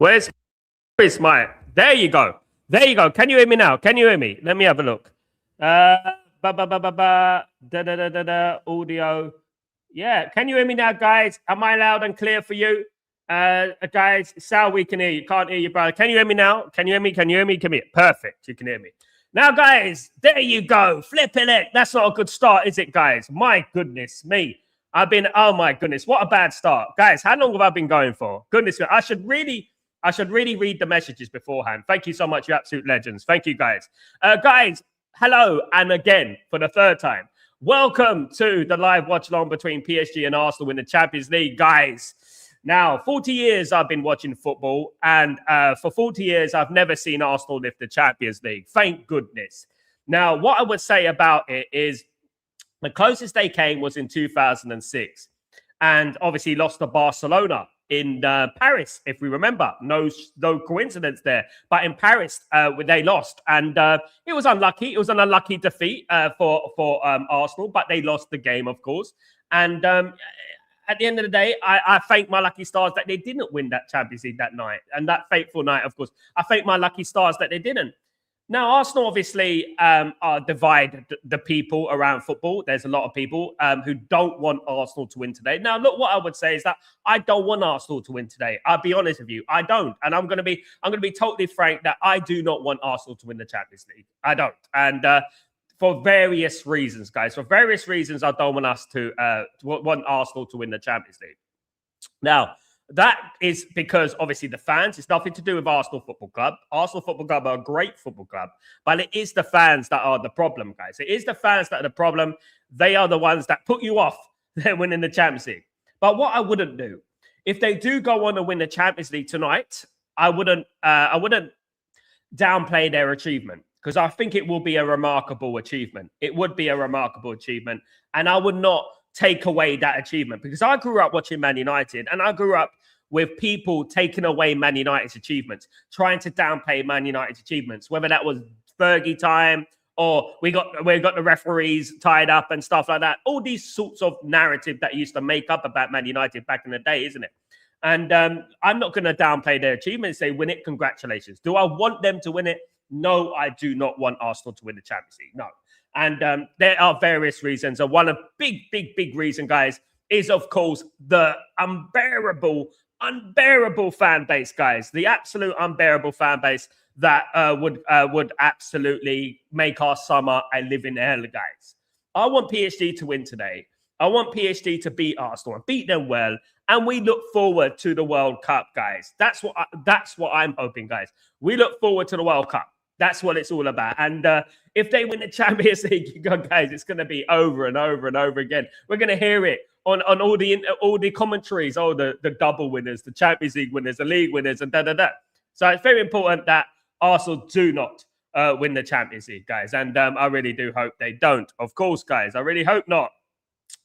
Where's my? There you go. There you go. Can you hear me now? Can you hear me? Let me have a look. Audio. Yeah. Can you hear me now, guys? Am I loud and clear for you? Guys, Sal, we can hear you. Can't hear you, brother. Can you hear me now? Can you hear me? Can you hear me? Come here. Perfect. You can hear me. Now, guys, there you go. Flipping it. That's not a good start, is it, guys? My goodness me. Oh my goodness. What a bad start. Guys, how long have I been going for? Goodness me. I should really read the messages beforehand. Thank you so much, you absolute legends. Thank you, guys. Guys, hello. And again, for the third time, welcome to the live watch along between PSG and Arsenal in the Champions League, guys. Now, 40 years I've been watching football, and for 40 years, I've never seen Arsenal lift the Champions League. Thank goodness. Now, what I would say about it is the closest they came was in 2006, and obviously lost to Barcelona in Paris, if we remember. No coincidence there. But in Paris, they lost, and it was unlucky. It was an unlucky defeat for Arsenal, but they lost the game, of course. And at the end of the day, I thank my lucky stars that they didn't win that Champions League that night. And that fateful night, of course, I thank my lucky stars that they didn't. Now, Arsenal obviously divide the people around football. There's a lot of people who don't want Arsenal to win today. Now, look, what I would say is that I don't want Arsenal to win today. I'll be honest with you, I don't, and I'm going to be totally frank that I do not want Arsenal to win the Champions League. I don't, and for various reasons, guys. For various reasons, I don't want us to want Arsenal to win the Champions League. Now, that is because, obviously, the fans, it's nothing to do with Arsenal Football Club. Arsenal Football Club are a great football club, but it is the fans that are the problem, guys. It is the fans that are the problem. They are the ones that put you off winning the Champions League. But what I wouldn't do, if they do go on to win the Champions League tonight, I wouldn't downplay their achievement, because I think it will be a remarkable achievement. It would be a remarkable achievement, and I would not take away that achievement, because I grew up watching Man United, and I grew up with people taking away Man United's achievements, trying to downplay Man United's achievements, whether that was Fergie time or we got the referees tied up and stuff like that. All these sorts of narrative that used to make up about Man United back in the day, isn't it? And I'm not going to downplay their achievements. They win it, congratulations. Do I want them to win it? No, I do not want Arsenal to win the Champions League. No. And there are various reasons. And one of big reason, guys, is, of course, the unbearable fan base, guys. The absolute unbearable fan base that would absolutely make our summer a living hell, guys. I want PSG to win today. I want PSG to beat Arsenal and beat them well. And we look forward to the World Cup, guys. That's what I'm hoping, guys. We look forward to the World Cup. That's what it's all about. And if they win the Champions League, guys, it's going to be over and over and over again. We're going to hear it on all the commentaries, the double winners, the Champions League winners, the league winners, and da-da-da. So it's very important that Arsenal do not win the Champions League, guys. And I really do hope they don't. Of course, guys, I really hope not.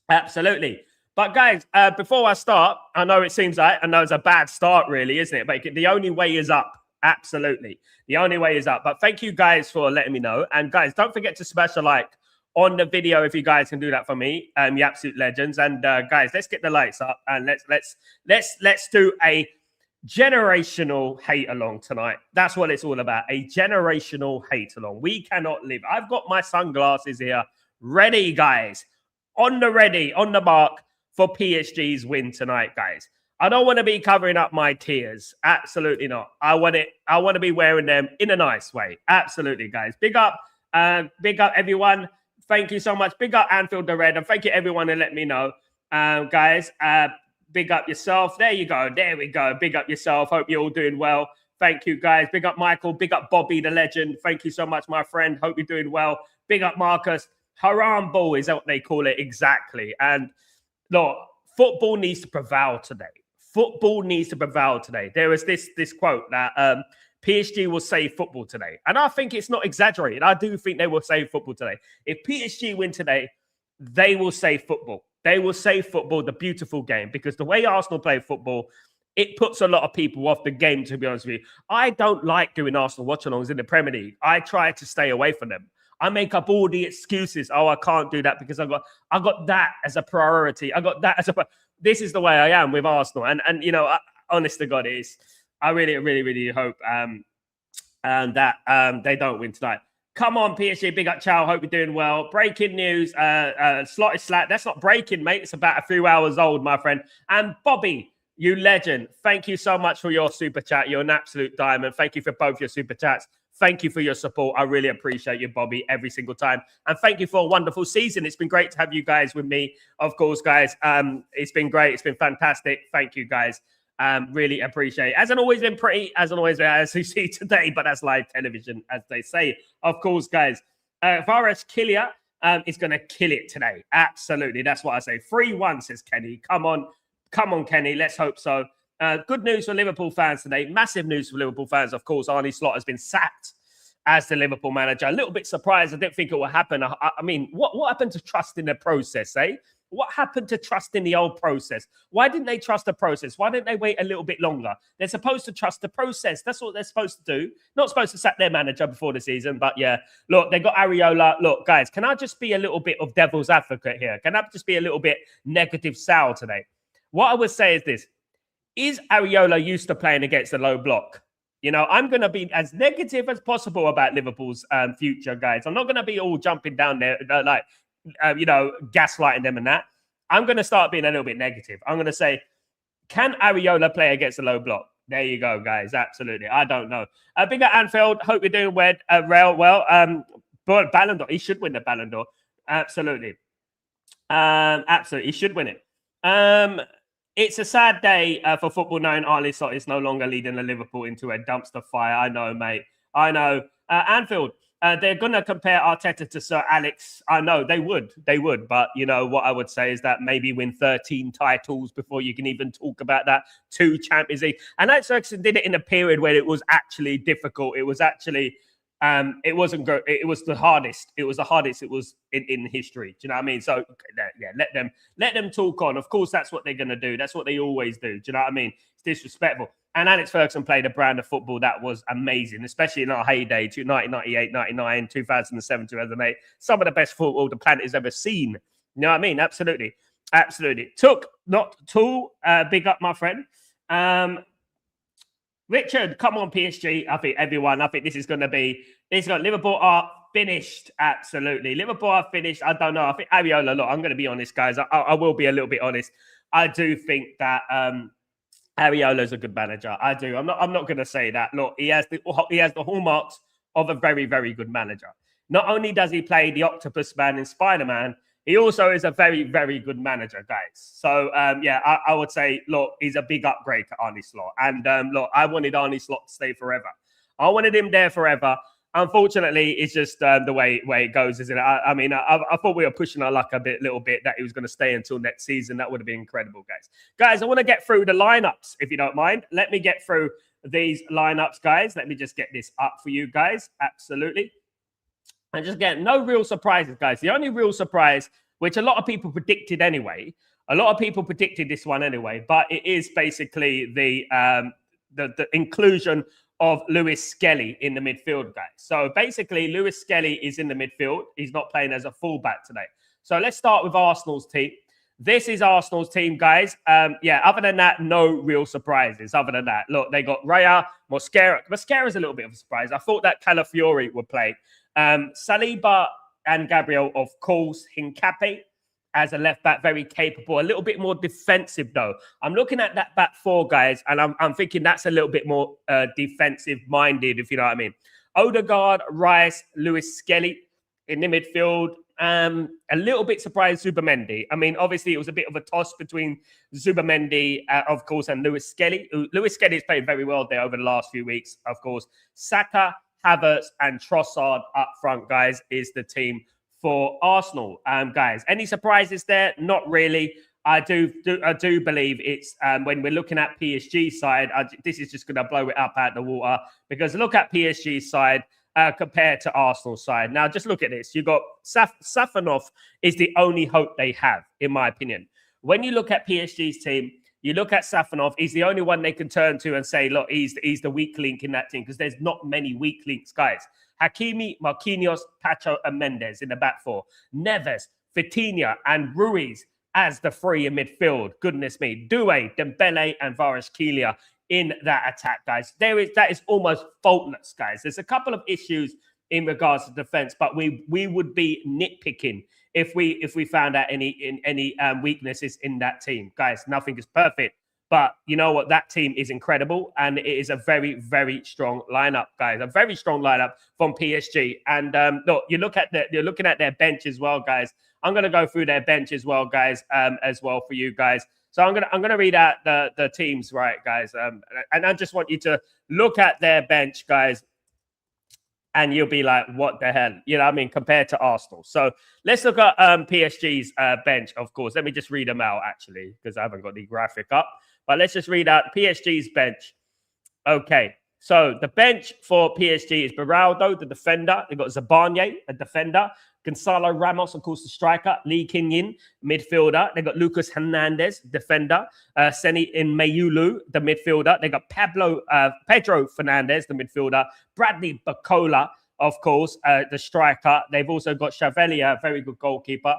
Absolutely. But, guys, before I start, I know it's a bad start, really, isn't it? But the only way is up. Absolutely. The only way is up. But thank you, guys, for letting me know. And, guys, don't forget to smash a like on the video if you guys can do that for me, you absolute legends. And, guys, let's get the lights up and let's do a generational hate along tonight. That's what it's all about. A generational hate along. We cannot live. I've got my sunglasses here ready, guys. On the mark for PSG's win tonight, guys. I don't want to be covering up my tears. Absolutely not. I want to be wearing them in a nice way. Absolutely, guys. Big up everyone. Thank you so much. Big up Anfield the Red, and thank you everyone who let me know, guys. Big up yourself. There you go. There we go. Big up yourself. Hope you're all doing well. Thank you, guys. Big up Michael. Big up Bobby the Legend. Thank you so much, my friend. Hope you're doing well. Big up Marcus. Haram ball is what they call it exactly. And look, football needs to prevail today. Football needs to prevail today. There was this quote that PSG will save football today. And I think it's not exaggerated. I do think they will save football today. If PSG win today, they will save football. They will save football, the beautiful game, because the way Arsenal play football, it puts a lot of people off the game, to be honest with you. I don't like doing Arsenal watch-alongs in the Premier League. I try to stay away from them. I make up all the excuses. Oh, I can't do that because I got that as a priority. I got that as a. This is the way I am with Arsenal, and you know, honest to God, I really, really, really hope that they don't win tonight. Come on, PSG, big up, Chow. Hope you're doing well. Breaking news, slot is slack. That's not breaking, mate. It's about a few hours old, my friend. And Bobby, you legend. Thank you so much for your super chat. You're an absolute diamond. Thank you for both your super chats. Thank you for your support. I really appreciate you, Bobby, every single time. And thank you for a wonderful season. It's been great to have you guys with me, of course, guys. It's been great. It's been fantastic. Thank you, guys. Really appreciate it. Hasn't always been pretty, hasn't always been as you see today, but that's live television, as they say. Of course, guys. Vares Killia is going to kill it today. Absolutely. That's what I say. 3-1, says Kenny. Come on, Kenny. Let's hope so. Good news for Liverpool fans today. Massive news for Liverpool fans. Of course, Arne Slot has been sacked as the Liverpool manager. A little bit surprised. I didn't think it would happen. I mean, what happened to trust in the process, eh? What happened to trust in the old process? Why didn't they trust the process? Why didn't they wait a little bit longer? They're supposed to trust the process. That's what they're supposed to do. Not supposed to sack their manager before the season. But yeah, look, they got Areola. Look, guys, can I just be a little bit of devil's advocate here? Can I just be a little bit negative Sal today? What I would say is this. Is Areola used to playing against the low block? You know, I'm going to be as negative as possible about Liverpool's future, guys. I'm not going to be all jumping down there gaslighting them and that. I'm going to start being a little bit negative. I'm going to say, can Areola play against the low block? There you go, guys. Absolutely. I don't know. Big at Anfield. Hope you're doing well. But Ballon d'Or. He should win the Ballon d'Or. Absolutely. Absolutely. He should win it. It's a sad day for football knowing Arne Slot is no longer leading the Liverpool into a dumpster fire. I know, mate. I know. Anfield. They're going to compare Arteta to Sir Alex. I know they would. They would. But, you know, what I would say is that maybe win 13 titles before you can even talk about that. 2 Champions League. And Alex Ferguson did it in a period where it was actually difficult. It was actually, it wasn't good. It was the hardest. It was the hardest it was in history. Do you know what I mean? So, yeah, let them talk on. Of course, that's what they're going to do. That's what they always do. Do you know what I mean? It's disrespectful. And Alex Ferguson played a brand of football that was amazing, especially in our heyday, 1998, 99, 2007, 2008. Some of the best football the planet has ever seen. You know what I mean? Absolutely. Absolutely. Took not too big up, my friend. Richard, come on, PSG. I think this is going to be, Liverpool are finished. Absolutely. Liverpool are finished. I don't know. I think Areola, look, I'm going to be honest, guys. I will be a little bit honest. I do think that Areola's a good manager. I do. I'm not going to say that. Look, he has the hallmarks of a very, very good manager. Not only does he play the Octopus Man in Spider-Man, he also is a very, very good manager, guys. So, I would say, look, he's a big upgrade to Arne Slot. And, look, I wanted Arne Slot to stay forever. I wanted him there forever. Unfortunately, it's just the way it goes, isn't it? I mean, I thought we were pushing our luck a little bit that he was going to stay until next season. That would have been incredible, guys. Guys, I want to get through the lineups, if you don't mind. Let me get through these lineups, guys. Let me just get this up for you guys. Absolutely. And just get no real surprises, guys. The only real surprise, which a lot of people predicted anyway, this one anyway, but it is basically the inclusion of Lewis Skelly in the midfield, guys. So basically, Lewis Skelly is in the midfield. He's not playing as a fullback today. So let's start with Arsenal's team. This is Arsenal's team, guys. Other than that, no real surprises. Other than that, look, they got Raya, Mosquera. Mosquera's a little bit of a surprise. I thought that Calafiori would play. Saliba and Gabriel, of course. Hincapié as a left back, very capable. A little bit more defensive, though. I'm looking at that back four, guys, and I'm thinking that's a little bit more defensive-minded, if you know what I mean. Odegaard, Rice, Lewis Skelly in the midfield. A little bit surprised Zubimendi. I mean, obviously, it was a bit of a toss between Zubimendi, of course, and Lewis Skelly. Lewis Skelly has played very well there over the last few weeks, of course. Saka, Havertz, and Trossard up front, guys, is the team for Arsenal. Guys, any surprises there? Not really. I do believe it's when we're looking at PSG's side, this is just going to blow it up out the water, because look at PSG's side compared to Arsenal's side. Now, just look at this. You've got Safanov is the only hope they have, in my opinion. When you look at PSG's team, you look at Safanov, he's the only one they can turn to and say, look, he's the weak link in that team, because there's not many weak links, guys. Hakimi, Marquinhos, Pacho, and Mendes in the back four. Neves, Vitinha, and Ruiz as the three in midfield. Goodness me. Doué, Dembele, and Kvaratskhelia in that attack, guys. That is almost faultless, guys. There's a couple of issues in regards to defense, but we would be nitpicking if we found out any weaknesses in that team, guys. Nothing is perfect, but you know what? That team is incredible, and it is a very, very strong lineup, guys. A very strong lineup from PSG. And look, you're looking at their bench as well, guys. I'm going to go through their bench as well, guys, as well for you guys. So I'm gonna read out the teams, right, guys. And I just want you to look at their bench, guys, and you'll be like, what the hell? You know what I mean? Compared to Arsenal. So let's look at PSG's bench, of course. Let me just read them out, actually, because I haven't got the graphic up. But let's just read out PSG's bench. Okay. So the bench for PSG is Beraldo, the defender. They've got Zabarnye, a defender. Gonzalo Ramos, of course, the striker. Lee Kin-yin, midfielder. They've got Lucas Hernandez, defender. Seni Mayulu, the midfielder. They've got Pedro Fernandez, the midfielder. Bradley Bacola, of course, the striker. They've also got Chevalier, very good goalkeeper,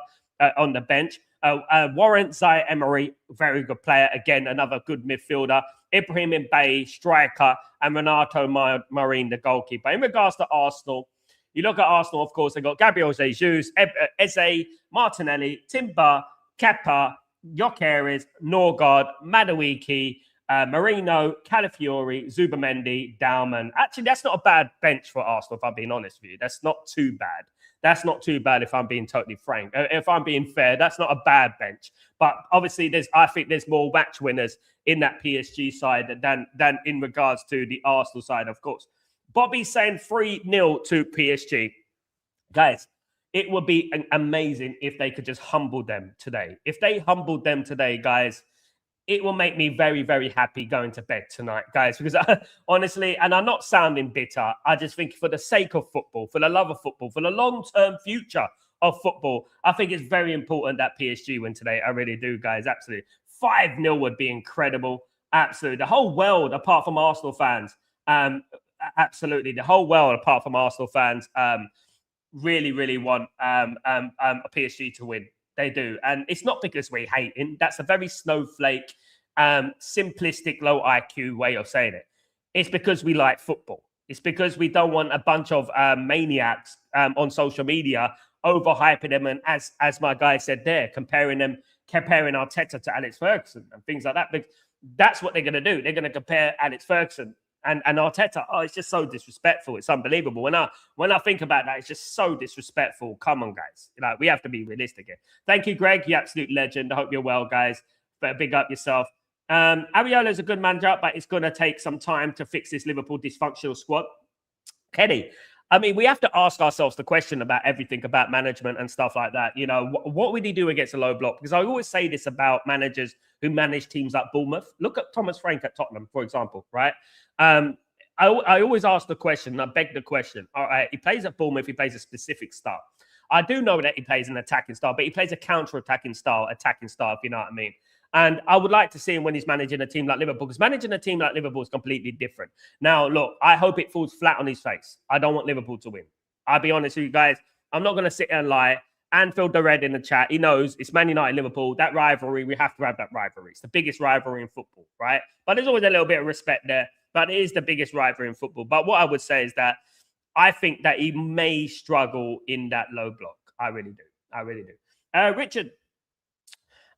on the bench. Warren Zaïre-Emery, very good player. Again, another good midfielder. Ibrahim Mbaye, striker. And Renato Marin, the goalkeeper. In regards to Arsenal, you look at Arsenal, of course, they've got Gabriel Jesus, Eze, Martinelli, Timber, Kepa, Gyökeres, Norgard, Madueke, Marino, Calafiori, Zubamendi, Dauman. Actually, that's not a bad bench for Arsenal, if I'm being honest with you. That's not too bad. That's not too bad if I'm being totally frank. If I'm being fair, that's not a bad bench. But obviously, I think there's more match winners in that PSG side than in regards to the Arsenal side, of course. Bobby's saying 3-0 to PSG. Guys, it would be amazing if they could just humble them today. If they humbled them today, guys, it will make me very, very happy going to bed tonight, guys. Because honestly, and I'm not sounding bitter, I just think for the sake of football, for the love of football, for the long-term future of football, I think it's very important that PSG win today. I really do, guys. Absolutely. 5-0 would be incredible. Absolutely. The whole world, apart from Arsenal fans, absolutely, the whole world, apart from Arsenal fans, really, really want PSG to win. They do. And it's not because we're hating. That's a very snowflake, simplistic, low IQ way of saying it. It's because we like football. It's because we don't want a bunch of maniacs on social media overhyping them. And as my guy said there, comparing Arteta to Alex Ferguson and things like that. But that's what they're going to do. They're going to compare Alex Ferguson and Arteta. Oh, it's just so disrespectful. It's unbelievable. When I think about that, it's just so disrespectful. Come on, guys. We have to be realistic here. Thank you, Greg. You absolute legend. I hope you're well, guys. But big up yourself. Ariola's a good manager, but it's going to take some time to fix this Liverpool dysfunctional squad. Kenny, I mean, we have to ask ourselves the question about everything, about management and stuff like that. You know, what would he do against a low block? Because I always say this about managers who manage teams like Bournemouth. Look at Thomas Frank at Tottenham, for example, right? I always ask the question, I beg the question. All right, he plays at Bournemouth, he plays a specific style. I do know that he plays an attacking style, but he plays a counter-attacking style, if you know what I mean. And I would like to see him when he's managing a team like Liverpool, because managing a team like Liverpool is completely different. Now, look, I hope it falls flat on his face. I don't want Liverpool to win. I'll be honest with you guys. I'm not going to sit here and lie. Anfield the Red in the chat. He knows it's Man United, Liverpool. That rivalry, we have to have that rivalry. It's the biggest rivalry in football, right? But there's always a little bit of respect there. But it is the biggest rivalry in football. But what I would say is that I think that he may struggle in that low block. I really do. Richard,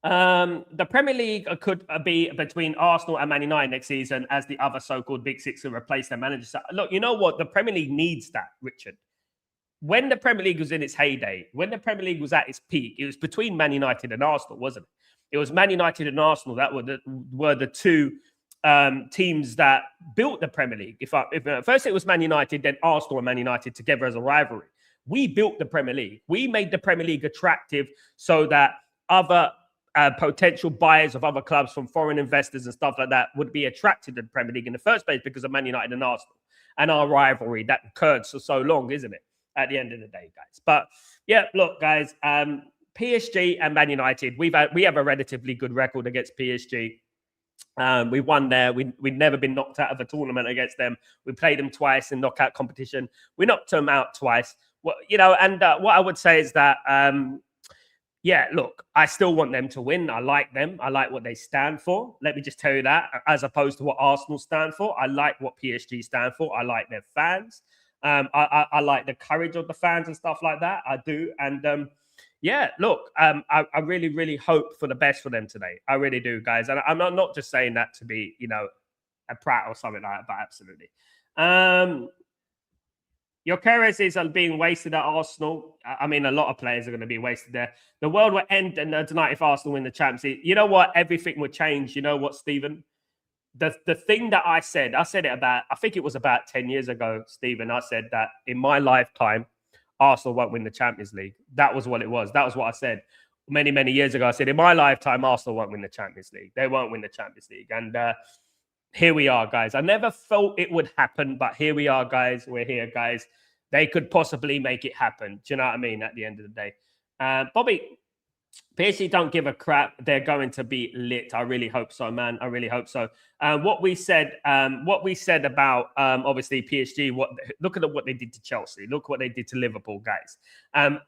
the Premier League could be between Arsenal and Man United next season as the other so-called Big Six will replace their managers. Look, you know what? The Premier League needs that, Richard. When the Premier League was in its heyday, when the Premier League was at its peak, it was between Man United and Arsenal, wasn't it? It was Man United and Arsenal that were the two teams that built the Premier League. If first it was Man United, then Arsenal and Man United together as a rivalry. We built the Premier League. We made the Premier League attractive so that other potential buyers of other clubs from foreign investors and stuff like that would be attracted to the Premier League in the first place because of Man United and Arsenal and our rivalry that occurred for so long, isn't it? At the end of the day, guys. But yeah, look, guys, PSG and Man United, we have a relatively good record against PSG. We won there. We've never been knocked out of a tournament against them. We played them twice in knockout competition. We knocked them out twice. Well, you know, and what I would say is that Yeah, look, I still want them to win. I like them. I like what they stand for. Let me just tell you that, as opposed to what Arsenal stand for. I like what PSG stand for. I like their fans. I like the courage of the fans and stuff like that. I do. And yeah, look, I really, really hope for the best for them today. I really do, guys. And I'm not just saying that to be, a prat or something like that, but absolutely. Your Keres is being wasted at Arsenal. I mean, a lot of players are going to be wasted there. The world will end tonight if Arsenal win the Champions League. You know what? Everything would change. You know what, Stephen? The thing that I said it about, I think it was about 10 years ago, Stephen. I said that in my lifetime, Arsenal won't win the Champions League. That was what it was. That was what I said many, many years ago. I said, in my lifetime, Arsenal won't win the Champions League. They won't win the Champions League. And here we are, guys. I never thought it would happen, but here we are, guys. We're here, guys. They could possibly make it happen. Do you know what I mean? At the end of the day, Bobby, PSG don't give a crap. They're going to be lit. I really hope so, man. I really hope so. What we said about obviously PSG. Look at what they did to Chelsea. Look what they did to Liverpool, guys.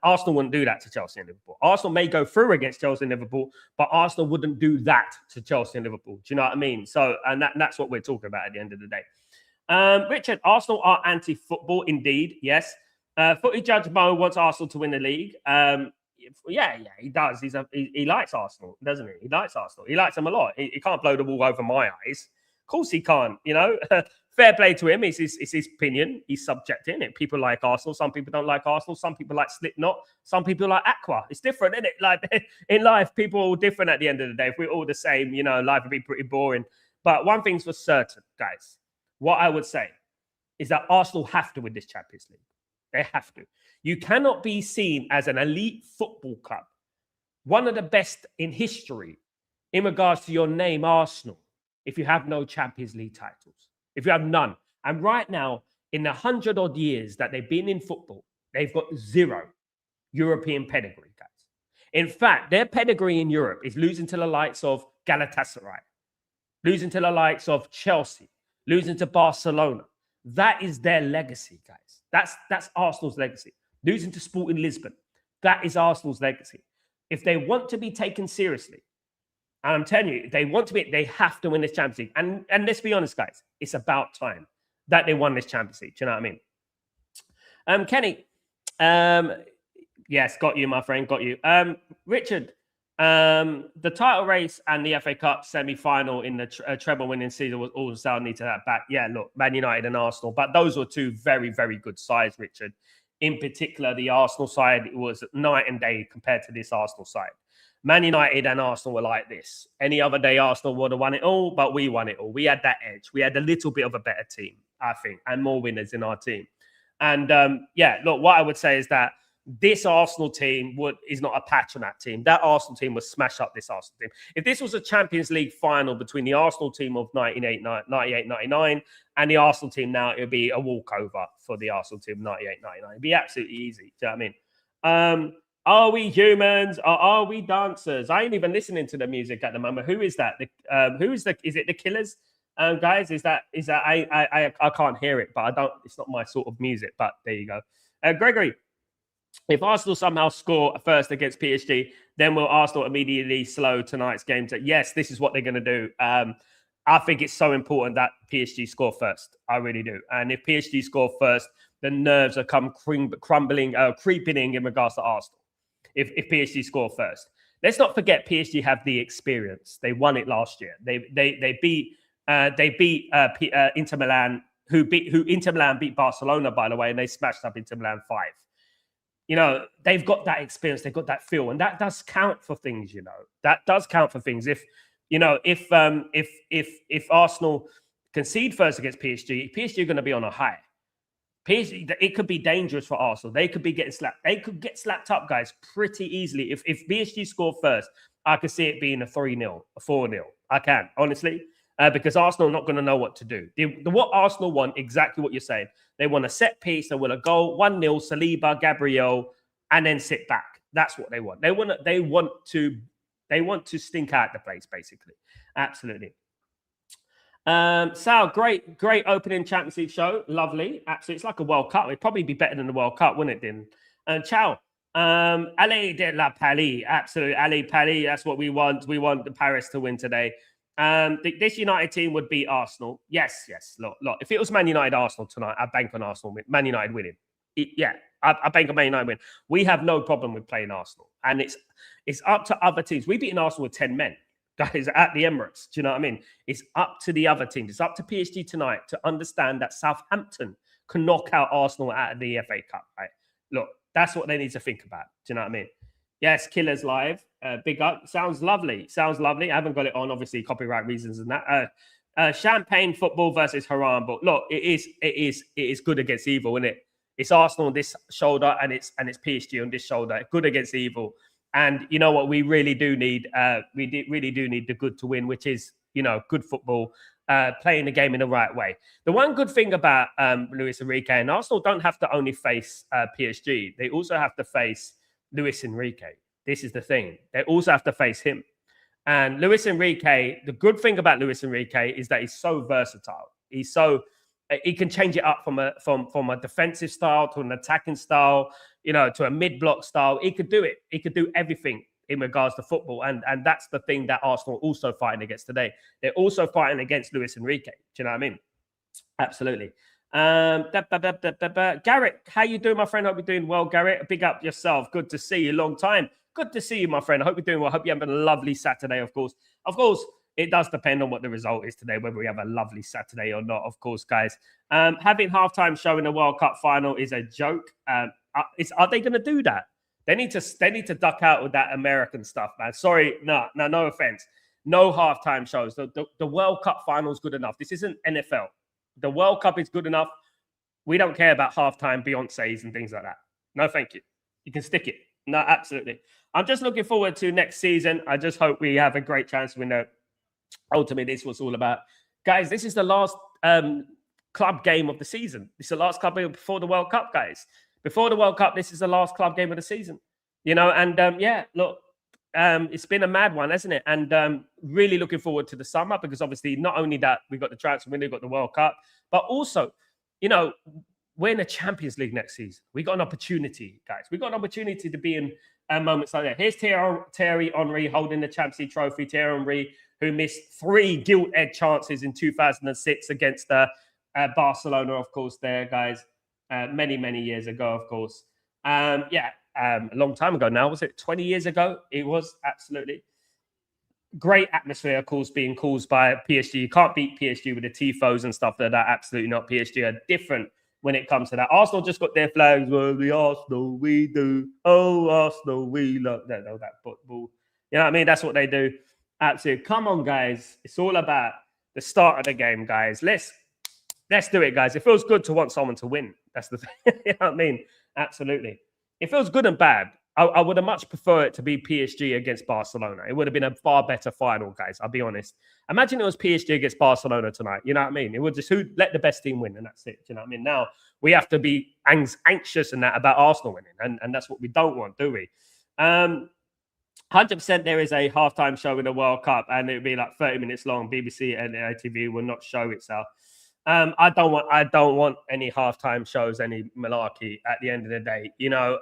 Arsenal wouldn't do that to Chelsea and Liverpool. Arsenal may go through against Chelsea and Liverpool, but Arsenal wouldn't do that to Chelsea and Liverpool. Do you know what I mean? So, and that's what we're talking about at the end of the day. Richard, Arsenal are anti-football, indeed. Yes. Footy Judge Mo wants Arsenal to win the league. Yeah, he does. He likes Arsenal, doesn't he? He likes Arsenal. He likes them a lot. He can't blow the wall over my eyes. Of course he can't. Fair play to him. It's his opinion. He's subjecting it. People like Arsenal. Some people don't like Arsenal. Some people like Slipknot. Some people like Aqua. It's different, isn't it? Like in life, people are all different at the end of the day. If we're all the same, life would be pretty boring. But one thing's for certain, guys. What I would say is that Arsenal have to win this Champions League. They have to. You cannot be seen as an elite football club, one of the best in history in regards to your name, Arsenal, if you have no Champions League titles, if you have none. And right now, in the 100-odd years that they've been in football, they've got 0 European pedigree, guys. In fact, their pedigree in Europe is losing to the likes of Galatasaray, losing to the likes of Chelsea, losing to Barcelona. That is their legacy, guys. That's Arsenal's legacy. Losing to Sporting Lisbon. That is Arsenal's legacy. If they want to be taken seriously, and I'm telling you, if they want to be, they have to win this Champions League. And let's be honest, guys, it's about time that they won this Champions League. Do you know what I mean? Kenny, yes, got you, my friend, got you. Richard, the title race and the FA Cup semi-final in the treble winning season was also need to that back. Yeah, look, Man United and Arsenal, but those were two very, very good sides, Richard. In particular, the Arsenal side, it was night and day compared to this Arsenal side. Man United and Arsenal were like this. Any other day, Arsenal would have won it all, but we won it all. We had that edge. We had a little bit of a better team, I think, and more winners in our team. And yeah, look, what I would say is that this Arsenal team is not a patch on that team. That Arsenal team would smash up this Arsenal team. If this was a Champions League final between the Arsenal team of 98-99 and the Arsenal team now, it would be a walkover for the Arsenal team of 98-99. It'd be absolutely easy. Do you know what I mean? Are we humans? Or are we dancers? I ain't even listening to the music at the moment. Who is that? Is it the Killers? Guys, is that I can't hear it, but it's not my sort of music, but there you go. Gregory, if Arsenal somehow score first against PSG, then will Arsenal immediately slow tonight's game? Yes, this is what they're going to do. I think it's so important that PSG score first. I really do. And if PSG score first, the nerves are creeping in regards to Arsenal. If PSG score first, let's not forget PSG have the experience. They won it last year. They beat Inter Milan, who Inter Milan beat Barcelona, by the way, and they smashed up Inter Milan 5. They've got that experience, they've got that feel, and that does count for things. That does count for things. If Arsenal concede first against PSG, PSG are going to be on a high. PSG, it could be dangerous for Arsenal. They could be getting slapped. They could get slapped up, guys, pretty easily. If PSG score first, I could see it being a 3-0, a 4-0. I can, honestly. Because Arsenal are not going to know what to do. What Arsenal want, exactly what you're saying. They want a set piece. They want a goal, 1-0, Saliba, Gabriel, and then sit back. That's what they want. They want to stink out the place, basically. Absolutely. Sal, great opening Champions League show. Lovely. Absolutely. It's like a World Cup. It'd probably be better than the World Cup, wouldn't it, Din? And Chow, Allez de la Paris, absolutely. Allez Paris, that's what we want. We want the Paris to win today. This United team would beat Arsenal. Yes, yes. Look. If it was Man United Arsenal tonight, I'd bank on Arsenal. Man United winning. Yeah, I bank on Man United win. We have no problem with playing Arsenal, and it's up to other teams. We've beaten Arsenal with 10 men, guys, at the Emirates. Do you know what I mean? It's up to the other teams. It's up to PSG tonight to understand that Southampton can knock out Arsenal out of the FA Cup. Right? Look, that's what they need to think about. Do you know what I mean? Yes, Killers Live. Big up. Sounds lovely. Sounds lovely. I haven't got it on, obviously, copyright reasons and that. Champagne football versus Haram. But look, it is good against evil, isn't it? It's Arsenal on this shoulder and it's PSG on this shoulder. Good against evil. And you know what? We really do need really do need the good to win, which is, you know, good football, playing the game in the right way. The one good thing about Luis Enrique, and Arsenal don't have to only face PSG. They also have to face Luis Enrique. This is the thing. They also have to face him. And Luis Enrique, the good thing about Luis Enrique is that he's so versatile. He can change it up from a defensive style to an attacking style, you know, to a mid-block style. He could do it. He could do everything in regards to football. And that's the thing that Arsenal are also fighting against today. They're also fighting against Luis Enrique. Do you know what I mean? Absolutely. Garrett, how you doing, my friend? Hope you're doing well, Garrett. Big up yourself. Good to see you. Long time. Good to see you, my friend. I hope you're doing well. Hope you're having a lovely Saturday, of course. Of course, it does depend on what the result is today, whether we have a lovely Saturday or not, of course, guys. Having halftime show in the World Cup final is a joke. Are they going to do that? They need to duck out with that American stuff, man. Sorry, no offense. No halftime shows. The World Cup final is good enough. This isn't NFL. The World Cup is good enough. We don't care about halftime Beyonce's and things like that. No, thank you. You can stick it. No, absolutely. I'm just looking forward to next season. I just hope we have a great chance to win. Ultimately, this was all about. Guys, this is the last club game of the season. This is the last club game before the World Cup, guys. Before the World Cup, this is the last club game of the season. You know, and yeah, look, it's been a mad one, hasn't it? And really looking forward to the summer, because obviously not only that, we got the transfer window, we got the World Cup, but also, you know, we're in the Champions League next season. We got an opportunity, guys. We got an opportunity to be in moments like that. Here's Thierry Henry holding the Champions League trophy. Thierry Henry, who missed 3 gilt-edged chances in 2006 against Barcelona, of course, there, guys. Many years ago, of course. A long time ago now. Was it 20 years ago? It was, absolutely. Great atmosphere, of course, being caused by PSG. You can't beat PSG with the tifos and stuff like that. Absolutely not. PSG are different when it comes to that. Arsenal just got their flags. Well, the Arsenal we do. Oh, Arsenal we love. That football. You know what I mean? That's what they do. Absolutely. Come on, guys. It's all about the start of the game, guys. Let's do it, guys. It feels good to want someone to win. That's the thing. You know what I mean? Absolutely. It feels good and bad. I would have much preferred it to be PSG against Barcelona. It would have been a far better final, guys. I'll be honest. Imagine it was PSG against Barcelona tonight. You know what I mean? It would just let the best team win, and that's it. You know what I mean? Now we have to be anxious and that about Arsenal winning, and that's what we don't want, do we? 100% there is a halftime show in the World Cup, and it'll be like 30 minutes long. BBC and ITV will not show itself. I don't want any halftime shows, any malarkey at the end of the day. You know,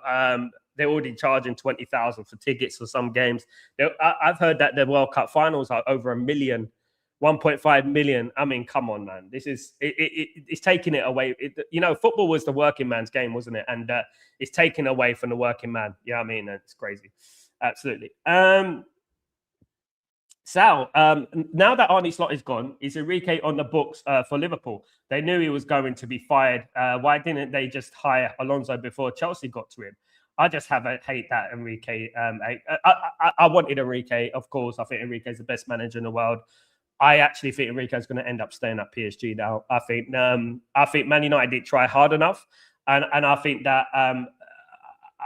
they're already charging 20,000 for tickets for some games. I've heard that the World Cup finals are over 1 million, 1.5 million. I mean, come on, man. This is it's taking it away. You know, football was the working man's game, wasn't it? And it's taken away from the working man. You know what I mean? It's crazy. Absolutely. Sal, now that Arne Slot is gone, is Enrique on the books for Liverpool? They knew he was going to be fired. Why didn't they just hire Alonso before Chelsea got to him? I just hate that Enrique. I wanted Enrique, of course. I think Enrique is the best manager in the world. I actually think Enrique is going to end up staying at PSG now. I think Man United didn't try hard enough, and I think that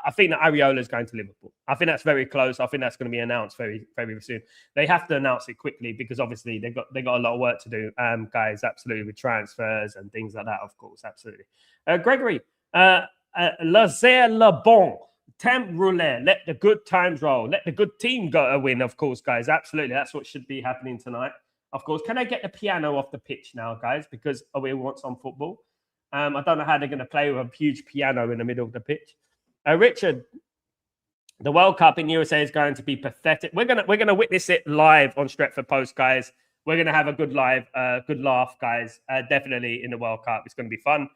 Areola is going to Liverpool. I think that's very close. I think that's going to be announced very soon. They have to announce it quickly because obviously they got a lot of work to do, guys. Absolutely, with transfers and things like that. Of course, absolutely. Gregory, laissez le bon temps rouler. Let the good times roll. Let the good team go a win. Of course, guys. Absolutely, that's what should be happening tonight. Of course, can I get the piano off the pitch now, guys? Because we want some football. I don't know how they're going to play with a huge piano in the middle of the pitch. Richard, The World Cup in USA is going to be pathetic. We're gonna witness it live on Stretford Post, guys. We're gonna have a good laugh, guys. Definitely in the World Cup, it's gonna be fun.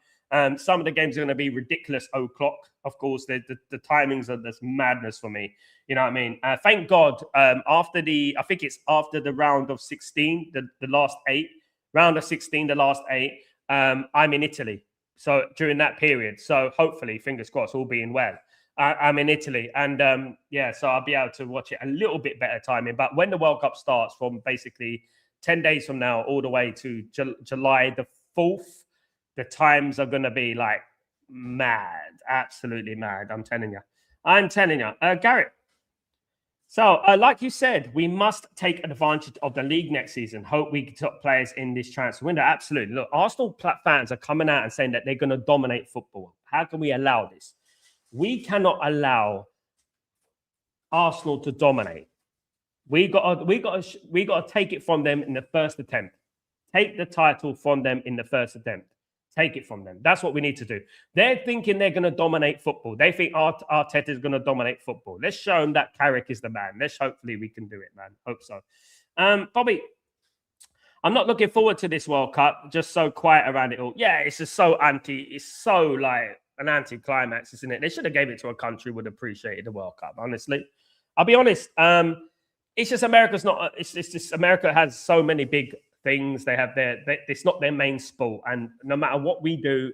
Some of the games are going to be ridiculous o'clock. Of course, the timings are this madness for me. You know what I mean? Thank God. After I think it's after the round of 16, the last 8 round of 16, the last 8. I'm in Italy, so during that period. So hopefully, fingers crossed, all being well. I'm in Italy, and yeah, so I'll be able to watch it a little bit better timing. But when the World Cup starts, from basically 10 days from now, all the way to July the 4th. The times are going to be like mad, absolutely mad. I'm telling you. Garrett. So, like you said, we must take advantage of the league next season. Hope we top players in this transfer window. Absolutely. Look, Arsenal fans are coming out and saying that they're going to dominate football. How can we allow this? We cannot allow Arsenal to dominate. We got to take it from them in the first attempt. Take the title from them in the first attempt. Take it from them. That's what we need to do. They're thinking they're going to dominate football. They think Arteta is going to dominate football. Let's show them that Carrick is the man. Hopefully we can do it, man. Hope so. Bobby, I'm not looking forward to this World Cup. Just so quiet around it all. Yeah, it's just so it's so like an anti-climax, isn't it? They should have gave it to a country would have appreciated the World Cup, honestly. I'll be honest. It's just America's not. It's just America has so many big things. They have it's not their main sport, and no matter what we do,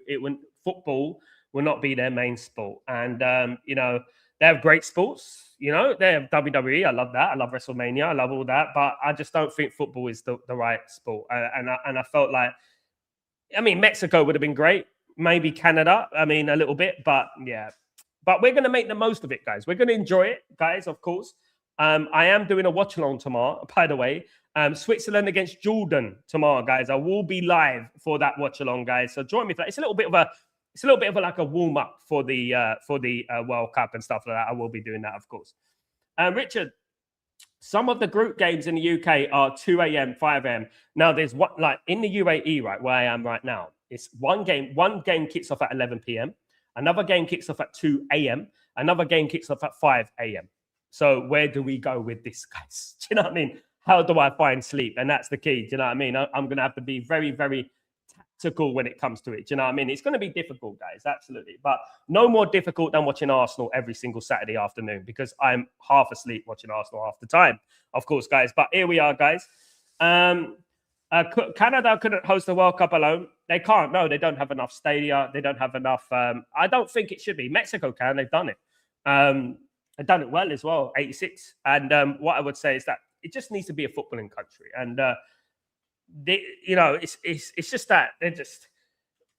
football will not be their main sport. And you know, they have great sports. You know, they have WWE. I love that. I love WrestleMania. I love all that. But I just don't think football is the right sport. And I felt like, I mean, Mexico would have been great. Maybe Canada. I mean, a little bit, but yeah. But we're going to make the most of it, guys. We're going to enjoy it, guys. Of course. I am doing a watch along tomorrow, by the way. Switzerland against Jordan tomorrow, guys. I will be live for that watch along, guys. So join me for that. It's a little bit of like a warm up for the World Cup and stuff like that. I will be doing that, of course. Richard, some of the group games in the UK are 2 a.m., 5 a.m. Now there's what, like in the UAE, right where I am right now. It's one game. One game kicks off at 11 p.m. Another game kicks off at 2 a.m. Another game kicks off at 5 a.m. So where do we go with this, guys? Do you know what I mean? How do I find sleep? And that's the key. Do you know what I mean? I'm going to have to be very, very tactical when it comes to it. Do you know what I mean? It's going to be difficult, guys. Absolutely. But no more difficult than watching Arsenal every single Saturday afternoon, because I'm half asleep watching Arsenal half the time, of course, guys. But here we are, guys. Canada couldn't host the World Cup alone. They can't. No, they don't have enough stadia. They don't have enough. I don't think it should be. Mexico can. They've done it. They've done it well as well, 86. And what I would say is that it just needs to be a footballing country. And, it's just that they're just,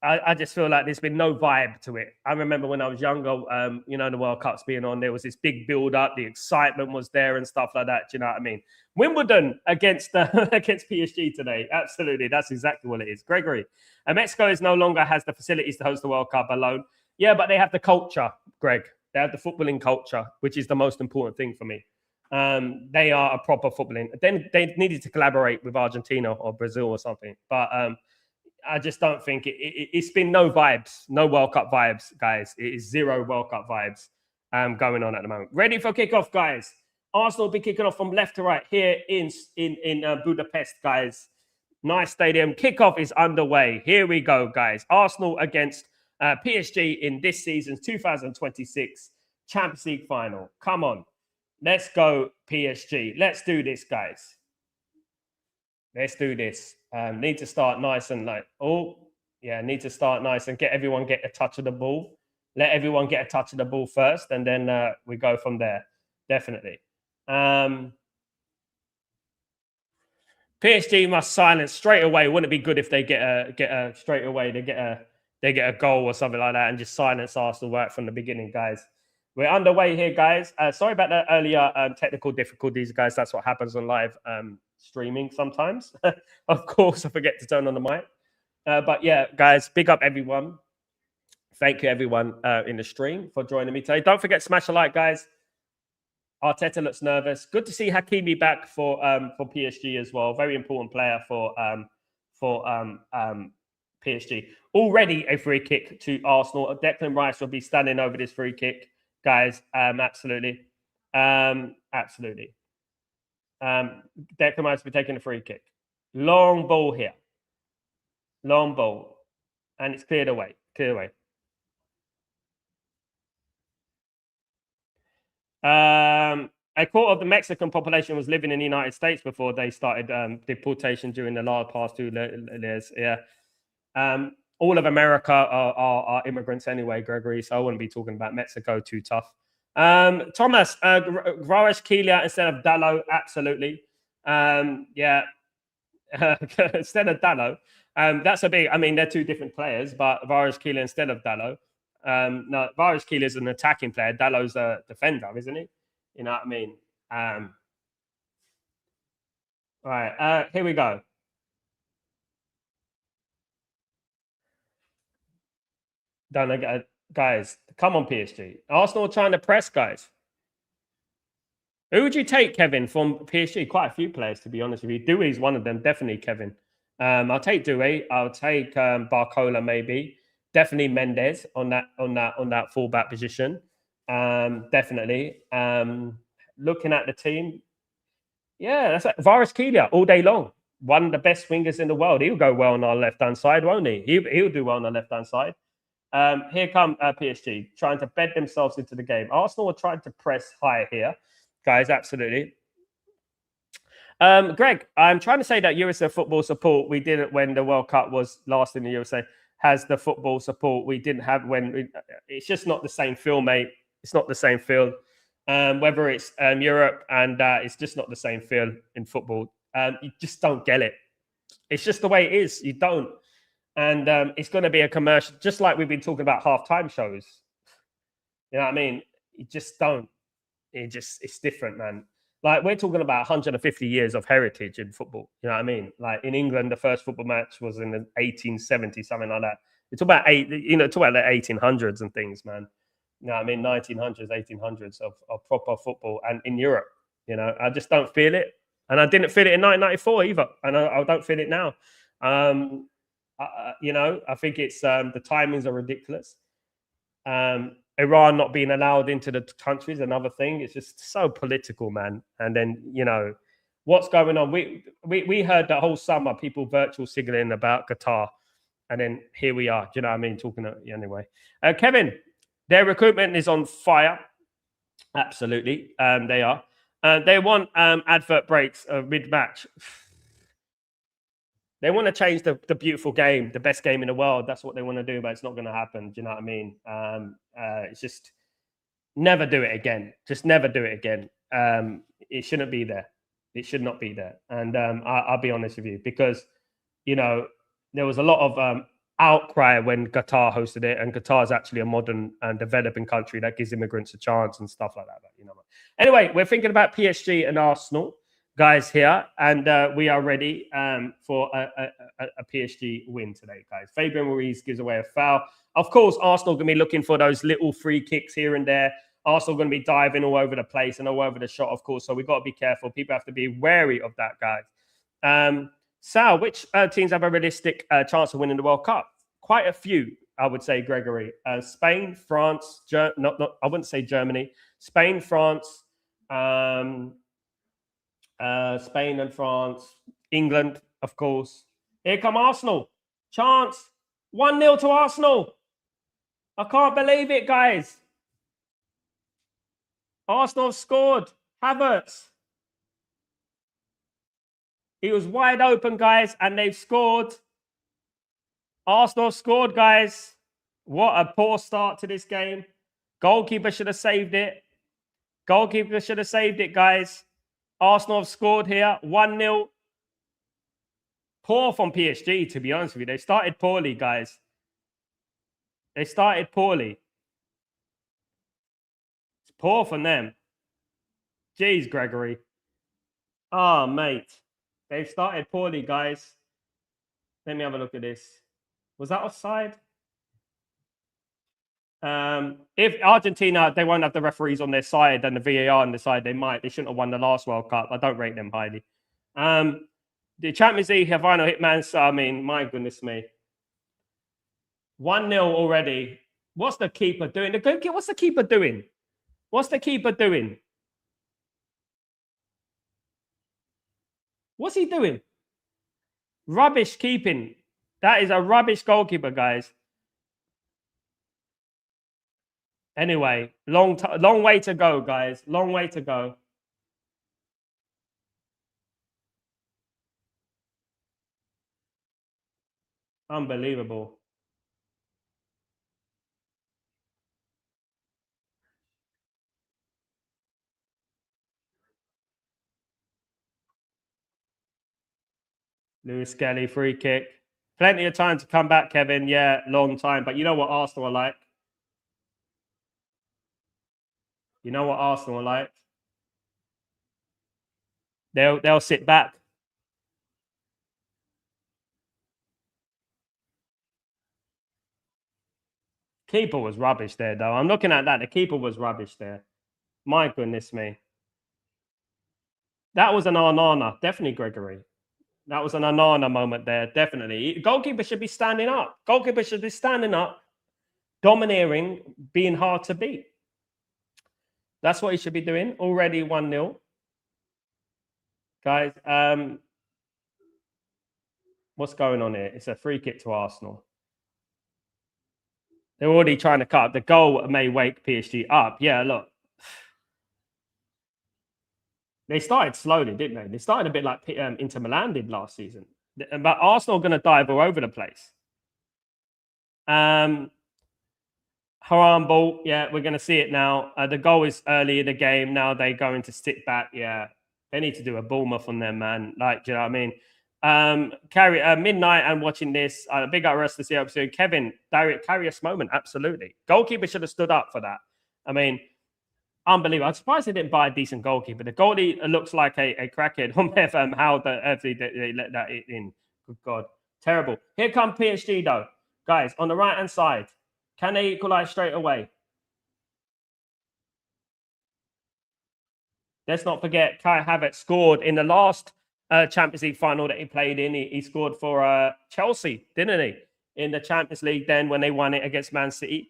I just feel like there's been no vibe to it. I remember when I was younger, the World Cup's being on, there was this big build up, the excitement was there and stuff like that. Do you know what I mean? Wimbledon against PSG today. Absolutely. That's exactly what it is. Gregory, Mexico no longer has the facilities to host the World Cup alone. Yeah, but they have the culture, Greg. They have the footballing culture, which is the most important thing for me. They are a proper footballing. Then they needed to collaborate with Argentina or Brazil or something. But I just don't think it's been no vibes, no World Cup vibes, guys. It is zero World Cup vibes going on at the moment. Ready for kickoff, guys. Arsenal will be kicking off from left to right here in Budapest, guys. Nice stadium. Kickoff is underway. Here we go, guys. Arsenal against PSG in this season's 2026 Champions League final. Come on. Let's go, PSG. Let's do this, guys. Let's do this. Need to start nice and need to start nice and everyone get a touch of the ball. Let everyone get a touch of the ball first, and then we go from there. Definitely. PSG must silence straight away. Wouldn't it be good if they get a straight away? They get a goal or something like that and just silence Arsenal right from the beginning, guys. We're underway here, guys. Sorry about the earlier technical difficulties, guys. That's what happens on live streaming sometimes. Of course, I forget to turn on the mic. But yeah, guys, big up everyone. Thank you, everyone in the stream for joining me today. Don't forget to smash a like, guys. Arteta looks nervous. Good to see Hakimi back for PSG as well. Very important player for PSG. Already a free kick to Arsenal. Declan Rice will be standing over this free kick, guys. Absolutely. Absolutely. Declan might be taking a free kick. Long ball here. Long ball. And it's cleared away. Cleared away. A quarter of the Mexican population was living in the United States before they started deportation during the past 2 years. Yeah. All of America are immigrants anyway, Gregory. So I wouldn't be talking about Mexico too tough. Thomas, Kvaratskhelia instead of Dalot. Absolutely. Yeah. Instead of Dalot. That's a big, I mean, they're two different players, but Kvaratskhelia instead of Dalot. No, Kvaratskhelia is an attacking player. Dalot's a defender, isn't he? You know what I mean? Right, here we go. Guys, come on, PSG. Arsenal trying to press, guys. Who would you take, Kevin, from PSG? Quite a few players, to be honest with you. Doué's one of them, definitely, Kevin. I'll take Doué. I'll take Barcola, maybe. Definitely Mendes on that fullback position. Definitely. Looking at the team, yeah, that's like Kvaratskhelia all day long. One of the best wingers in the world. He'll go well on our left-hand side, won't he? He'll do well on the left-hand side. Here come PSG trying to bed themselves into the game. Arsenal are trying to press high here, guys. Absolutely. Greg, I'm trying to say that USA football support we didn't when the World Cup was last in the USA has the football support we didn't have when it's just not the same feel, mate. It's not the same feel. Whether it's Europe and it's just not the same feel in football. You just don't get it. It's just the way it is. You don't. And it's going to be a commercial, just like we've been talking about halftime shows. You know what I mean? You just don't. It's different, man. Like we're talking about 150 years of heritage in football. You know what I mean? Like in England, the first football match was in the 1870s, something like that. It's about talk about the 1800s and things, man. You know what I mean? 1900s, 1800s of proper football. And in Europe, you know, I just don't feel it. And I didn't feel it in 1994 either. And I don't feel it now. You know, I think it's the timings are ridiculous. Iran not being allowed into the country is another thing. It's just so political, man. And then, you know, what's going on? We heard that whole summer people virtual signaling about Qatar. And then here we are. Do you know what I mean? Talking anyway. Kevin, their recruitment is on fire. Absolutely. They are. They want advert breaks mid-match. They want to change the beautiful game, the best game in the world. That's what they want to do, but it's not going to happen. Do you know what I mean? It's just never do it again. Just never do it again. It shouldn't be there. It should not be there. And I'll be honest with you, because, you know, there was a lot of outcry when Qatar hosted it, and Qatar is actually a modern and developing country that gives immigrants a chance and stuff like that. But, you know, anyway, we're thinking about PSG and Arsenal. Guys here, and we are ready for a PSG win today, guys. Fabian Ruiz gives away a foul. Of course, Arsenal going to be looking for those little free kicks here and there. Arsenal going to be diving all over the place and all over the shot, of course. So we've got to be careful. People have to be wary of that, guys. Sal, which teams have a realistic chance of winning the World Cup? Quite a few, I would say, Gregory. Spain, France, I wouldn't say Germany. Spain, France, Spain and France, England, of course. Here come Arsenal. Chance. 1-0 to Arsenal. I can't believe it, guys. Arsenal have scored. Havertz. He was wide open, guys, and they've scored. Arsenal have scored, guys. What a poor start to this game. Goalkeeper should have saved it. Goalkeeper should have saved it, guys. Arsenal have scored here, 1-0. Poor from PSG, to be honest with you. They started poorly, guys. They started poorly. It's poor from them. Jeez, Gregory. Oh, mate. They've started poorly, guys. Let me have a look at this. Was that offside? If Argentina, they won't have the referees on their side and the VAR on the side, they might. They shouldn't have won the last World Cup. I don't rate them highly. The Champions League, Havana Hitman, I mean, my goodness me. 1-0 already. What's the keeper doing? What's the keeper doing? What's the keeper doing? What's he doing? Rubbish keeping. That is a rubbish goalkeeper, guys. Anyway, long way to go, guys. Long way to go. Unbelievable. Lewis Skelly, free kick. Plenty of time to come back, Kevin. Yeah, long time. But you know what Arsenal are like? You know what Arsenal are like? They'll sit back. Keeper was rubbish there, though. I'm looking at that. The keeper was rubbish there. My goodness me. That was an Arnana. Definitely Gregory. That was an Anana moment there, definitely. Goalkeeper should be standing up. Goalkeeper should be standing up, domineering, being hard to beat. That's what he should be doing. Already 1-0. Guys, what's going on here? It's a free kick to Arsenal. They're already trying to cut. The goal may wake PSG up. Yeah, look. They started slowly, didn't they? They started a bit like Inter Milan did last season. But Arsenal are going to dive all over the place. Haram ball. Yeah, we're going to see it now. The goal is early in the game. Now they're going to sit back. Yeah, they need to do a Bournemouth on them, man. Like, do you know what I mean? Carry midnight and watching this. Big up rest of the episode. Kevin, direct Karius moment. Absolutely. Goalkeeper should have stood up for that. I mean, unbelievable. I'm surprised they didn't buy a decent goalkeeper. The goalie looks like a crackhead on how they let that in. Good God. Terrible. Here come PSG, though. Guys, on the right-hand side, can they equalize straight away? Let's not forget, Kai Havertz scored in the last Champions League final that he played in. He scored for Chelsea, didn't he? In the Champions League then when they won it against Man City.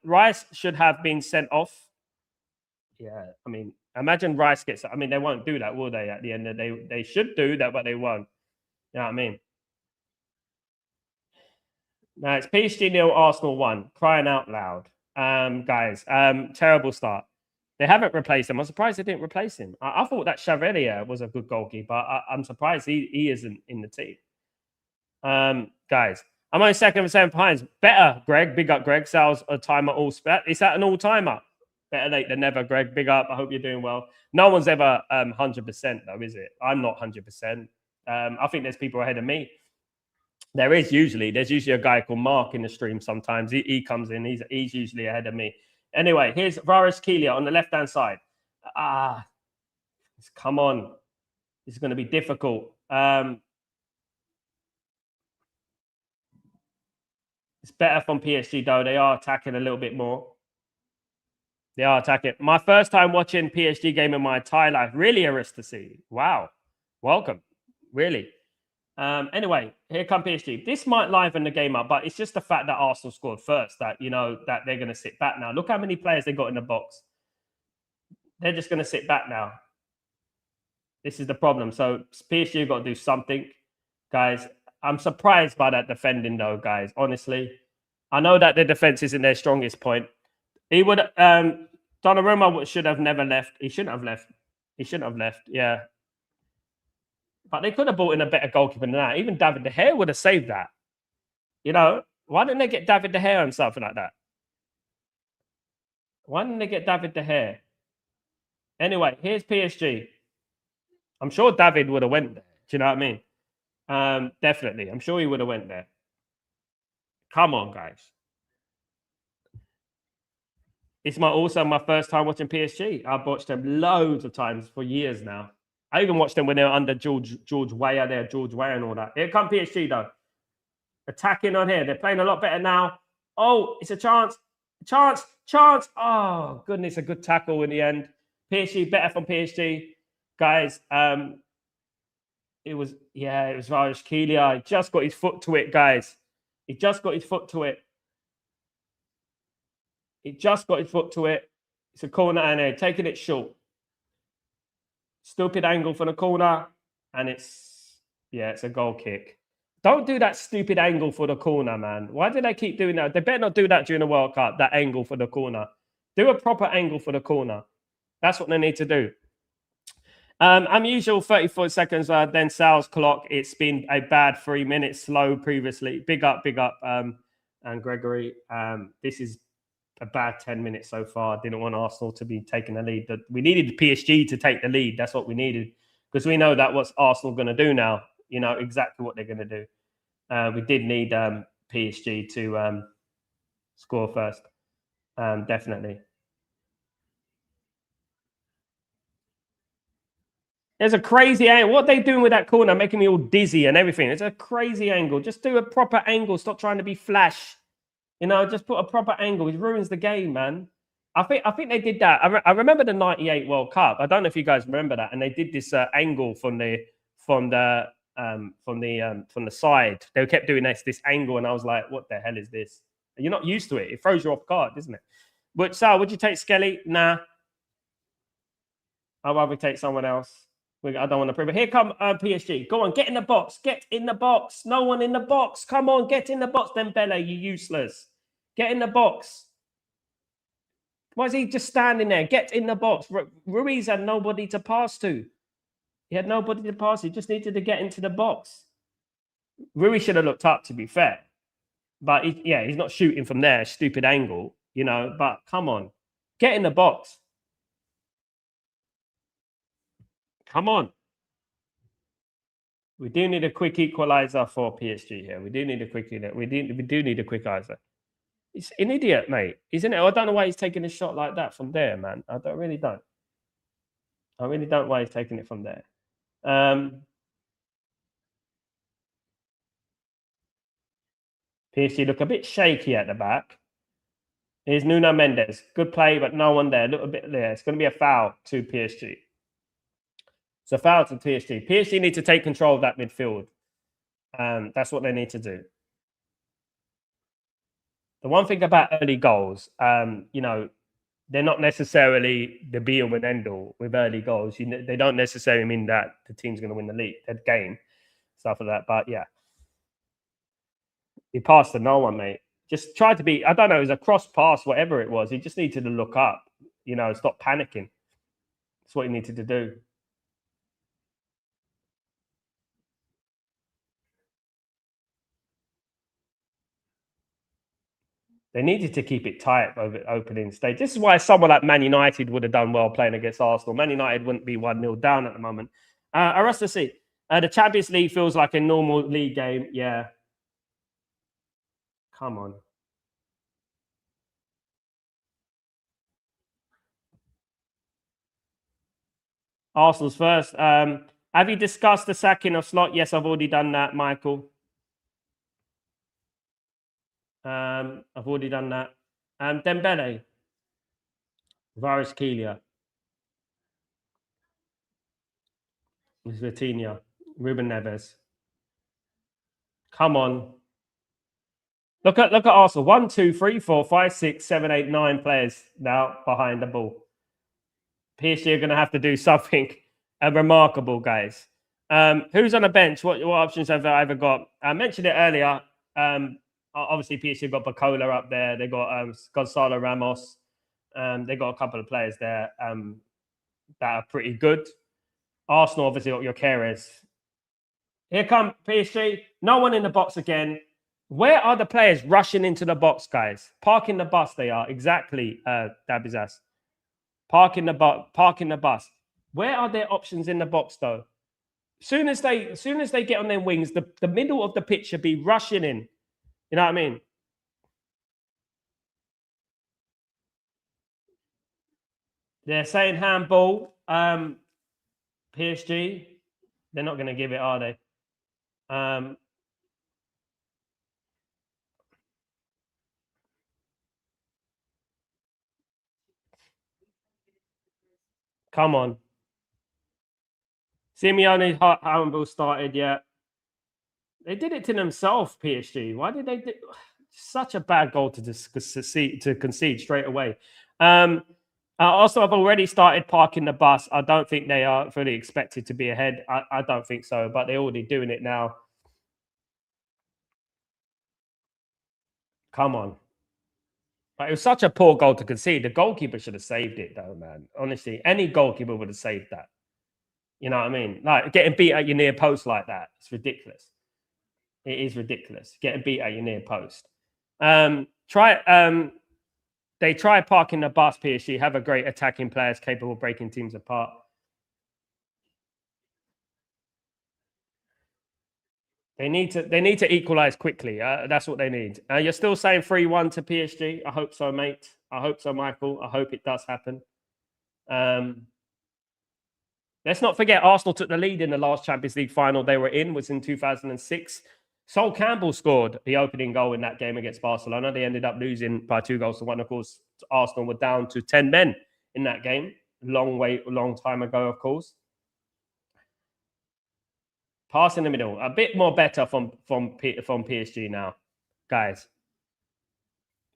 Rice should have been sent off. Yeah, I mean, imagine Rice gets. I mean, they won't do that, will they? At the end of the day, they should do that, but they won't. You know what I mean? Now it's PSG 0, Arsenal 1. Crying out loud, guys. Terrible start. They haven't replaced him. I'm surprised they didn't replace him. I thought that Chevalier was a good goalkeeper. I'm surprised he isn't in the team. Guys, I'm only second for 7 points. Better, Greg. Big up, Greg. Sales a timer all spec. Is that an all timer? Better late than never, Greg. Big up. I hope you're doing well. No one's ever 100% though, is it? I'm not 100%. I think there's people ahead of me. There's usually a guy called Mark in the stream sometimes. He comes in. He's usually ahead of me. Anyway, here's Varis Keelia on the left-hand side. Come on. This is going to be difficult. It's better from PSG, though. They are attacking a little bit more. They are attacking. My first time watching PSG game in my entire life. Really a risk to see. Wow. Welcome. Really. Anyway, here come PSG. This might liven the game up, but it's just the fact that Arsenal scored first that, you know, that they're going to sit back now. Look how many players they got in the box. They're just going to sit back now. This is the problem. So PSG have got to do something, guys. I'm surprised by that defending, though, guys. Honestly, I know that the defense isn't their strongest point. He would. Donnarumma should have never left. He shouldn't have left. He shouldn't have left. Yeah. But they could have brought in a better goalkeeper than that. Even David De Gea would have saved that. You know, why didn't they get David De Gea and something like that? Why didn't they get David De Gea? Anyway, here's PSG. I'm sure David would have went there. Do you know what I mean? Definitely. I'm sure he would have went there. Come on, guys. It's also my first time watching PSG. I've watched them loads of times for years now. I even watched them when they were under George Weah there, George Weah and all that. Here come PSG, though. Attacking on here. They're playing a lot better now. Oh, it's a chance. Chance. Oh, goodness, a good tackle in the end. PSG, better from PSG. Guys, it was Varis Keelia. He just got his foot to it, guys. He just got his foot to it. It's a corner and they're taking it short. Stupid angle for the corner. And it's a goal kick. Don't do that stupid angle for the corner, man. Why do they keep doing that? They better not do that during the World Cup, that angle for the corner. Do a proper angle for the corner. That's what they need to do. Unusual 34 seconds, then Sal's clock. It's been a bad 3 minutes slow previously. Big up, and Gregory. This is a bad 10 minutes so far. Didn't want Arsenal to be taking the lead. We needed the PSG to take the lead. That's what we needed, because we know that what's Arsenal going to do now. You know exactly what they're going to do. We did need PSG to score first. Definitely. There's a crazy angle. What are they doing with that corner, making me all dizzy and everything? It's a crazy angle. Just do a proper angle. Stop trying to be flash. You know, just put a proper angle. It ruins the game, man. I think they did that. I remember the '98 World Cup. I don't know if you guys remember that. And they did this angle from the side. They kept doing this angle, and I was like, "What the hell is this?" You're not used to it. It throws you off guard, doesn't it? But Sal, would you take Skelly? Nah. I'd rather take someone else. I don't want to prove it. Here come PSG. Go on, get in the box. Get in the box. No one in the box. Come on, get in the box. Dembele, you useless. Get in the box. Why is he just standing there? Get in the box. Ruiz had nobody to pass to. He had nobody to pass. He just needed to get into the box. Ruiz should have looked up, to be fair. But he's not shooting from there. Stupid angle, you know. But come on, get in the box. Come on. We do need a quick equalizer for PSG here. We do need a quick equalizer. He's an idiot, mate. Isn't it? I don't know why he's taking a shot like that from there, man. I really don't know why he's taking it from there. PSG look a bit shaky at the back. Here's Nuno Mendes. Good play, but no one there. A little bit there. It's going to be a foul to PSG. It's a foul to PSG. PSG need to take control of that midfield. That's what they need to do. The one thing about early goals, you know, they're not necessarily the be all and end all with early goals. They don't necessarily mean that the team's going to win the game, stuff like that. But yeah, he passed to no one, mate. Just tried to be, I don't know, it was a cross pass, whatever it was. He just needed to look up, you know, stop panicking. That's what he needed to do. They needed to keep it tight over opening stage. This is why someone like Man United would have done well playing against Arsenal. Man United wouldn't be 1-0 down at the moment. Arrest see. The Champions League feels like a normal league game. Yeah. Come on. Arsenal's first. Have you discussed the sacking of Slot? Yes, I've already done that, Michael. I've already done that. Dembele. Kvaratskhelia. Vitinha. Ruben Neves. Come on. Look at Arsenal. 1, 2, 3, 4, 5, 6, 7, 8, 9 players now behind the ball. PSG are going to have to do something remarkable, guys. Who's on the bench? What options have I ever got? I mentioned it earlier. Obviously, PSG have got Bacola up there. They got Gonzalo Ramos. They got a couple of players there that are pretty good. Arsenal obviously got Gyökeres. Here come PSG. No one in the box again. Where are the players rushing into the box, guys? Parking the bus, they are. Exactly, Dabizas. Parking the bus. Where are their options in the box, though? Soon as they get on their wings, the middle of the pitch should be rushing in. You know what I mean? They're saying handball. PSG. They're not going to give it, are they? Come on. Simeone handball started, yeah. They did it to themselves, PSG. Why did they do such a bad goal to concede straight away? Also, I've already started parking the bus. I don't think they are fully expected to be ahead. I don't think so, but they're already doing it now. Come on. But it was such a poor goal to concede. The goalkeeper should have saved it, though, man. Honestly, any goalkeeper would have saved that. You know what I mean? Like getting beat at your near post like that. It's ridiculous. It is ridiculous. Getting beat at your near post. Try they try parking the bus, PSG, have a great attacking players capable of breaking teams apart. They need to equalize quickly. That's what they need. You're still saying 3-1 to PSG. I hope so, mate. I hope so, Michael. I hope it does happen. Let's not forget Arsenal took the lead in the last Champions League final they were in, was in 2006. Sol Campbell scored the opening goal in that game against Barcelona. They ended up losing by 2-1. Of course, Arsenal were down to 10 men in that game. Long time ago, of course. Pass in the middle. A bit more better from PSG now, guys.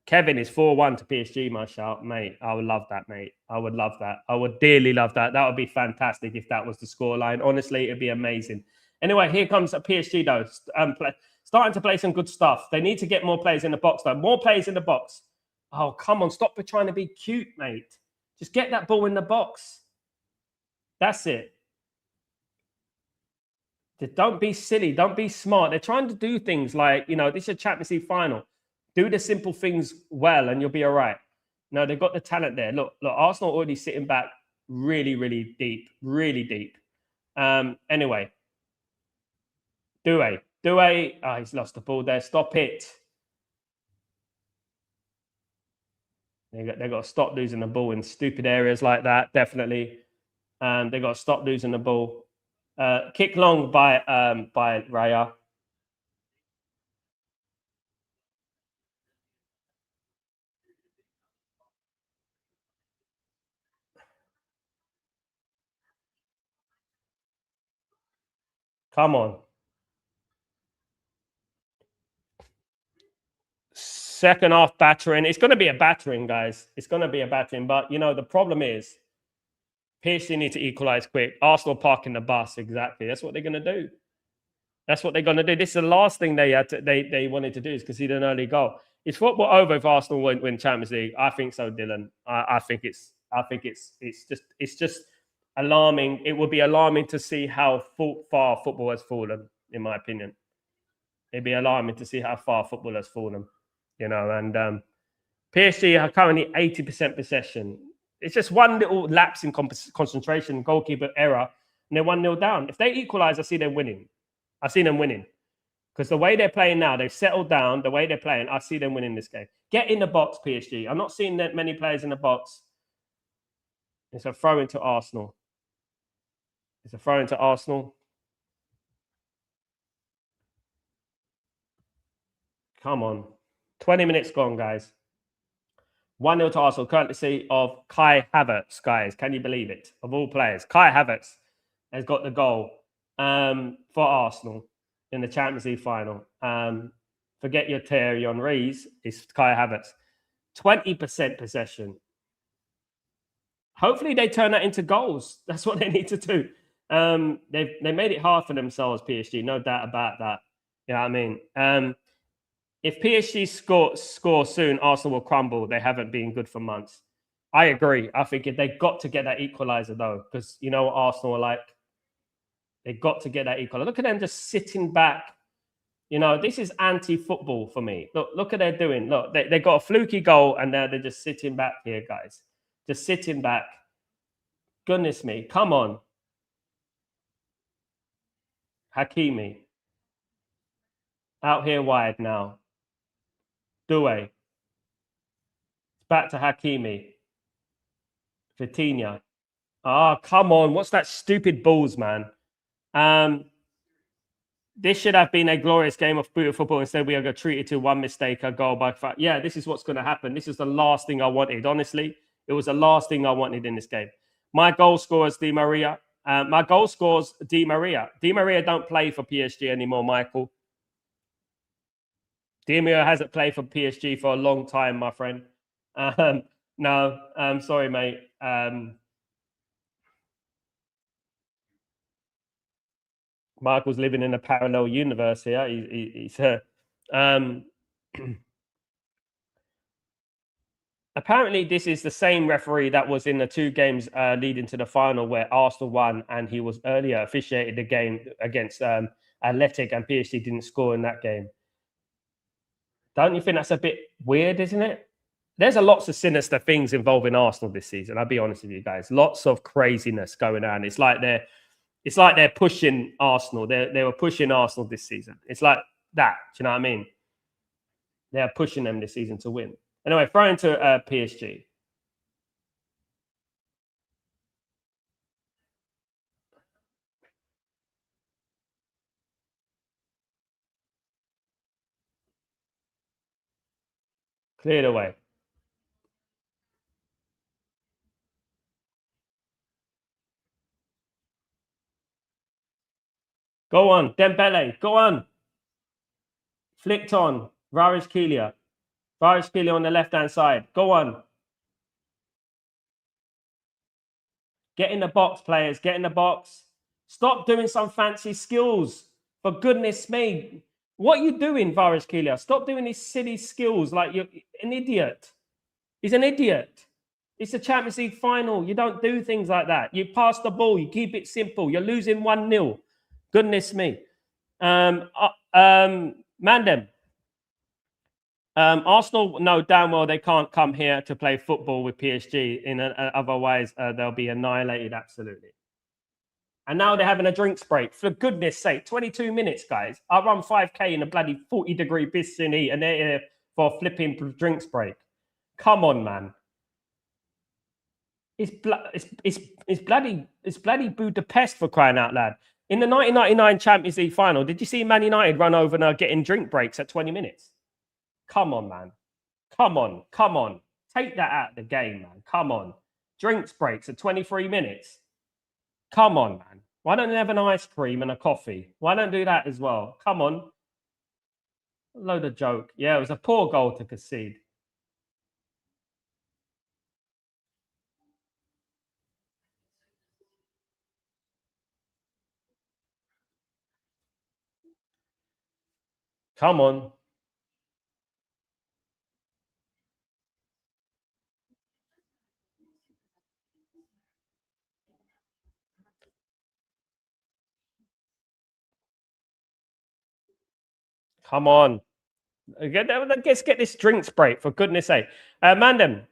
Kevin is 4-1 to PSG, my shout, mate. I would love that, mate. I would love that. I would dearly love that. That would be fantastic if that was the scoreline. Honestly, it'd be amazing. Anyway, here comes a PSG, though. Starting to play some good stuff. They need to get more players in the box, though. More players in the box. Oh, come on. Stop trying to be cute, mate. Just get that ball in the box. That's it. Don't be silly. Don't be smart. They're trying to do things like, this is a Champions League final. Do the simple things well and you'll be all right. No, they've got the talent there. Look, Arsenal already sitting back really, really deep. Really deep. Anyway. Doué. Oh, he's lost the ball there. Stop it. They've got to stop losing the ball in stupid areas like that, definitely. They've got to stop losing the ball. Kick long by Raya. Come on. Second half battering. It's going to be a battering, guys. It's going to be a battering. But, the problem is PSG need to equalize quick. Arsenal parking the bus. Exactly. That's what they're going to do. That's what they're going to do. This is the last thing they wanted to do is concede an early goal. Is football over if Arsenal win Champions League? I think so, Dylan. I think it's just alarming. It would be alarming to see how far football has fallen, in my opinion. It'd be alarming to see how far football has fallen, and PSG are currently 80% possession. It's just one little lapse in concentration, goalkeeper error, and they're 1-0 down. If they equalize, I see them winning. Because the way they're playing now, they've settled down. The way they're playing, I see them winning this game. Get in the box, PSG. I'm not seeing that many players in the box. It's a throw into Arsenal. Come on. 20 minutes gone, guys. 1-0 to Arsenal, courtesy of Kai Havertz, guys. Can you believe it? Of all players, Kai Havertz has got the goal for Arsenal in the Champions League final. Forget your Thierry Henry's. It's Kai Havertz. 20% possession. Hopefully they turn that into goals. That's what they need to do. They made it hard for themselves, PSG. No doubt about that. You know what I mean? If PSG score soon, Arsenal will crumble. They haven't been good for months. I agree. I think they've got to get that equalizer, though, because you know what Arsenal are like. They've got to get that equalizer. Look at them just sitting back. This is anti-football for me. Look what they're doing. Look, they got a fluky goal, and now they're just sitting back here, guys. Just sitting back. Goodness me. Come on. Hakimi. Out here wide now. Doué. It's back to Hakimi. Vitinha. Come on. What's that stupid balls, man? This should have been a glorious game of football. Instead, we are treated to one mistake, a goal by far. Yeah, this is what's going to happen. This is the last thing I wanted. Honestly, it was the last thing I wanted in this game. My goal scorers, Di Maria. My goal scores, Di Maria. Di Maria don't play for PSG anymore, Michael. Di Maria hasn't played for PSG for a long time, my friend. No, sorry, mate. Michael's living in a parallel universe here. He's apparently this is the same referee that was in the two games leading to the final where Arsenal won, and he was earlier officiated the game against Athletic, and PSG didn't score in that game. Don't you think that's a bit weird, isn't it? There's a lots of sinister things involving Arsenal this season. I'll be honest with you guys. Lots of craziness going on. It's like they're pushing Arsenal. They were pushing Arsenal this season. It's like that. Do you know what I mean? They're pushing them this season to win. Anyway, throw into PSG. Cleared away. Go on, Dembele. Go on. Flicked on. Kvaratskhelia on the left-hand side. Go on. Get in the box, players. Get in the box. Stop doing some fancy skills. For goodness me. What are you doing, Kvaratskhelia? Stop doing these silly skills like you're an idiot. He's an idiot. It's a Champions League final. You don't do things like that. You pass the ball. You keep it simple. You're losing 1-0. Goodness me. Mandem. Arsenal know damn well they can't come here to play football with PSG. Otherwise, they'll be annihilated, absolutely. And now they're having a drinks break. For goodness sake, 22 minutes, guys. I run 5K in a bloody 40-degree piston heat, and they're here for a flipping drinks break. Come on, man. It's bloody Budapest, for crying out loud. In the 1999 Champions League final, did you see Man United run over and are getting drink breaks at 20 minutes? Come on, man. Come on. Take that out of the game, man. Come on. Drinks breaks at 23 minutes. Come on, man. Why don't they have an ice cream and a coffee? Why don't do that as well? Come on. A load of joke. Yeah, it was a poor goal to concede. Come on. Come on. Let's get this drinks break, for goodness sake. Mandem.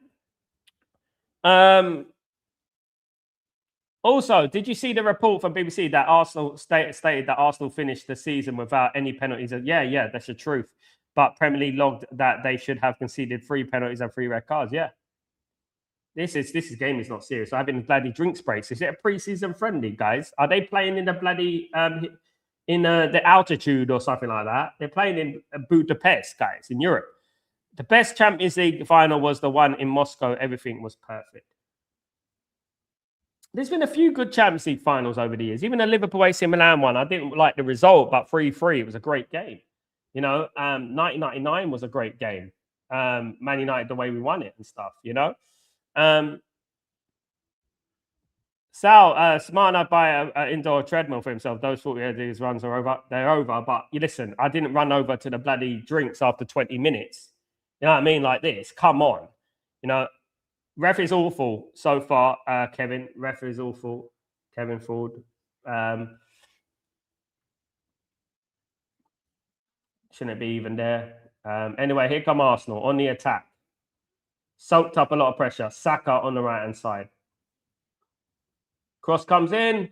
Also, did you see the report from BBC that Arsenal stated that Arsenal finished the season without any penalties? Yeah, that's the truth. But Premier League logged that they should have conceded 3 penalties and 3 red cards. Yeah. This game is not serious. I've been bloody drinks breaks. Is it a pre-season friendly, guys? Are they playing in the bloody in the altitude or something like that? They're playing in Budapest, guys, in Europe. The best Champions League final was the one in Moscow. Everything was perfect. There's been a few good Champions League finals over the years. Even the Liverpool AC Milan one, I didn't like the result, but 3-3, it was a great game. 1999 was a great game. Man United, the way we won it and stuff, Sal, smart enough buy an indoor treadmill for himself. Those 40 these runs are over. They're over. But you listen, I didn't run over to the bloody drinks after 20 minutes. You know what I mean? Like this. Come on. Ref is awful so far, Kevin. Ref is awful. Kevin Ford. Shouldn't be even there. Anyway, here come Arsenal on the attack. Soaked up a lot of pressure. Saka on the right-hand side. Cross comes in.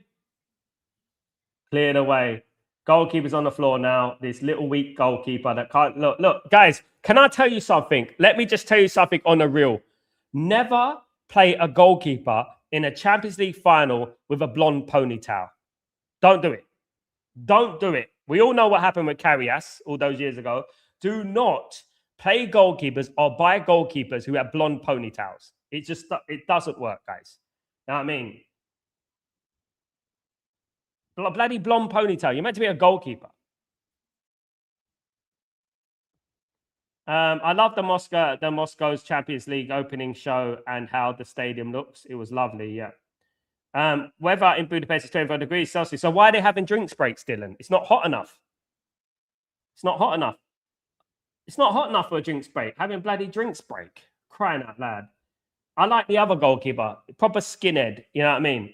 Cleared away. Goalkeeper's on the floor now. This little weak goalkeeper that can't... Look, guys, can I tell you something? Let me just tell you something on the real. Never play a goalkeeper in a Champions League final with a blonde ponytail. Don't do it. Don't do it. We all know what happened with Karius all those years ago. Do not play goalkeepers or buy goalkeepers who have blonde ponytails. It doesn't work, guys. You know what I mean? Bloody blonde ponytail. You're meant to be a goalkeeper. I love the Moscow's Champions League opening show and how the stadium looks. It was lovely, yeah. Weather in Budapest is 25 degrees Celsius. So why are they having drinks breaks, Dylan? It's not hot enough. It's not hot enough. It's not hot enough for a drinks break. Having bloody drinks break. Crying out loud. I like the other goalkeeper. Proper skinhead. You know what I mean?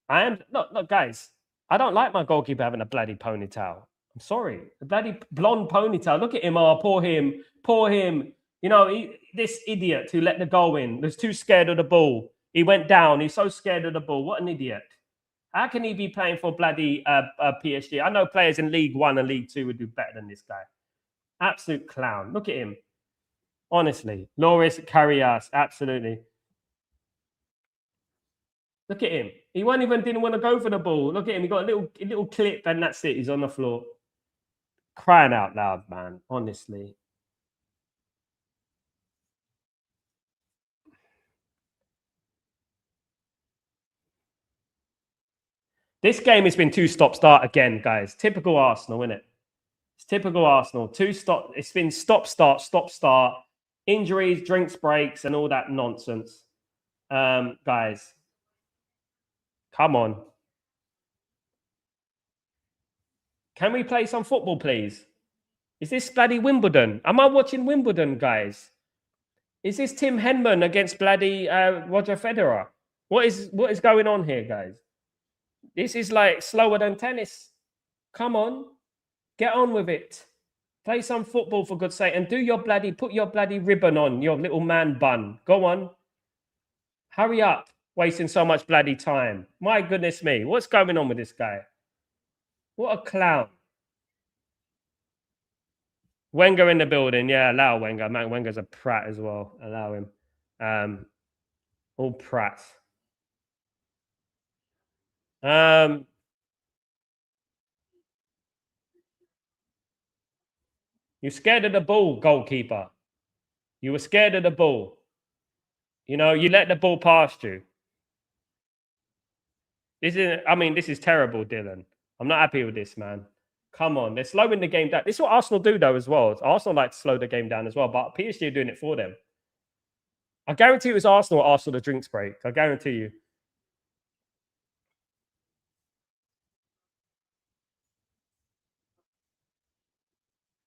I am look, guys. I don't like my goalkeeper having a bloody ponytail. I'm sorry. A bloody blonde ponytail. Look at him. Oh, poor him. Poor him. You know, this idiot who let the goal in was too scared of the ball. He went down. He's so scared of the ball. What an idiot. How can he be playing for bloody PSG? I know players in League One and League Two would do better than this guy. Absolute clown. Look at him. Honestly. Loris Karius. Absolutely. Look at him. He didn't want to go for the ball. Look at him. He got a little clip and that's it. He's on the floor. Crying out loud, man. Honestly. This game has been two stop-start again, guys. Typical Arsenal, isn't it? It's typical Arsenal. It's been stop-start, injuries, drinks breaks, and all that nonsense. Guys, come on. Can we play some football, please? Is this bloody Wimbledon? Am I watching Wimbledon, guys? Is this Tim Henman against bloody Roger Federer? What is going on here, guys? This is like slower than tennis. Come on. Get on with it. Play some football for God's sake and put your bloody ribbon on, your little man bun. Go on. Hurry up. Wasting so much bloody time. My goodness me. What's going on with this guy? What a clown. Wenger in the building. Yeah, allow Wenger. Man, Wenger's a prat as well. Allow him. All prats. You're scared of the ball, goalkeeper. You were scared of the ball. You know, you let the ball past you. This is terrible, Dylan. I'm not happy with this, man. Come on, they're slowing the game down. This is what Arsenal do, though, as well. Arsenal like to slow the game down as well, but PSG are doing it for them. I guarantee it was Arsenal the drinks break. I guarantee you.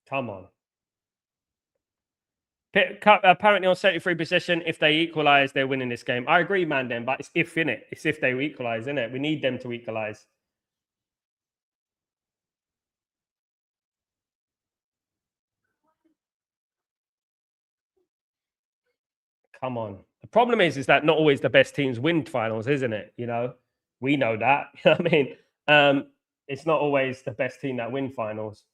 Come on. Apparently on 73 possession, if they equalise, they're winning this game. I agree, man, then, but it's if, innit? It's if they equalise, innit? We need them to equalise. Come on. The problem is that not always the best teams win finals, isn't it? You know, we know that. You know what I mean? It's not always the best team that win finals.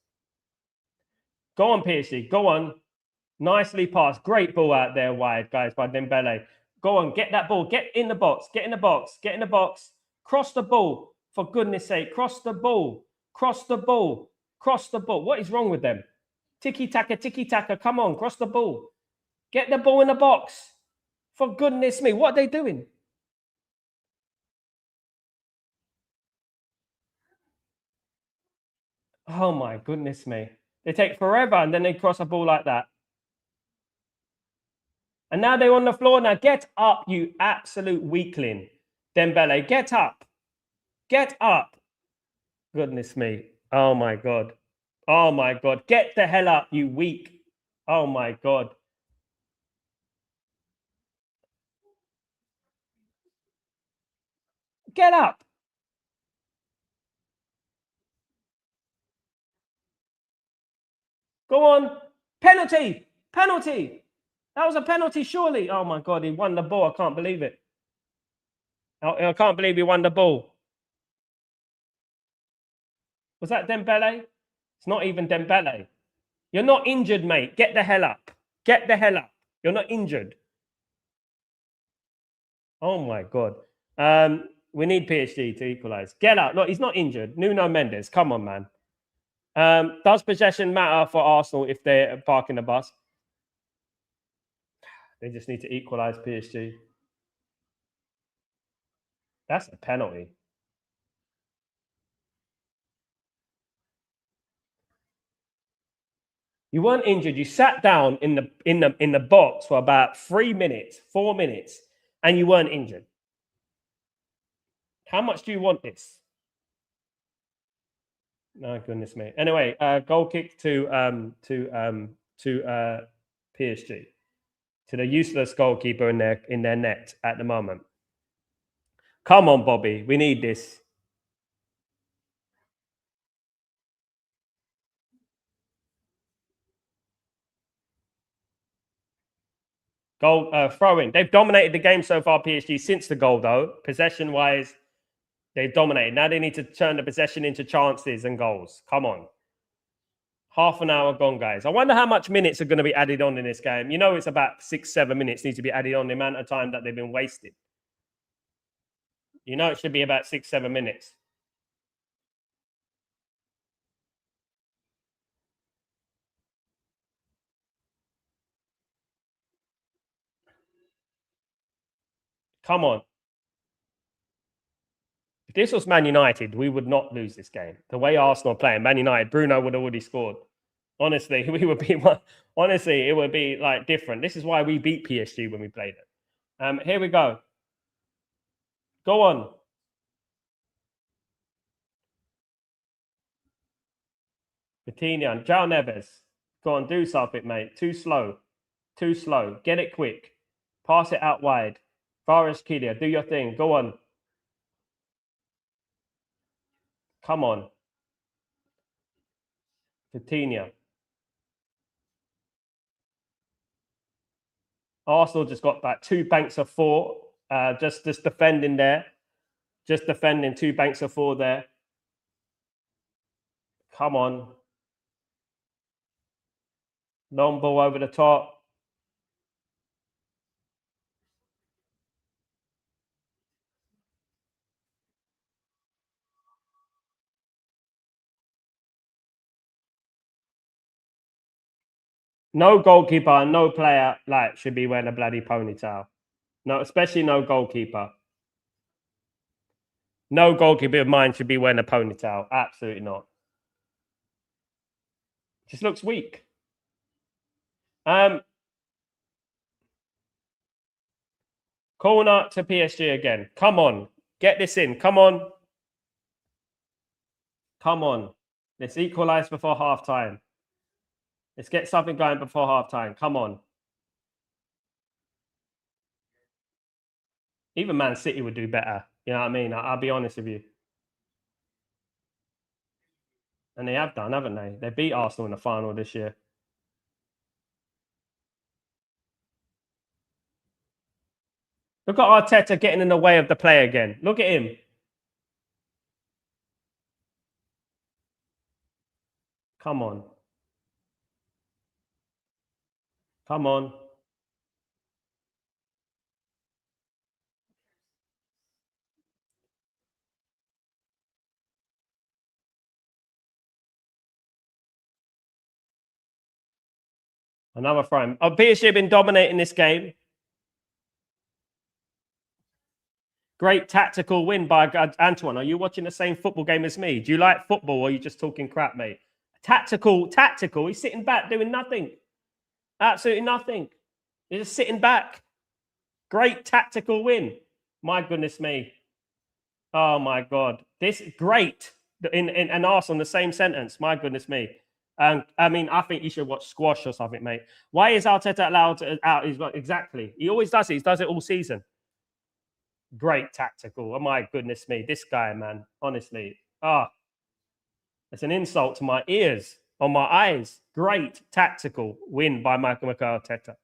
Go on, PSG. Go on. Nicely passed. Great ball out there wide, guys, by Dembele. Go on, get that ball. Get in the box. Get in the box. Get in the box. Cross the ball. For goodness sake, cross the ball. Cross the ball. Cross the ball. What is wrong with them? Tiki-taka, tiki-taka. Come on, cross the ball. Get the ball in the box. For goodness me, what are they doing? Oh my goodness me. They take forever and then they cross a ball like that. And now they're on the floor. Now get up, you absolute weakling. Dembele, get up. Get up. Goodness me. Oh my God. Oh my God. Get the hell up, you weak. Oh my God. Get up. Go on. Penalty. Penalty. That was a penalty, surely. Oh my God. He won the ball. I can't believe it. I can't believe he won the ball. Was that Dembele? It's not even Dembele. You're not injured, mate. Get the hell up. Get the hell up. You're not injured. Oh my God. We need PSG to equalize. Get out. Look, he's not injured. Nuno Mendes. Come on, man. Does possession matter for Arsenal if they're parking the bus? They just need to equalize PSG. That's a penalty. You weren't injured. You sat down in the box for about 3 minutes, 4 minutes, and you weren't injured. How much do you want this? No, goodness me. Anyway, goal kick to PSG, to the useless goalkeeper in their net at the moment. Come on, Bobby, we need this. Goal throw in. They've dominated the game so far, PSG, since the goal though. Possession wise, they've dominated. Now they need to turn the possession into chances and goals. Come on. Half an hour gone, guys. I wonder how much minutes are going to be added on in this game. You know, it's about 6-7 minutes need to be added on, the amount of time that they've been wasted. You know, it should be about 6-7 minutes. Come on. If this was Man United, we would not lose this game. The way Arsenal are playing, Man United, Bruno would have already scored. Honestly, we would be. Honestly, it would be like different. This is why we beat PSG when we played it. Here we go. Go on. Coutinho and João Neves. Go on, do something, mate. Too slow. Too slow. Get it quick. Pass it out wide. Forest Kedia, do your thing. Go on. Come on. Coutinho. Arsenal just got back 2 banks of 4. Just defending there. Just defending 2 banks of 4 there. Come on. Long ball over the top. No goalkeeper and no player like should be wearing a bloody ponytail. No, especially no goalkeeper. No goalkeeper of mine should be wearing a ponytail. Absolutely not. Just looks weak. Corner to PSG again. Come on. Get this in. Come on. Come on. Let's equalize before half time. Let's get something going before half time. Come on. Even Man City would do better. You know what I mean? I'll be honest with you. And they have done, haven't they? They beat Arsenal in the final this year. Look at Arteta getting in the way of the play again. Look at him. Come on. Come on. Another frame. Oh, PSG have been dominating this game. Great tactical win by Antoine. Are you watching the same football game as me? Do you like football or are you just talking crap, mate? Tactical. He's sitting back doing nothing. Absolutely nothing. He's just sitting back. Great tactical win. My goodness me. Oh my God. This great in Arsenal, the same sentence. My goodness me. I mean, I think you should watch squash or something, mate. Why is Arteta allowed out? He's got exactly. He always does it. He does it all season. Great tactical. Oh my goodness me. This guy, man. Honestly. It's an insult to my ears, on my eyes. Great tactical win by Michael Arteta.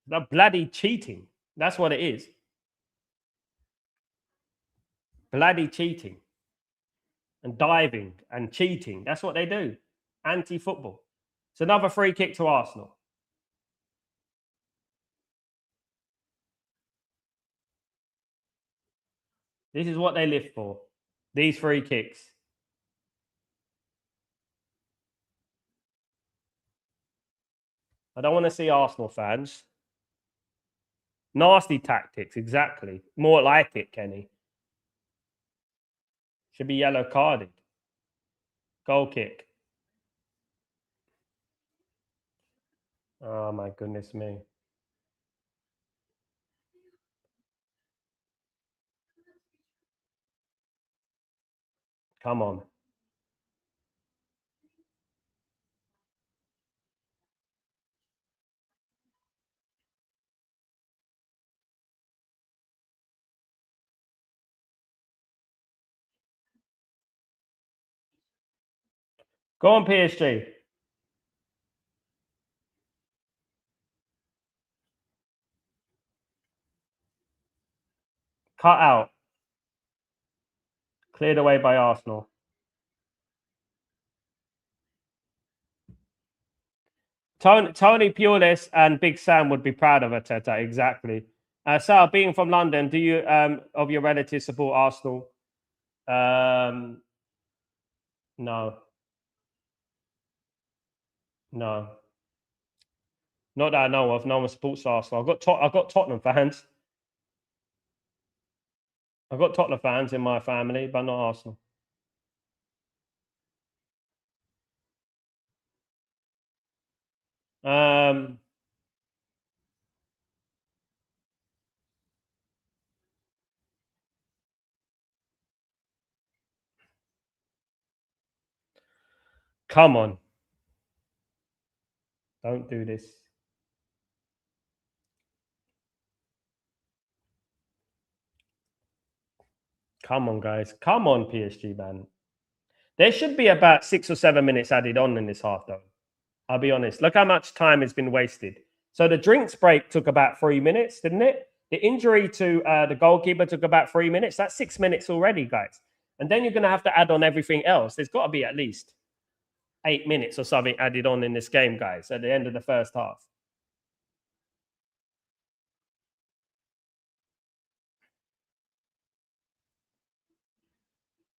The bloody cheating. That's what it is. Bloody cheating. And diving and cheating. That's what they do. Anti-football. It's another free kick to Arsenal. This is what they live for. These free kicks. I don't want to see Arsenal fans. Nasty tactics, exactly. More like it, Kenny. Should be yellow carded. Goal kick. Oh my goodness me. Come on. Go on, PSG. Cut out. Cleared away by Arsenal. Tony Pulis and Big Sam would be proud of Arteta. Exactly. Sal, being from London, do you of your relatives support Arsenal? No, no, not that I know of. No one supports Arsenal. I've got Tottenham fans. I've got Tottenham fans in my family, but not Arsenal. Um, Come on, don't do this. Come on, guys. Come on, PSG, man. There should be about 6 or 7 minutes added on in this half, though. I'll be honest. Look how much time has been wasted. So the drinks break took about 3 minutes, didn't it? The injury to the goalkeeper took about 3 minutes. That's 6 minutes already, guys. And then you're going to have to add on everything else. There's got to be at least 8 minutes or something added on in this game, guys, at the end of the first half.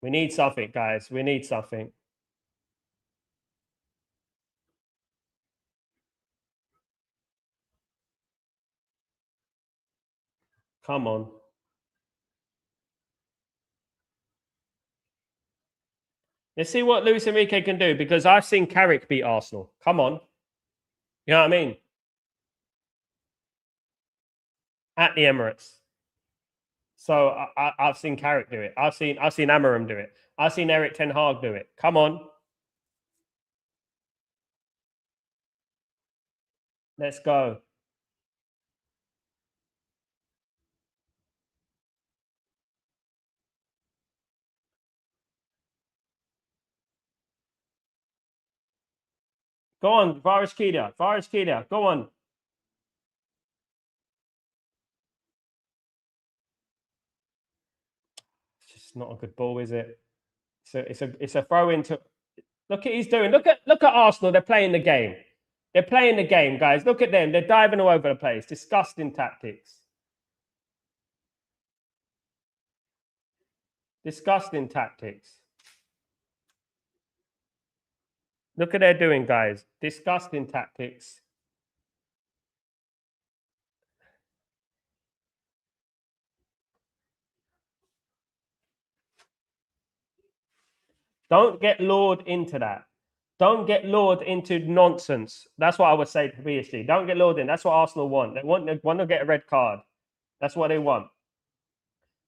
We need something, guys. We need something. Come on. Let's see what Luis Enrique can do because I've seen Carrick beat Arsenal. Come on. You know what I mean? At the Emirates. So I've seen Carrick do it. I've seen Amarim do it. I've seen Eric Ten Hag do it. Come on. Let's go. Go on, Varashkida. Varashkida. Go on. It's just not a good ball, is it? It's a throw into. Look at he's doing. Look at Arsenal. They're playing the game. They're playing the game, guys. Look at them. They're diving all over the place. Disgusting tactics. Disgusting tactics. Look at they're doing, guys. Disgusting tactics. Don't get lured into that. Don't get lured into nonsense. That's what I would say to PSG. Don't get lured in. That's what Arsenal want. They want to get a red card. That's what they want.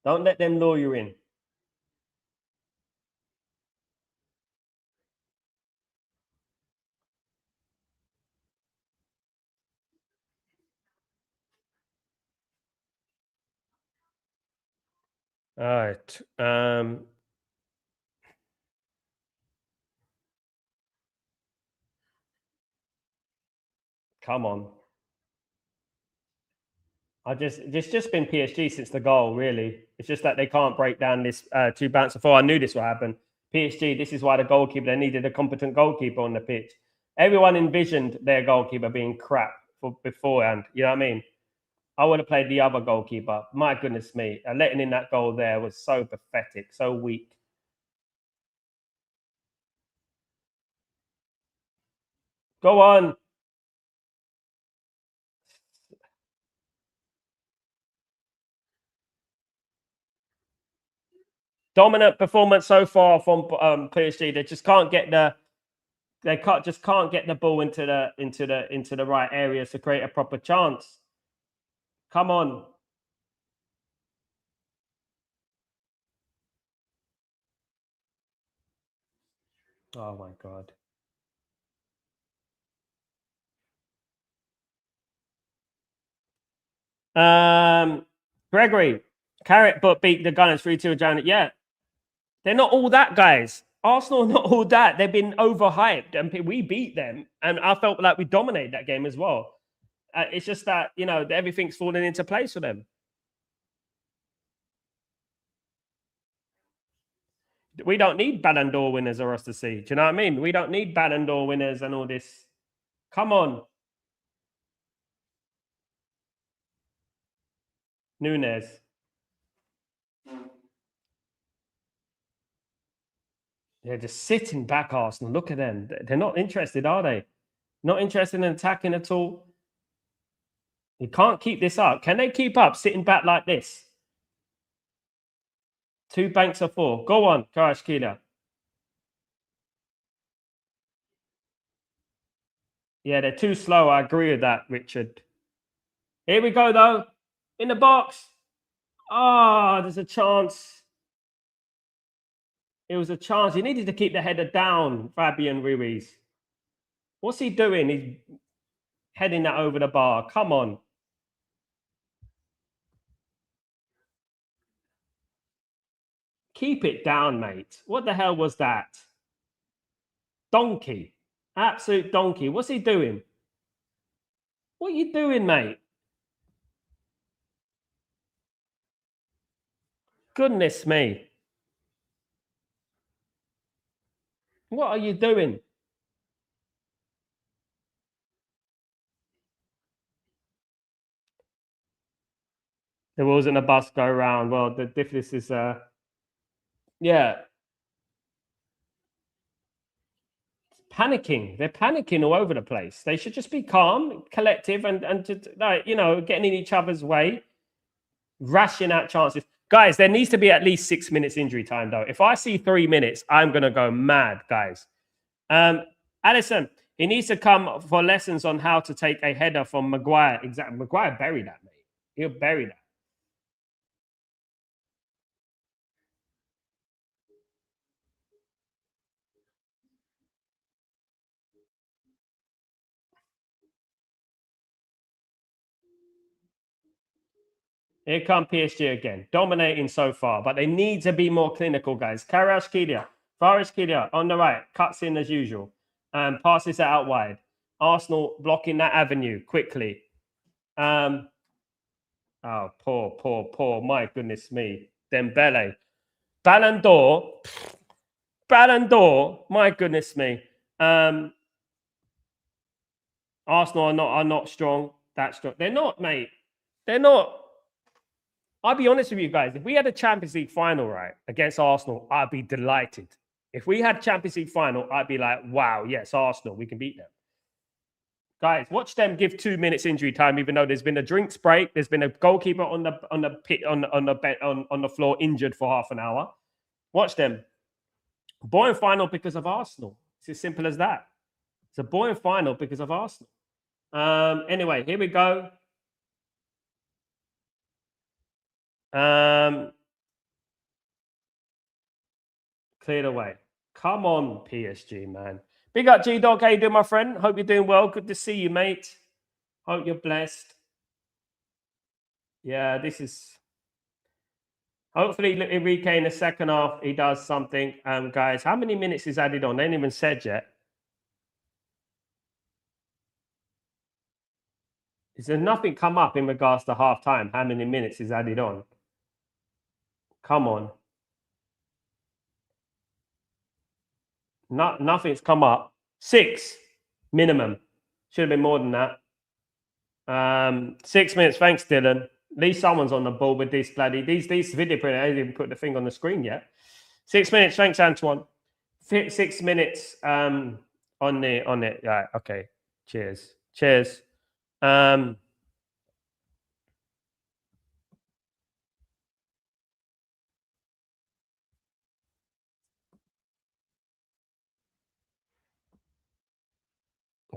Don't let them lure you in. All right. Come on. It's just been PSG since the goal, really. It's just that they can't break down this two bounce before. I knew this would happen. PSG, this is why the goalkeeper, they needed a competent goalkeeper on the pitch. Everyone envisioned their goalkeeper being crap for beforehand. You know what I mean? I would have played the other goalkeeper. My goodness me. Letting in that goal there was so pathetic, so weak. Go on. Dominant performance so far from PSG. They just can't get the They can't get the ball into the right areas to create a proper chance. Come on. Oh my God. Gregory, Carrot but beat the Gunners 3-2 Janet. Yeah, they're not all that, guys. Arsenal are not all that. They've been overhyped, and we beat them, and I felt like we dominated that game as well. It's just that everything's falling into place for them. We don't need Ballon d'Or winners or us to see. Do you know what I mean? We don't need Ballon d'Or winners and all this. Come on, Nunes. They're just sitting back, Arsenal. Look at them. They're not interested, are they? Not interested in attacking at all. You can't keep this up. Can they keep up sitting back like this? 2 banks of 4. Go on, Kvaratskhelia. Yeah, they're too slow. I agree with that, Richard. Here we go, though. In the box. Ah, there's a chance. It was a chance. He needed to keep the header down, Fabian Ruiz. What's he doing? He's heading that over the bar. Come on. Keep it down, mate. What the hell was that? Donkey. Absolute donkey. What's he doing? What are you doing, mate? Goodness me. What are you doing? There wasn't a bus go around. Well, this is yeah. Panicking. They're panicking all over the place. They should just be calm, collective, and just, getting in each other's way, rashing out chances. Guys, there needs to be at least 6 minutes injury time, though. If I see 3 minutes, I'm gonna go mad, guys. Allison, he needs to come for lessons on how to take a header from Maguire. Exactly. Maguire buried that, mate. He'll bury that. Here come PSG again, dominating so far, but they need to be more clinical, guys. Kvaratskhelia on the right, cuts in as usual, and passes it out wide. Arsenal blocking that avenue quickly. Oh, poor. My goodness me. Dembele. Ballon d'Or. My goodness me. Arsenal are not strong. That strong. They're not, mate. They're not. I'll be honest with you guys. If we had a Champions League final, right, against Arsenal, I'd be delighted. If we had Champions League final, I'd be like, wow, yes, Arsenal, we can beat them. Guys, watch them give 2 minutes injury time, even though there's been a drinks break. There's been a goalkeeper on the floor injured for half an hour. Watch them. Boring final because of Arsenal. It's as simple as that. It's a boring final because of Arsenal. Anyway, here we go. Cleared away. Come on, PSG, man. Big up, G Dog. How you doing, my friend? Hope you're doing well. Good to see you, mate. Hope you're blessed. Yeah, this is. Hopefully, Enrique in the second half, he does something. Guys, how many minutes is added on? They ain't even said yet. Is there nothing come up in regards to half time? How many minutes is added on? Come on. Nothing's come up. 6 minimum. Should have been more than that. 6 minutes. Thanks, Dylan. At least someone's on the ball with this bloody these video print. I didn't put the thing on the screen yet. 6 minutes. Thanks, Antoine. 6 minutes on it. Yeah. Okay. Cheers.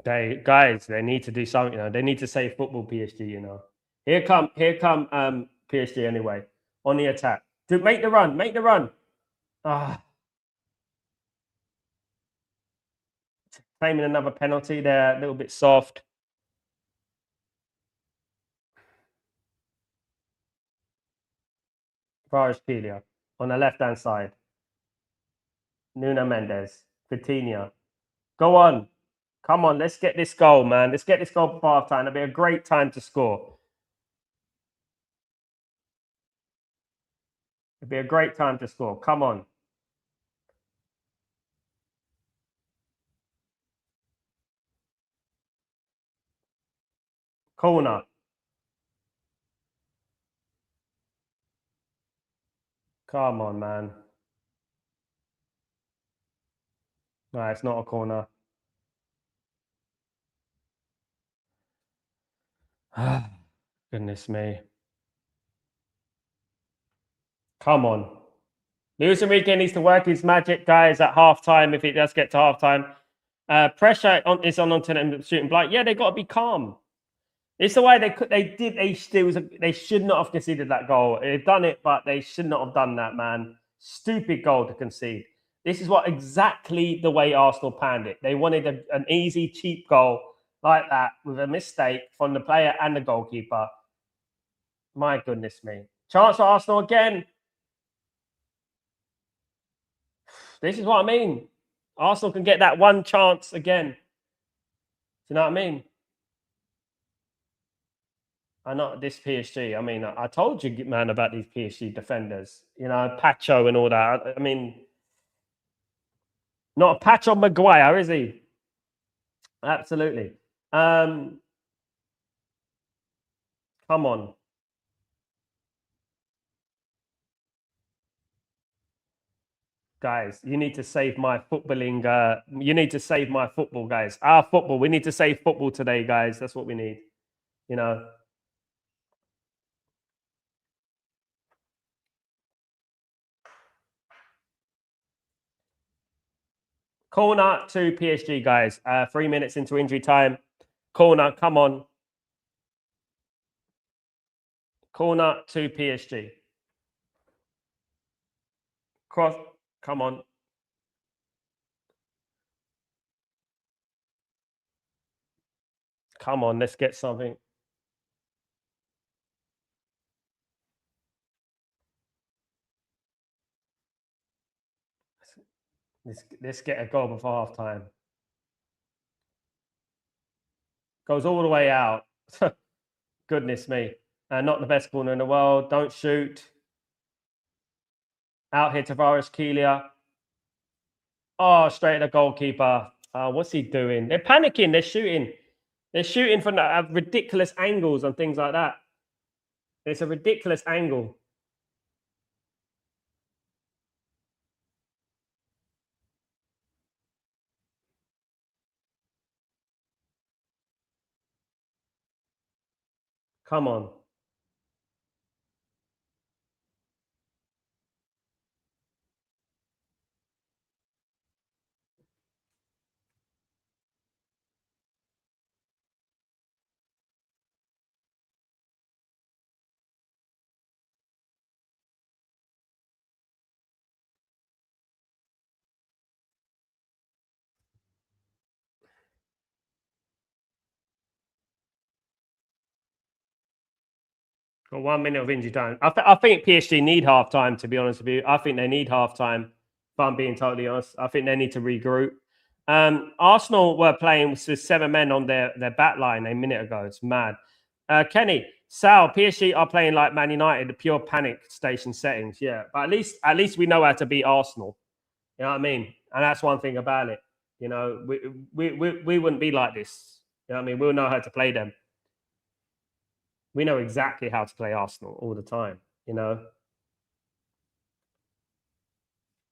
They need to do something. They need to save football. PSG. Here come PSG anyway on the attack. Dude, make the run. Make the run. Ah, claiming another penalty there. A little bit soft. Kvaratskhelia on the left-hand side. Nuno Mendes. Coutinho. Go on. Come on. Let's get this goal, man. Let's get this goal before half time. It'll be a great time to score. It'll be a great time to score. Come on. Corner. Come on, man. No, it's not a corner. Goodness me. Come on. Luis Enrique needs to work his magic, guys, at halftime if it does get to halftime. Pressure is on onto them shooting blank. Yeah, they got to be calm. It's the way they should not have conceded that goal. They've done it, but they should not have done that, man. Stupid goal to concede. This is what exactly the way Arsenal planned it. They wanted an easy, cheap goal like that with a mistake from the player and the goalkeeper. My goodness me. Chance for Arsenal again. This is what I mean. Arsenal can get that one chance again. Do you know what I mean? I know this PSG. I mean, I told you, man, about these PSG defenders. Pacho and all that. I mean, not a patch on Maguire, is he? Absolutely. Come on, guys. You need to save my footballing. You need to save my football, guys. Our football. We need to save football today, guys. That's what we need. You know. Corner to PSG, guys. 3 minutes into injury time. Corner, come on. Corner to PSG. Cross, come on. Come on, let's get something. Let's get a goal before half time. Goes all the way out. Goodness me. Not the best corner in the world. Don't shoot. Out here, Kvaratskhelia. Oh, straight at the goalkeeper. What's he doing? They're panicking. They're shooting. They're shooting from ridiculous angles and things like that. It's a ridiculous angle. Come on. Got 1 minute of injury time. I think PSG need half time, to be honest with you. I think they need half time, if I'm being totally honest. I think they need to regroup. Arsenal were playing with 7 men on their back line a minute ago. It's mad. Kenny, Sal, PSG are playing like Man United, the pure panic station settings. Yeah, but at least we know how to beat Arsenal. You know what I mean? And that's one thing about it. We wouldn't be like this. You know what I mean? We'll know how to play them. We know exactly how to play Arsenal all the time.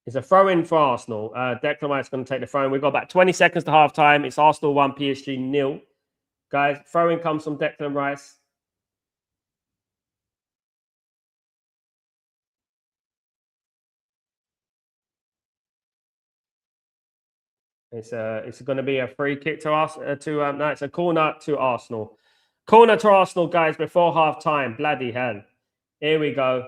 It's a throw in for Arsenal. Declan Rice going to take the throw in. We've got about 20 seconds to half time. It's Arsenal 1, PSG 0. Guys, throw in comes from Declan Rice. It's going to be a free kick to us. No, it's a corner to Arsenal. Corner to Arsenal, guys, before half time. Bloody hell. Here we go.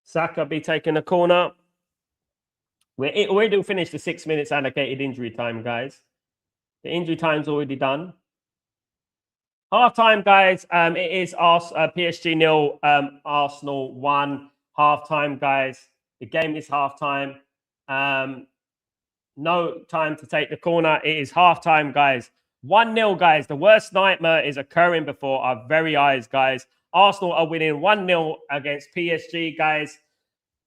Saka be taking a corner. We're already finished the 6 minutes allocated injury time, guys. The injury time's already done. Half time, guys. It is PSG 0, Arsenal 1. Half time, guys. The game is half time. No time to take the corner. It is half time, guys. 1-0, guys. The worst nightmare is occurring before our very eyes, guys. Arsenal are winning 1-0 against PSG, guys.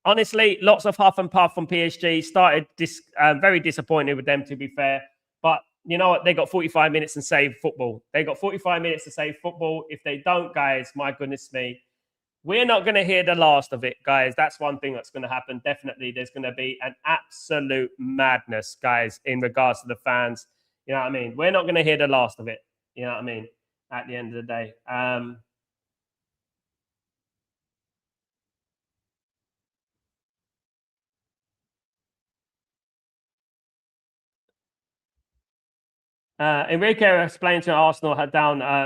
Honestly, lots of huff and puff from PSG. Started very disappointed with them, to be fair. But you know what? They got 45 minutes and save football. They got 45 minutes to save football. If they don't, guys, my goodness me, we're not going to hear the last of it, guys. That's one thing that's going to happen. Definitely, there's going to be an absolute madness, guys, in regards to the fans. You know what I mean? We're not going to hear the last of it. You know what I mean? At the end of the day. Enrique explained to Arsenal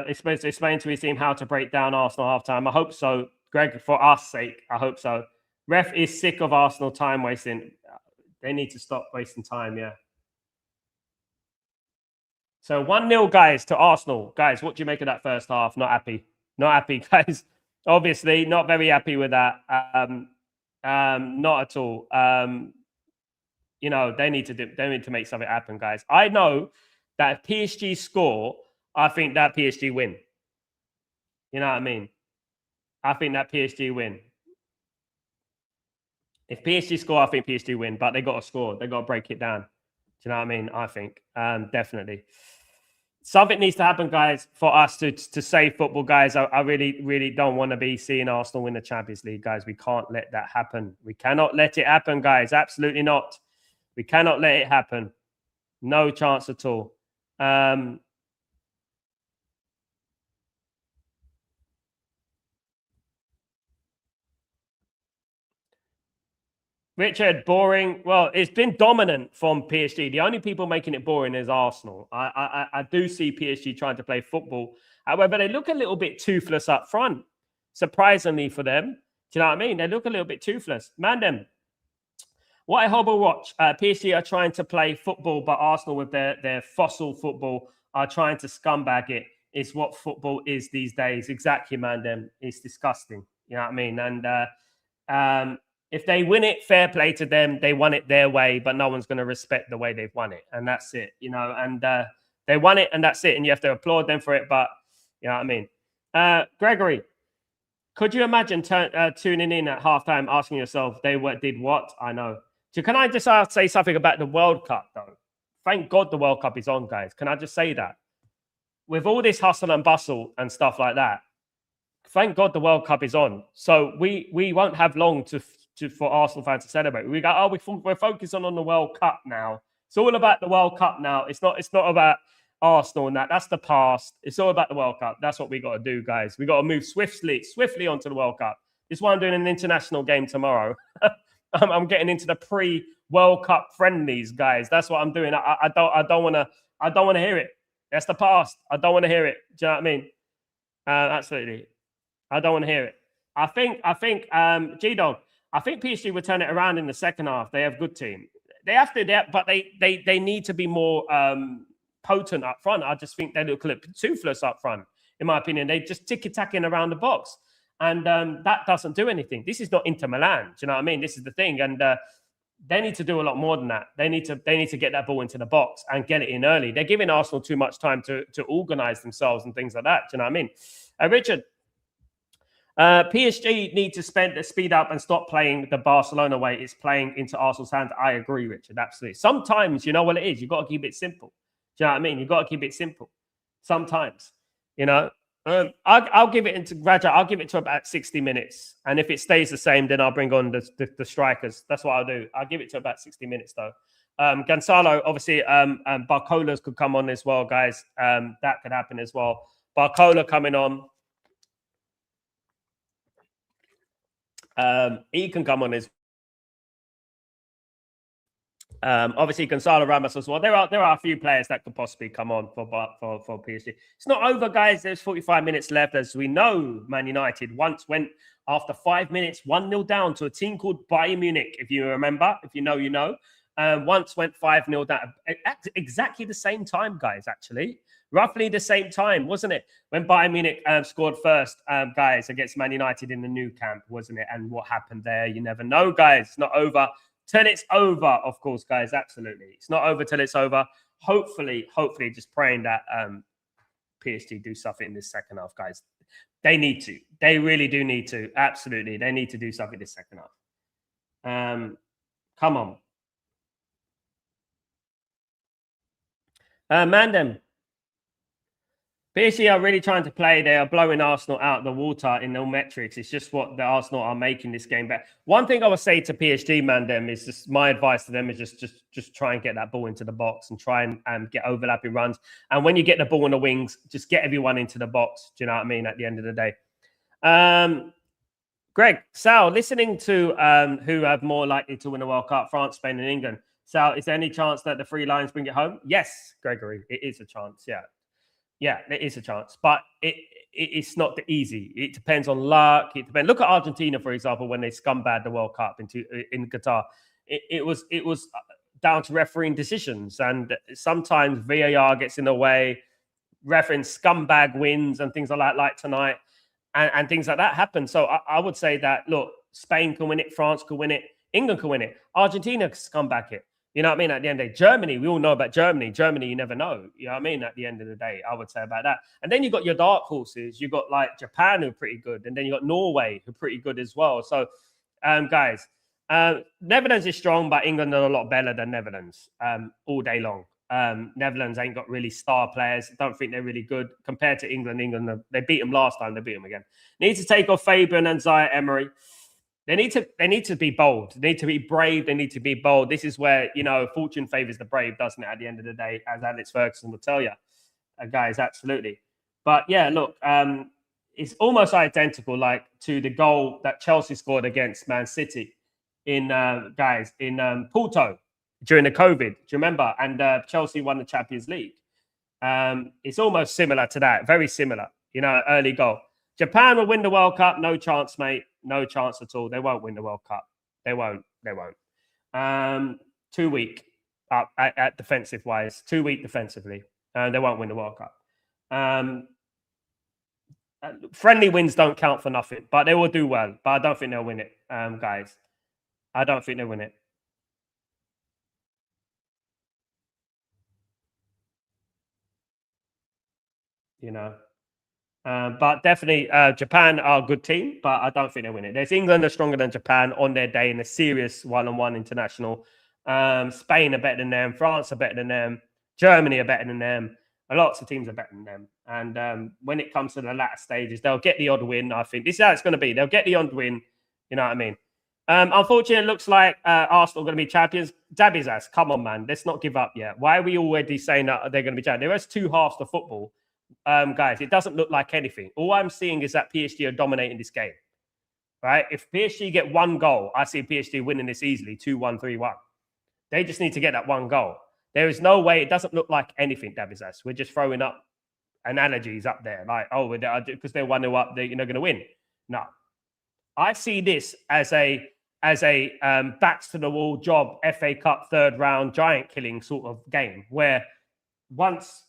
explained to his team how to break down Arsenal halftime. I hope so, Greg. For our sake, I hope so. Ref is sick of Arsenal time wasting. They need to stop wasting time. Yeah. So 1-0, guys, to Arsenal. Guys, what do you make of that first half? Not happy. Not happy, guys. Obviously, not very happy with that. Not at all. You know, they need to make something happen, guys. I know that if PSG score, I think that PSG win. You know what I mean? I think that PSG win. If PSG score, I think PSG win, but they got to score. They got to break it down. Do you know what I mean? I think definitely something needs to happen, guys, for us to save football, guys. I really, really don't want to be seeing Arsenal win the Champions League, guys. We can't let that happen. We cannot let it happen, guys. Absolutely not. We cannot let it happen. No chance at all. Richard, boring. Well, it's been dominant from PSG. The only people making it boring is Arsenal. I do see PSG trying to play football. However, they look a little bit toothless up front, surprisingly for them. Do you know what I mean? They look a little bit toothless. Man, them. What a horrible watch. PSG are trying to play football, but Arsenal with their fossil football are trying to scumbag it. It's what football is these days. Exactly, man, them. It's disgusting. You know what I mean? And if they win it, fair play to them. They won it their way, but no one's going to respect the way they've won it. And that's it, you know. And they won it, and that's it. And you have to applaud them for it. But, you know what I mean? Gregory, could you imagine tuning in at halftime asking yourself, did what? I know. So can I just say something about the World Cup, though? Thank God the World Cup is on, guys. Can I just say that? With all this hustle and bustle and stuff like that, thank God the World Cup is on. So we won't have long for Arsenal fans to celebrate. We go, we're focusing on the World Cup now. It's all about the World Cup now. It's not about Arsenal and that. That's the past. It's all about the World Cup. That's what we got to do, guys. We got to move swiftly onto the World Cup. This is why I'm doing an international game tomorrow. I'm getting into the pre-World Cup friendlies, guys. That's what I'm doing. I don't want to hear it. That's the past. I don't want to hear it. Do you know what I mean? Absolutely. I don't want to hear it. I think G-Dog, I think PSG will turn it around in the second half. They have a good team. They have to, but they need to be more potent up front. I just think they look a little toothless up front, in my opinion. They just ticky-tacking around the box. And that doesn't do anything. This is not Inter Milan. Do you know what I mean? This is the thing. And they need to do a lot more than that. They need to get that ball into the box and get it in early. They're giving Arsenal too much time to organize themselves and things like that. Do you know what I mean? Richard, PSG need to speed up and stop playing the Barcelona way. It's playing into Arsenal's hands. I agree, Richard. Absolutely. Sometimes, you know what it is? You've got to keep it simple. Do you know what I mean? You've got to keep it simple. Sometimes, you know. I'll give it into graduate. I'll give it to about 60 minutes. And if it stays the same, then I'll bring on the strikers. That's what I'll do. I'll give it to about 60 minutes, though. Gonzalo, obviously, Barcolas could come on as well, guys. That could happen as well. Barcola coming on. He can come on as obviously Gonzalo Ramos as well. There are a few players that could possibly come on for PSG. It's not over, guys. There's 45 minutes left. As we know, Man United once went after 5 minutes 1-0 down to a team called Bayern Munich. If you remember, if you know, you know. Once went 5-0 down at exactly the same time, guys. Actually, roughly the same time, wasn't it? When Bayern Munich scored first, guys, against Man United in the new camp, wasn't it? And what happened there? You never know, guys. It's not over till it's over, of course, guys. Absolutely. It's not over till it's over. Hopefully, just praying that PSG do something in this second half, guys. They need to. They really do need to. Absolutely. They need to do something this second half. Come on. Mandem. PSG are really trying to play. They are blowing Arsenal out the water in all metrics. It's just what the Arsenal are making this game better. One thing I would say to PSG, Mandem, is just my advice to them is just try and get that ball into the box and try and get overlapping runs. And when you get the ball in the wings, just get everyone into the box. Do you know what I mean? At the end of the day. Greg, Sal, listening to who have more likely to win the World Cup, France, Spain, and England. Sal, is there any chance that the three lions bring it home? Yes, Gregory, it is a chance. Yeah, there is a chance, but it's not easy. It depends on luck. It depends. Look at Argentina, for example, when they scumbagged the World Cup in Qatar. It was down to refereeing decisions, and sometimes VAR gets in the way. Refereeing scumbag wins and things like that, like tonight, and things like that happen. So I would say that, look, Spain can win it, France can win it, England can win it, Argentina can scumbag it. You know what I mean? At the end of the day, Germany, we all know about Germany. Germany, you never know. You know what I mean? At the end of the day, I would say about that. And then you got your dark horses. You got like Japan, who are pretty good. And then you got Norway, who are pretty good as well. So, guys, Netherlands is strong, but England are a lot better than Netherlands all day long. Netherlands ain't got really star players. Don't think they're really good compared to England. England, they beat them last time. They beat them again. Need to take off Fabian and Zaire Emery. They need to be bold. They need to be brave. They need to be bold. This is where, you know, fortune favors the brave, doesn't it? At the end of the day, as Alex Ferguson will tell you, guys, absolutely. But yeah, look, it's almost identical, like to the goal that Chelsea scored against Man City in Porto during the COVID. Do you remember? And Chelsea won the Champions League. It's almost similar to that. Very similar. You know, early goal. Japan will win the World Cup. No chance, mate. No chance at all. They won't win the World Cup. They won't. Too weak at defensive wise. Too weak defensively. They won't win the World Cup. Friendly wins don't count for nothing, but they will do well. But I don't think they'll win it, guys. I don't think they'll win it. You know. But definitely Japan are a good team, but I don't think they'll win it. There's England are stronger than Japan on their day in a serious one-on-one international. Spain are better than them. France are better than them. Germany are better than them. Lots of teams are better than them. And when it comes to the latter stages, they'll get the odd win, I think. This is how it's going to be. They'll get the odd win. You know what I mean? Unfortunately, it looks like Arsenal are going to be champions. Dabby's ass, come on, man. Let's not give up yet. Why are we already saying that they're going to be champions? There is two halves to football. Guys, it doesn't look like anything. All I'm seeing is that PSG are dominating this game, right? If PSG get one goal, I see PSG winning this easily, 2-1, 3-1. They just need to get that one goal. There is no way. It doesn't look like anything, Dabizas. We're just throwing up analogies up there, like, oh, because they're 1-0 up, they're going to win. No, I see this as a backs to the wall job, FA Cup third round, giant killing sort of game, where once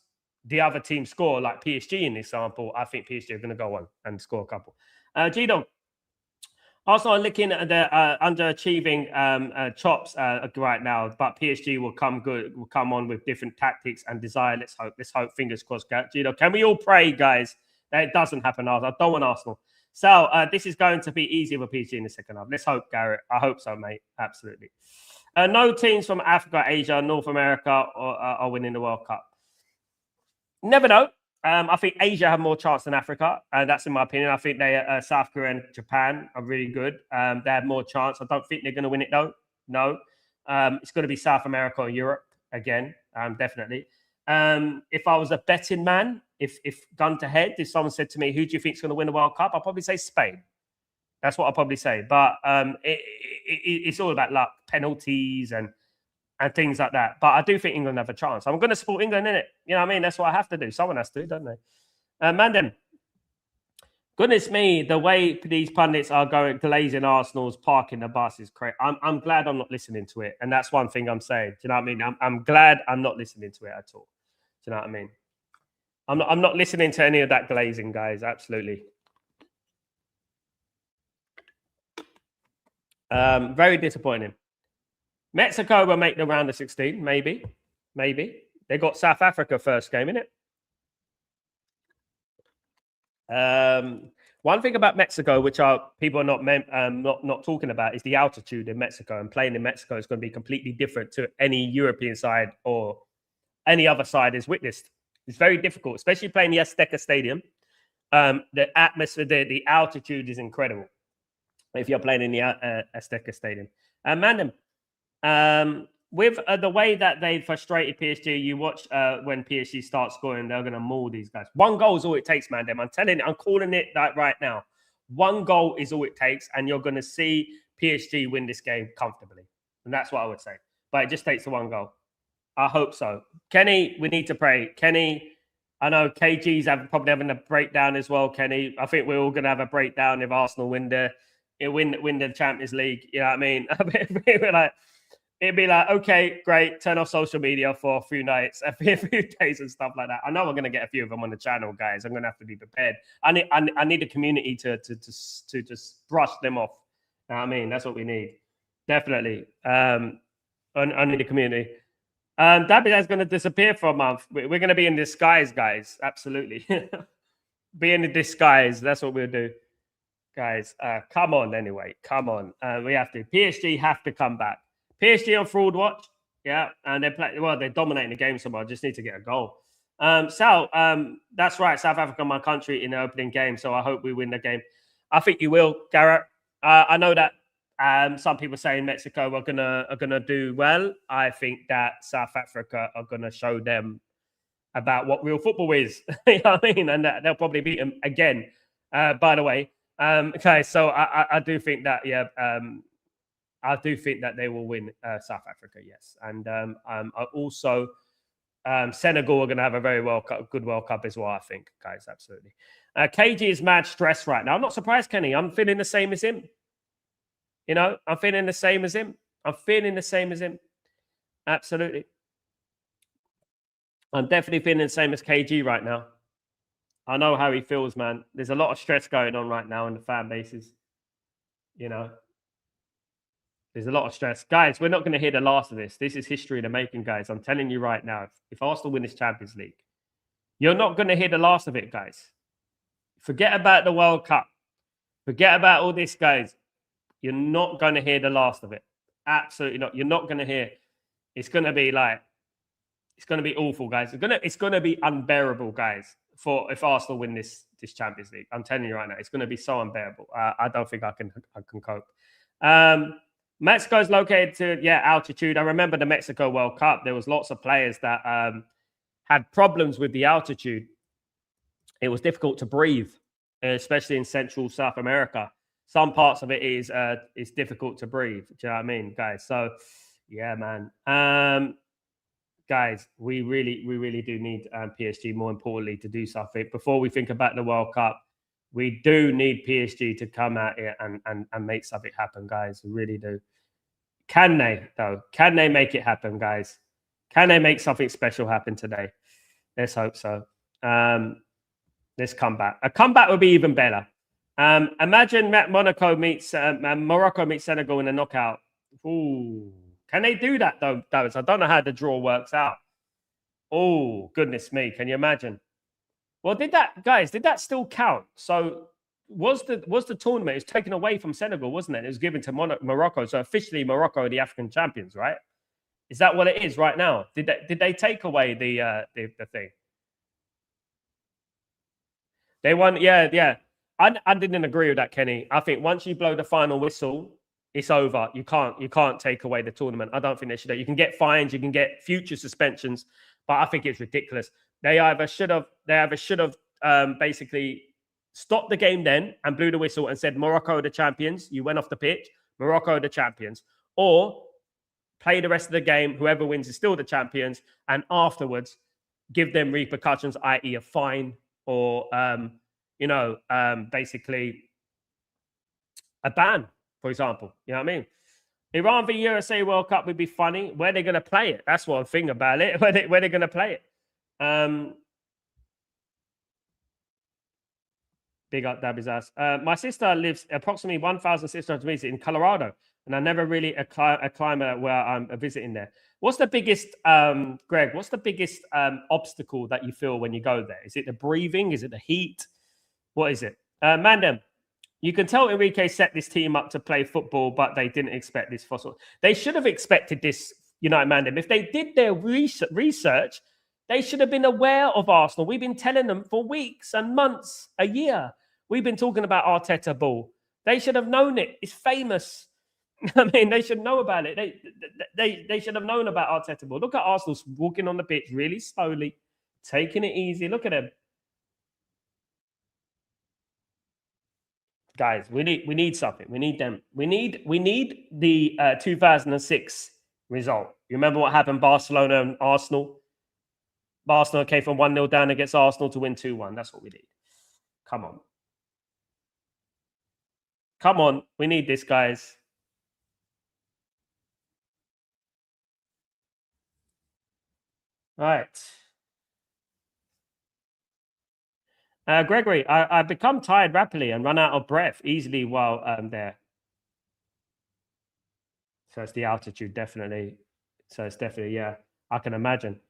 the other team score, like PSG in this example, I think PSG are going to go on and score a couple. G-Dog, Arsenal are looking at the underachieving chops right now, but PSG will come on with different tactics and desire. Let's hope, fingers crossed. G-Dog, can we all pray, guys, that it doesn't happen? I don't want Arsenal. So this is going to be easier for PSG in the second half. Let's hope, Garrett. I hope so, mate. Absolutely. No teams from Africa, Asia, North America are winning the World Cup. Never know. I think Asia have more chance than Africa, and that's in my opinion. I think South Korea and Japan are really good. They have more chance. I don't think they're going to win it though. No. It's going to be South America or Europe again, definitely. If I was a betting man, if gun to head, if someone said to me, who do you think is going to win the World Cup? I'll probably say Spain. That's what I'll probably say. But it's all about luck, penalties and things like that. But I do think England have a chance. I'm going to support England, innit? You know what I mean? That's what I have to do. Someone has to, don't they? Mandem, goodness me, the way these pundits are going glazing Arsenal's parking the bus is crazy. I'm glad I'm not listening to it. And that's one thing I'm saying. Do you know what I mean? I'm glad I'm not listening to it at all. Do you know what I mean? I'm not listening to any of that glazing, guys. Absolutely. Very disappointing. Mexico will make the round of 16, maybe. They got South Africa first game, innit? One thing about Mexico, which people are not talking about, is the altitude in Mexico. And playing in Mexico is going to be completely different to any European side or any other side is witnessed. It's very difficult, especially playing the Azteca Stadium. The atmosphere, the altitude is incredible if you're playing in the Azteca Stadium. Mandem, with the way that they frustrated PSG, you watch when PSG starts scoring, they're going to maul these guys. One goal is all it takes, Mandem. I'm telling you, I'm calling it that right now. One goal is all it takes, and you're going to see PSG win this game comfortably. And that's what I would say. But it just takes the one goal. I hope so. Kenny, we need to pray. Kenny, I know KG's probably having a breakdown as well, Kenny. I think we're all going to have a breakdown if Arsenal win the Champions League. You know what I mean? It'd be like, okay, great, turn off social media for a few nights, a few days and stuff like that. I know we're going to get a few of them on the channel, guys. I'm going to have to be prepared. I need the community to just brush them off. You know what I mean? That's what we need. Definitely. I need the community. Dabida's going to disappear for a month. We're going to be in disguise, guys. Absolutely. Be in the disguise. That's what we'll do. Guys, come on anyway. Come on. We have to. PSG have to come back. PSG on fraud watch. Yeah. And they're dominating the game somehow. Just need to get a goal. Sal, that's right. South Africa, my country, in the opening game. So I hope we win the game. I think you will, Garrett. I know that some people saying Mexico are gonna do well. I think that South Africa are gonna show them about what real football is. You know what I mean? And they'll probably beat them again. By the way, okay. So I do think that I do think that they will win South Africa. Yes, and also Senegal are going to have a very good World Cup as well. I think, guys, absolutely. KG is mad stressed right now. I'm not surprised, Kenny. I'm feeling the same as him. You know, I'm feeling the same as him. Absolutely. I'm definitely feeling the same as KG right now. I know how he feels, man. There's a lot of stress going on right now in the fan bases. You know, there's a lot of stress. Guys, we're not going to hear the last of this. This is history in the making, guys. I'm telling you right now, if Arsenal win this Champions League, you're not going to hear the last of it, guys. Forget about the World Cup. Forget about all this, guys. You're not going to hear the last of it. Absolutely not. You're not going to hear. It's going to be awful, guys. It's going to be unbearable, guys, if Arsenal win this Champions League. I'm telling you right now, it's going to be so unbearable. I don't think I can cope. Mexico is located to altitude. I remember the Mexico World Cup. There was lots of players that had problems with the altitude. It was difficult to breathe, especially in Central South America. Some parts of it is difficult to breathe. Do you know what I mean, guys? So, yeah, man. Guys, we really do need PSG, more importantly, to do something. Before we think about the World Cup, we do need PSG to come out here and make something happen, guys. We really do. Can they, though? Can they make it happen, guys? Can they make something special happen today? Let's hope so. Let's come back. A comeback would be even better. Imagine Morocco meets Senegal in a knockout. Ooh. Can they do that, though? I don't know how the draw works out. Oh, goodness me. Can you imagine? Well, did that still count? So was the tournament, it was taken away from Senegal, wasn't it? It was given to Morocco. So officially Morocco are the African champions, right? Is that what it is right now? Did they take away the thing? They won, yeah. I didn't agree with that, Kenny. I think once you blow the final whistle, it's over. You can't take away the tournament. I don't think they should. You can get fines, you can get future suspensions, but I think it's ridiculous. They either should have basically stopped the game then and blew the whistle and said Morocco are the champions. You went off the pitch, Morocco are the champions, or play the rest of the game. Whoever wins is still the champions, and afterwards give them repercussions, i.e., a fine or basically a ban, for example. You know what I mean? Iran v USA World Cup would be funny. Where are they going to play it? That's one thing about it. Where they going to play it? Big up Dabby's ass. My sister lives approximately 1,600 meters in Colorado, and I'm never really a climber where I'm visiting there. What's the biggest, Greg? What's the biggest obstacle that you feel when you go there? Is it the breathing? Is it the heat? What is it? Mandem, you can tell Enrique set this team up to play football, but they didn't expect this fossil. They should have expected this, United Mandem. If they did their research, they should have been aware of Arsenal. We've been telling them for weeks and months, a year. We've been talking about Arteta ball. They should have known it. It's famous. I mean, they should know about it. They should have known about Arteta ball. Look at Arsenal walking on the pitch really slowly, taking it easy. Look at them. Guys, we need something. We need them. We need the 2006 result. You remember what happened Barcelona and Arsenal? Barcelona came from 1-0 down against Arsenal to win 2-1. That's what we need. Come on. Come on. We need this, guys. All right. Gregory, I become tired rapidly and run out of breath easily while I'm there. So it's the altitude, definitely. So it's definitely, yeah, I can imagine.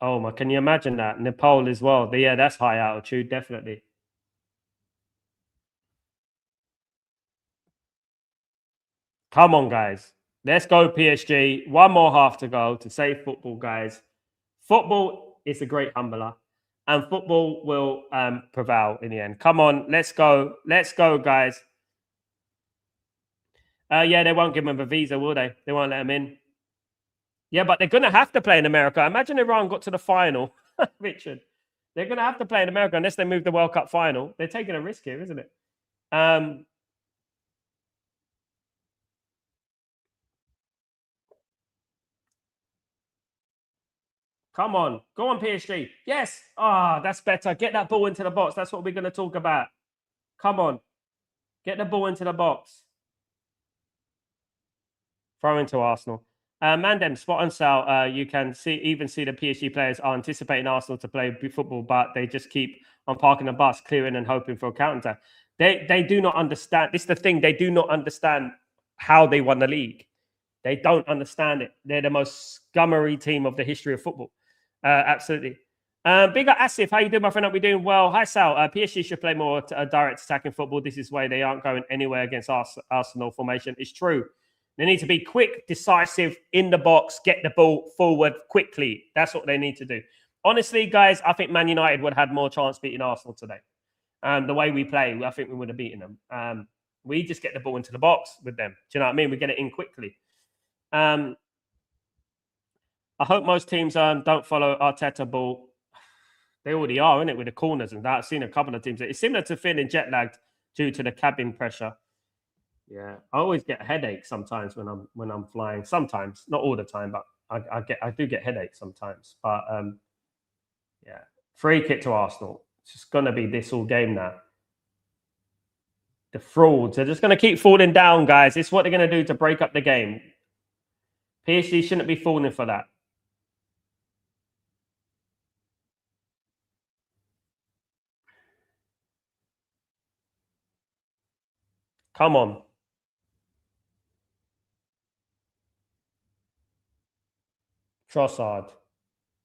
Oh my, can you imagine that? Nepal as well. But yeah, that's high altitude, definitely. Come on, guys. Let's go, PSG. One more half to go to save football, guys. Football is a great humbler, and football will prevail in the end. Come on, let's go. Let's go, guys. Yeah, they won't give them a visa, will they? They won't let them in. Yeah, but they're going to have to play in America. Imagine Iran got to the final, Richard. They're going to have to play in America unless they move the World Cup final. They're taking a risk here, isn't it? Come on. Go on, PSG. Yes. Ah, that's better. Get that ball into the box. That's what we're going to talk about. Come on. Get the ball into the box. Throw into Arsenal. Mandem, spot on Sal. You can even see the PSG players are anticipating Arsenal to play football, but they just keep on parking the bus, clearing and hoping for a counter. They do not understand. This is the thing. They do not understand how they won the league. They don't understand it. They're the most scummery team of the history of football. Absolutely. Big up Asif, how you doing, my friend? Hope you're doing well. Hi, Sal. PSG should play more direct attacking football. This is why they aren't going anywhere against Arsenal formation. It's true. They need to be quick, decisive, in the box, get the ball forward quickly. That's what they need to do. Honestly, guys, I think Man United would have had more chance beating Arsenal today. The way we play, I think we would have beaten them. We just get the ball into the box with them. Do you know what I mean? We get it in quickly. I hope most teams don't follow Arteta ball. They already are, isn't it, with the corners and that. I've seen a couple of teams. It's similar to feeling jet lagged due to the cabin pressure. Yeah, I always get headaches sometimes when I'm flying. Sometimes, not all the time, but I do get headaches sometimes. But yeah, free kick to Arsenal. It's just gonna be this all game now. The frauds are just gonna keep falling down, guys. It's what they're gonna do to break up the game. PSG shouldn't be falling for that. Come on. Trossard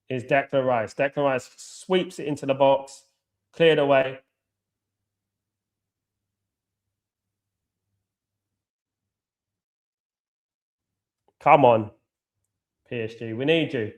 is Declan Rice. Declan Rice sweeps it into the box, cleared away. Come on, PSG. We need you.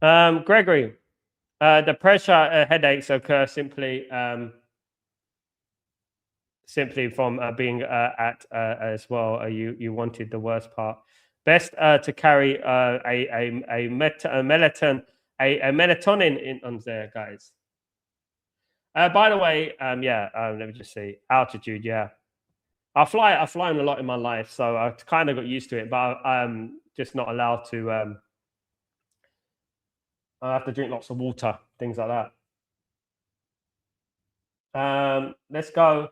Gregory, the pressure headaches occur simply from being at as well. You wanted the worst part. Best to carry a melatonin in on there, guys. By the way, let me just see. Altitude, yeah. I've flown a lot in my life, so I kind of got used to it, but I'm just not allowed to. I have to drink lots of water, things like that. Let's go.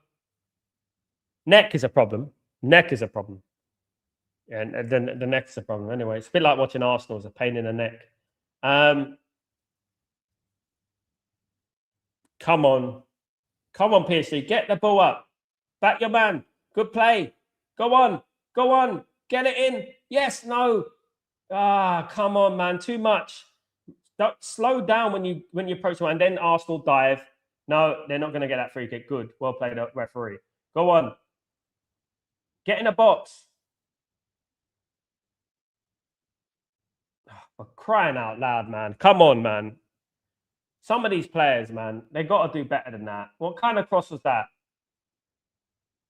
Neck is a problem. Neck is a problem. And the neck is a problem. Anyway, it's a bit like watching Arsenal. It's a pain in the neck. Come on. Come on, PSG. Get the ball up. Back your man. Good play. Go on. Go on. Get it in. Yes. No. Come on, man. Too much. Don't, slow down when you approach the one. And then Arsenal dive. No, they're not going to get that free kick. Good. Well played, referee. Go on. Get in a box. For crying out loud, man. Come on, man. Some of these players, man, they got to do better than that. What kind of cross was that?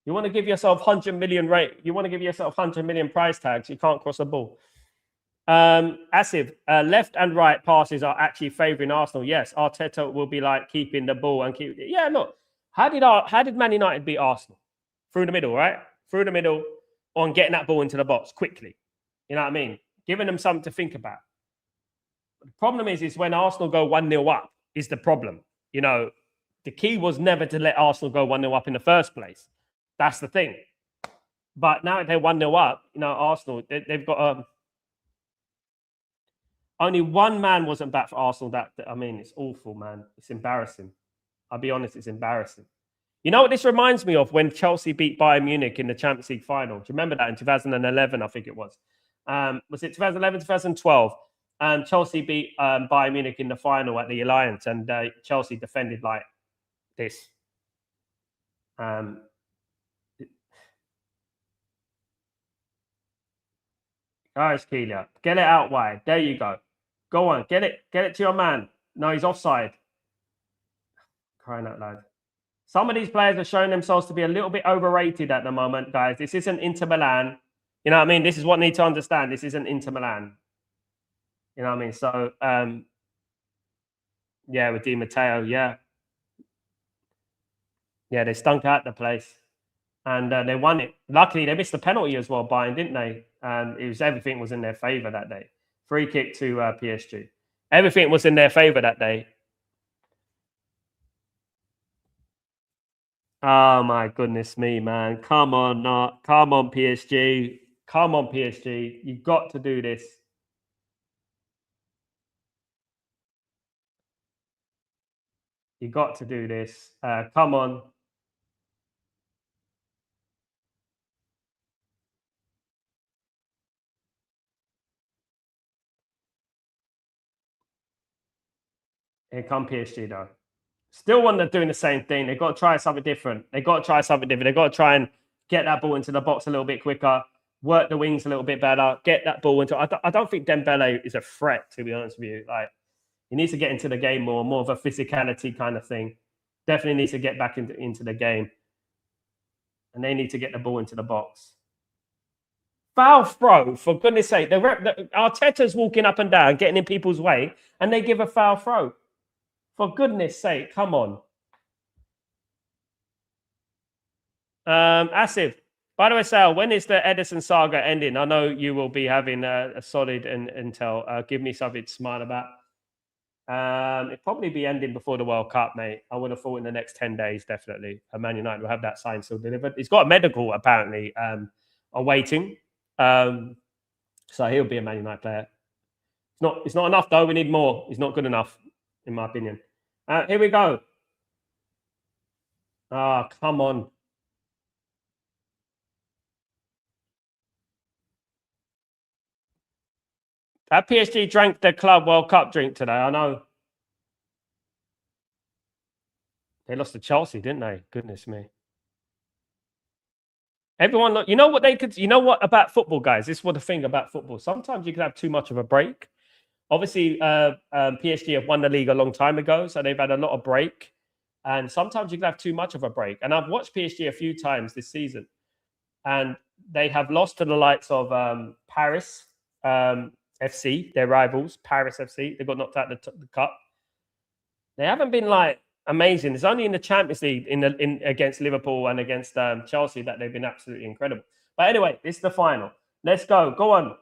You want to give yourself 100 million rate. You want to give yourself 100 million price tags. You can't cross a ball. Asif, left and right passes are actually favouring Arsenal. Yes, Arteta will be like keeping the ball and keep. Yeah, look, how did Man United beat Arsenal? Through the middle, right? Through the middle on getting that ball into the box quickly. You know what I mean? Giving them something to think about. The problem is when Arsenal go 1-0 up is the problem. You know, the key was never to let Arsenal go 1-0 up in the first place. That's the thing. But now they're 1-0 up, you know, Arsenal, they've got only one man wasn't back for Arsenal. I mean, it's awful, man. It's embarrassing. I'll be honest, it's embarrassing. You know what this reminds me of? When Chelsea beat Bayern Munich in the Champions League final. Do you remember that in 2011, I think it was? Was it 2011, 2012? Chelsea beat Bayern Munich in the final at the Alliance, and Chelsea defended like this. Guys, Keelia, get it out wide. There you go. Go on, get it to your man. No, he's offside. Crying out loud. Some of these players are showing themselves to be a little bit overrated at the moment, guys. This isn't Inter Milan. You know what I mean? This is what I need to understand. This isn't Inter Milan. You know what I mean? So, yeah, with Di Matteo, yeah. Yeah, they stunk out the place. And they won it. Luckily, they missed the penalty as well, Bayern, didn't they? Everything was in their favour that day. Free kick to PSG. Everything was in their favour that day. Oh my goodness me, man! Come on, come on, PSG! Come on, PSG! You've got to do this. You got to do this. Come on. Here come PSG though. Still one that's doing the same thing. They've got to try something different. They've got to try something different. They've got to try and get that ball into the box a little bit quicker, work the wings a little bit better, get that ball into. I don't think Dembele is a threat, to be honest with you. Like, he needs to get into the game more of a physicality kind of thing. Definitely needs to get back into the game. And they need to get the ball into the box. Foul throw, for goodness sake. Arteta's walking up and down, getting in people's way, and they give a foul throw. For goodness sake, come on. Asif, by the way, Sal, when is the Edison saga ending? I know you will be having a solid intel. Give me something to smile about. It'll probably be ending before the World Cup, mate. I would have thought in the next 10 days, definitely. Man United will have that sign still delivered. He's got a medical, apparently, awaiting. So he'll be a Man United player. It's not enough, though. We need more. He's not good enough, in my opinion. Here we go. Come on. That PSG drank the Club World Cup drink today, I know. They lost to Chelsea, didn't they? Goodness me. Everyone, you know what they could, you know what about football, guys? This is what the thing about football. Sometimes you can have too much of a break Obviously, PSG have won the league a long time ago, so they've had a lot of break. And sometimes you can have too much of a break. And I've watched PSG a few times this season, and they have lost to the likes of Paris FC, their rivals, Paris FC. They got knocked out the cup. They haven't been like amazing. It's only in the Champions League in against Liverpool and against Chelsea that they've been absolutely incredible. But anyway, this is the final. Let's go. Go on.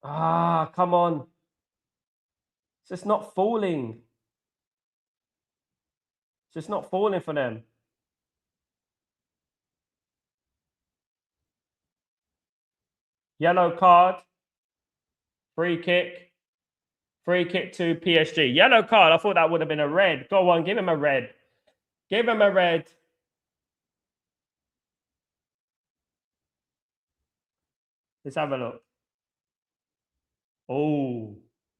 Ah, come on. It's just not falling. It's just not falling for them. Yellow card. Free kick. Free kick to PSG. Yellow card. I thought that would have been a red. Go on. Give him a red. Give him a red. Let's have a look. Oh,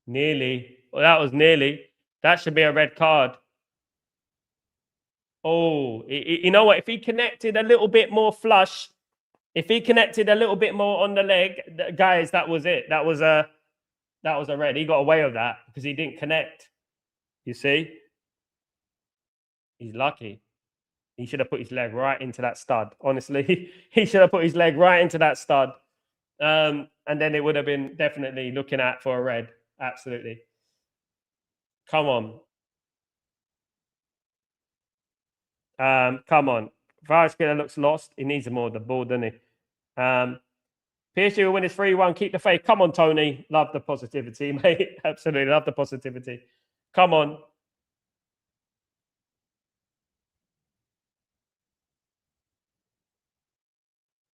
nearly. Well, that was nearly. That should be a red card. Oh, you know what? If he connected a little bit more flush, if he connected a little bit more on the leg, guys, that was it. That was a red. He got away with that because he didn't connect. You see, he's lucky. He should have put his leg right into that stud. Honestly, he should have put his leg right into that stud, and then it would have been definitely looking at for a red. Absolutely. Come on. Come on. Vargas looks lost. He needs more of the ball, doesn't he? PSG will win his 3-1. Keep the faith. Come on, Tony. Love the positivity, mate. Absolutely. Love the positivity. Come on.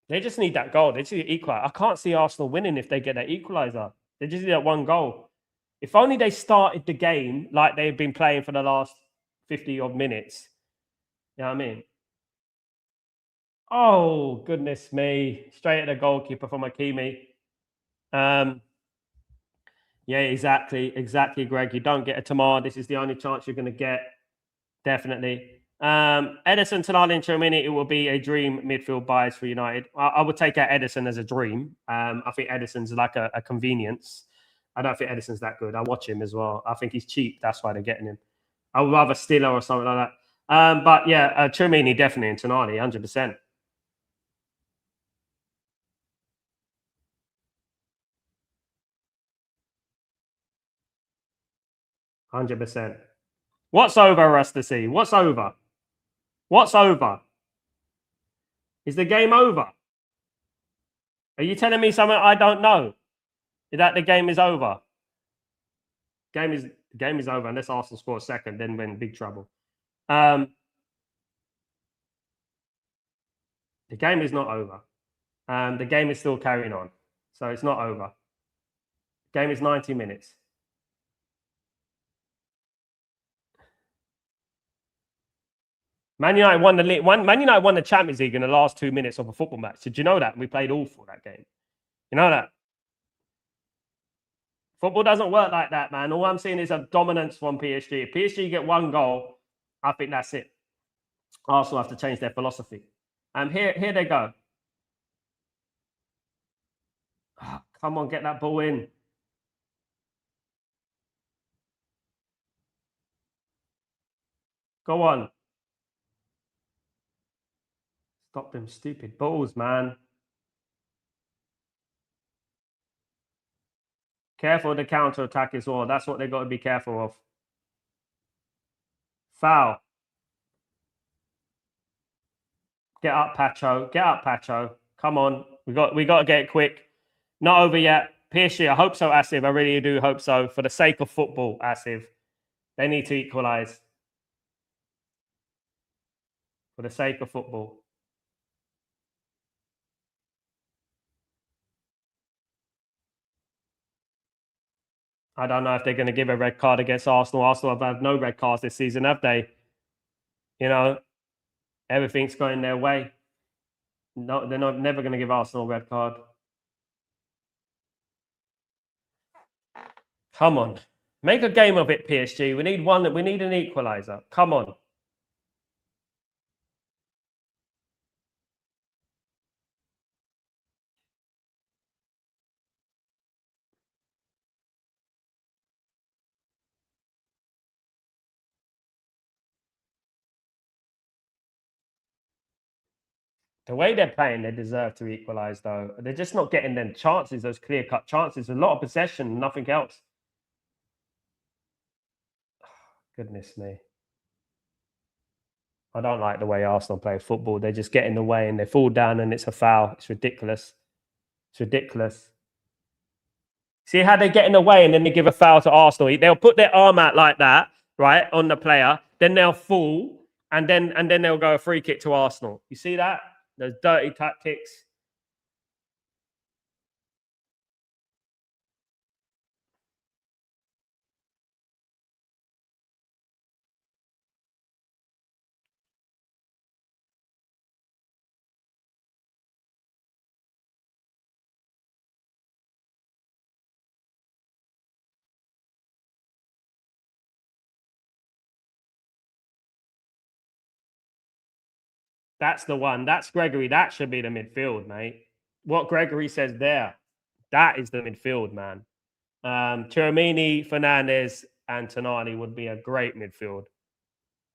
They just need that goal. They just need to equalize. I can't see Arsenal winning if they get that equalizer. They just need that one goal. If only they started the game like they've been playing for the last 50 odd minutes. You know what I mean? Oh, goodness me. Straight at the goalkeeper from Hakimi. Yeah, exactly, Greg. You don't get a Tamar. This is the only chance you're going to get. Definitely. Edison, Tonali, and Tchouameni, it will be a dream midfield bias for United. I would take out Edison as a dream. I think Edison's like a convenience. I don't think Edison's that good. I watch him as well. I think he's cheap. That's why they're getting him. I would rather Stiller or something like that. But yeah, Tchouameni definitely and Tonali, 100%. 100%. What's over, Rusty C? What's over? What's over? Is the game over? Are you telling me something I don't know? Is that the game is over? Game is over unless Arsenal score a second, then we're in big trouble. The game is not over. The game is still carrying on, so it's not over. Game is 90 minutes. Man United won the Man United won the Champions League in the last 2 minutes of a football match. Did you know that? We played awful that game. You know that? Football doesn't work like that, man. All I'm seeing is a dominance from PSG. If PSG get one goal, I think that's it. Arsenal have to change their philosophy. Here they go. Oh, come on, get that ball in. Go on. Stop them stupid balls, man. Careful of the counter attack as well. That's what they got to be careful of. Foul. Get up, Pacho. Get up, Pacho. Come on. We got to get it quick. Not over yet. PSG, I hope so, Asif. I really do hope so. For the sake of football, Asif. They need to equalise. For the sake of football. I don't know if they're going to give a red card against Arsenal. Arsenal have had no red cards this season, have they? You know, everything's going their way. No, they're never going to give Arsenal a red card. Come on. Make a game of it, PSG. We need one. We need an equaliser. Come on. The way they're playing, they deserve to equalise, though. They're just not getting them chances, those clear-cut chances. A lot of possession, nothing else. Goodness me. I don't like the way Arsenal play football. They just get in the way and they fall down and it's a foul. It's ridiculous. It's ridiculous. See how they get in the way and then they give a foul to Arsenal. They'll put their arm out like that, right, on the player. Then they'll fall and then they'll go a free kick to Arsenal. You see that? Those dirty tactics. That's the one. That's Gregory. That should be the midfield, mate. What Gregory says there, that is the midfield, man. Chiramini, Fernandes, and Tonali would be a great midfield.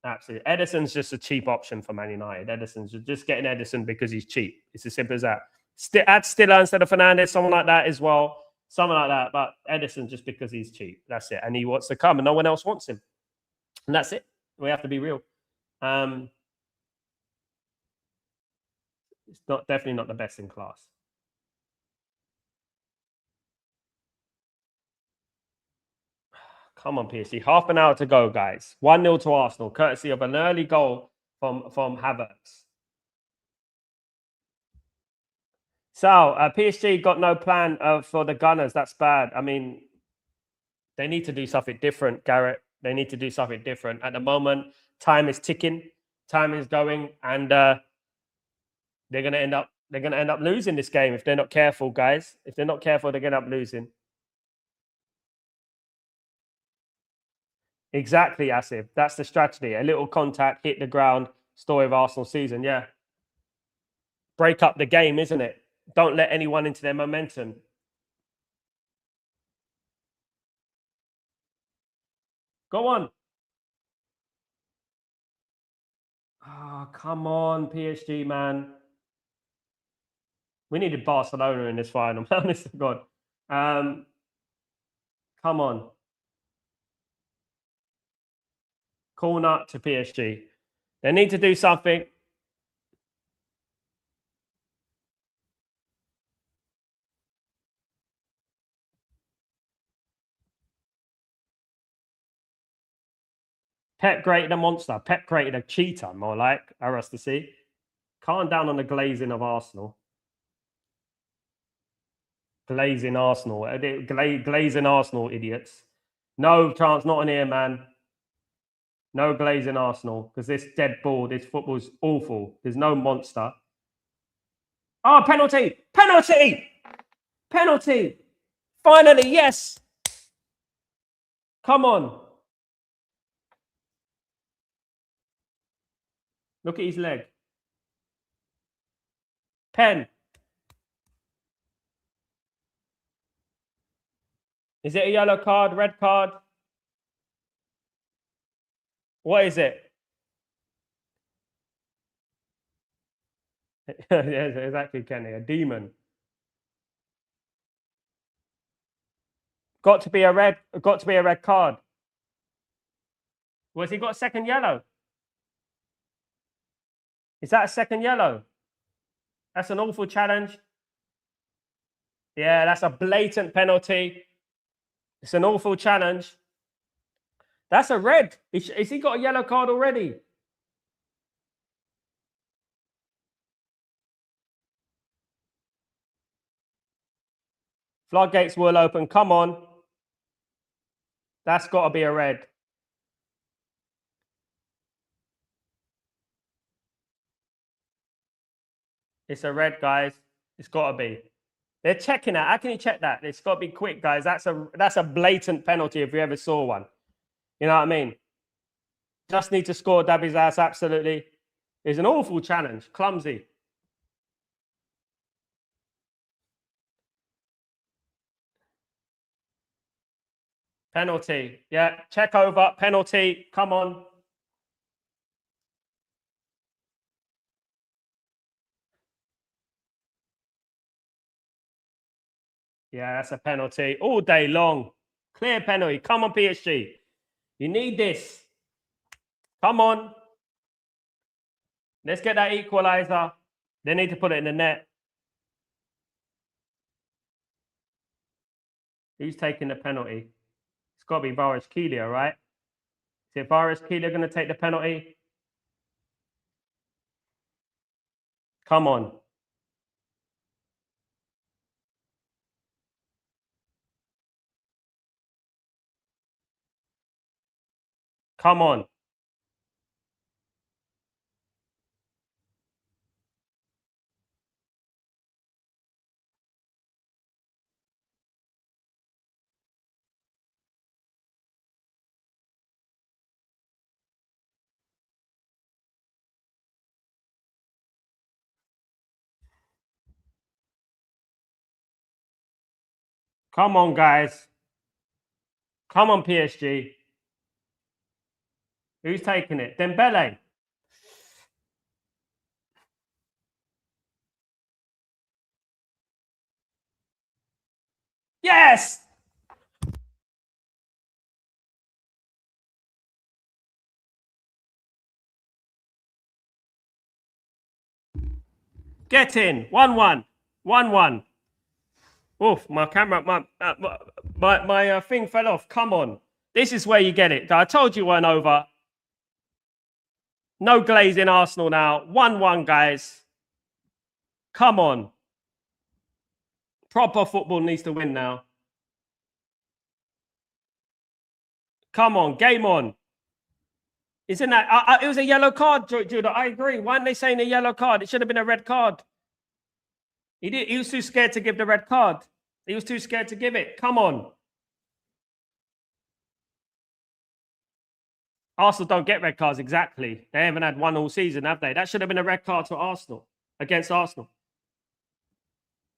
Absolutely. Edison's just a cheap option for Man United. Edison's just getting Edison because he's cheap. It's as simple as that. Add Stiller instead of Fernandes, someone like that as well. Something like that. But Edison just because he's cheap. That's it. And he wants to come and no one else wants him. And that's it. We have to be real. It's definitely not the best in class. Come on, PSG. Half an hour to go, guys. 1-0 to Arsenal, courtesy of an early goal from Havertz. So, PSG got no plan for the Gunners. That's bad. I mean, they need to do something different, Garrett. They need to do something different. At the moment, time is ticking. Time is going. And they're going to end up losing this game if they're not careful, guys. If they're not careful, they're going to end up losing. Exactly, Asif. That's the strategy. A little contact, hit the ground. Story of Arsenal season, yeah. Break up the game, isn't it? Don't let anyone into their momentum. Go on. Oh, come on, PSG, man. We needed Barcelona in this final, honest to God. Come on. Corner to PSG. They need to do something. Pep created a monster. Pep created a cheetah, more like, to see. Calm down on the glazing of Arsenal. Glazing Arsenal. Glazing Arsenal, idiots. No chance, not in here, man. No glazing Arsenal, because this dead ball, this football's awful. There's no monster. Oh, penalty! Penalty! Penalty! Finally, yes! Come on. Look at his leg. Pen. Is it a yellow card, red card? What is it? Yes, exactly, Kenny. A demon. Got to be a red card. Was he got a second yellow? Is that a second yellow? That's an awful challenge. Yeah, that's a blatant penalty. It's an awful challenge. That's a red. Is he got a yellow card already? Floodgates will open. Come on. That's got to be a red. It's a red, guys. It's got to be. They're checking that. How can you check that? It's got to be quick, guys. That's a blatant penalty if you ever saw one. You know what I mean? Just need to score Dabby's ass, absolutely. It's an awful challenge. Clumsy. Penalty. Yeah, check over. Penalty. Come on. Yeah, that's a penalty all day long. Clear penalty. Come on, PSG. You need this. Come on. Let's get that equalizer. They need to put it in the net. Who's taking the penalty? It's got to be Kvaratskhelia, right? Is it Kvaratskhelia going to take the penalty? Come on. Come on. Come on, guys. Come on, PSG. Who's taking it? Dembele. Yes. Get in. 1-1. 1-1. Oof, my camera, my thing fell off. Come on. This is where you get it. I told you one over. No glaze in Arsenal now. 1-1, guys. Come on. Proper football needs to win now. Come on, game on. Isn't that? It was a yellow card, Judah. I agree. Why aren't they saying a yellow card? It should have been a red card. He was too scared to give the red card. He was too scared to give it. Come on. Arsenal don't get red cards, exactly. They haven't had one all season, have they? That should have been a red card to Arsenal, against Arsenal.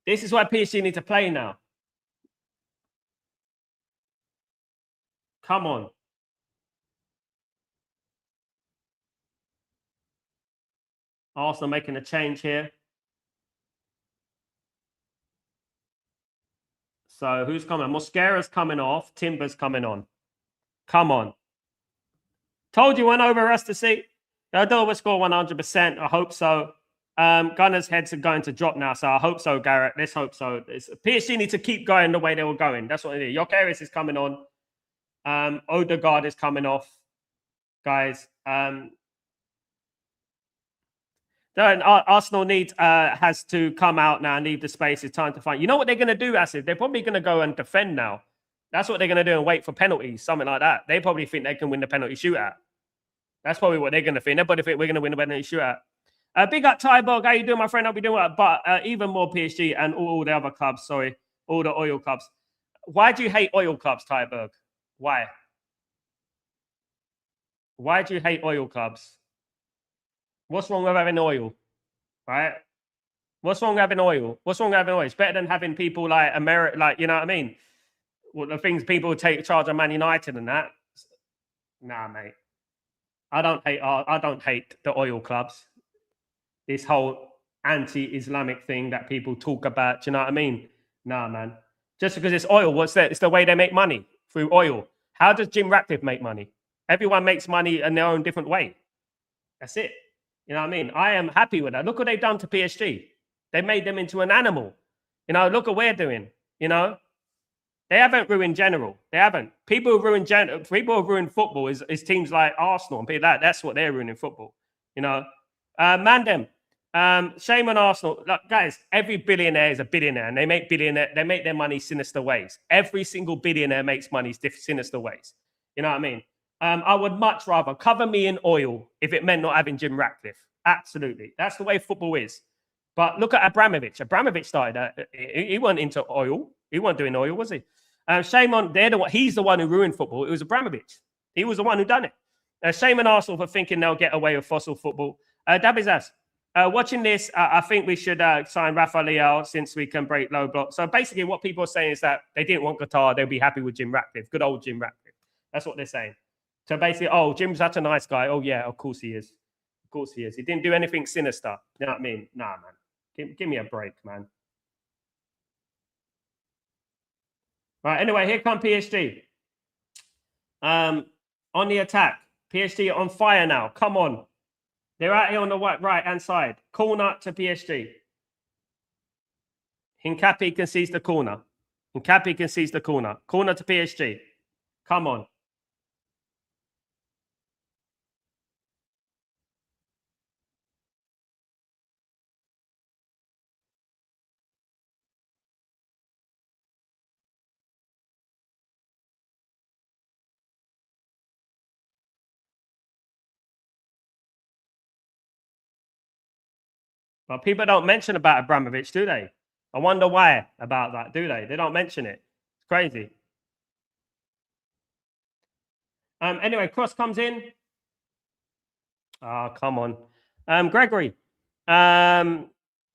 This is why PSG need to play now. Come on. Arsenal making a change here. So who's coming? Mosquera's coming off. Timber's coming on. Come on. Told you went over us to see. I don't know score 100%. I hope so. Gunner's heads are going to drop now, so I hope so, Garrett. Let's hope so. PSG need to keep going the way they were going. That's what they do. Jokeris is coming on. Odegaard is coming off, guys. Arsenal has to come out now and leave the space. It's time to find. You know what they're going to do, Asif? They're probably going to go and defend now. That's what they're going to do and wait for penalties, something like that. They probably think they can win the penalty shootout. That's probably what they're going to think. They probably think we're going to win the penalty shootout. Big up, Tyborg. How you doing, my friend? I'll be doing well. But even more PSG and all the other clubs. Sorry, all the oil clubs. Why do you hate oil clubs, Tyborg? Why? Why do you hate oil clubs? What's wrong with having oil? Right? What's wrong with having oil? What's wrong with having oil? It's better than having people like America, like, you know what I mean? Well, the things people take charge of Man United and that. Nah, mate. I don't hate the oil clubs. This whole anti-Islamic thing that people talk about. Do you know what I mean? Nah, man. Just because it's oil, what's that? It's the way they make money, through oil. How does Jim Ratcliffe make money? Everyone makes money in their own different way. That's it. You know what I mean? I am happy with that. Look what they've done to PSG. They made them into an animal. You know, look what we're doing. You know, they haven't ruined general. They haven't. People who ruin football is teams like Arsenal and people like that. That's what they're ruining football. You know, Mandem. Shame on Arsenal. Look, guys, every billionaire is a billionaire, and they make their money sinister ways. Every single billionaire makes money sinister ways. You know what I mean? I would much rather cover me in oil if it meant not having Jim Ratcliffe. Absolutely. That's the way football is. But look at Abramovich. Abramovich started, he wasn't into oil. He wasn't doing oil, was he? Shame on, he's the one who ruined football. It was Abramovich. He was the one who done it. Shame on Arsenal for thinking they'll get away with fossil football. Dabizaz, watching this, I think we should sign Rafa Leao since we can break low block. So basically what people are saying is that they didn't want Qatar. They'll be happy with Jim Ratcliffe. Good old Jim Ratcliffe. That's what they're saying. So basically, oh, Jim's such a nice guy. Oh, yeah, of course he is. Of course he is. He didn't do anything sinister. You know what I mean? Nah, man. Give me a break, man. Right. Anyway, here come PSG. On the attack. PSG on fire now. Come on. They're out here on the right hand side. Corner to PSG. Hincapi concedes the corner. Hincapi concedes the corner. Corner to PSG. Come on. But people don't mention about Abramovich, do they? I wonder why about that, do they? They don't mention it. It's crazy. Anyway, cross comes in. Oh, come on. Gregory.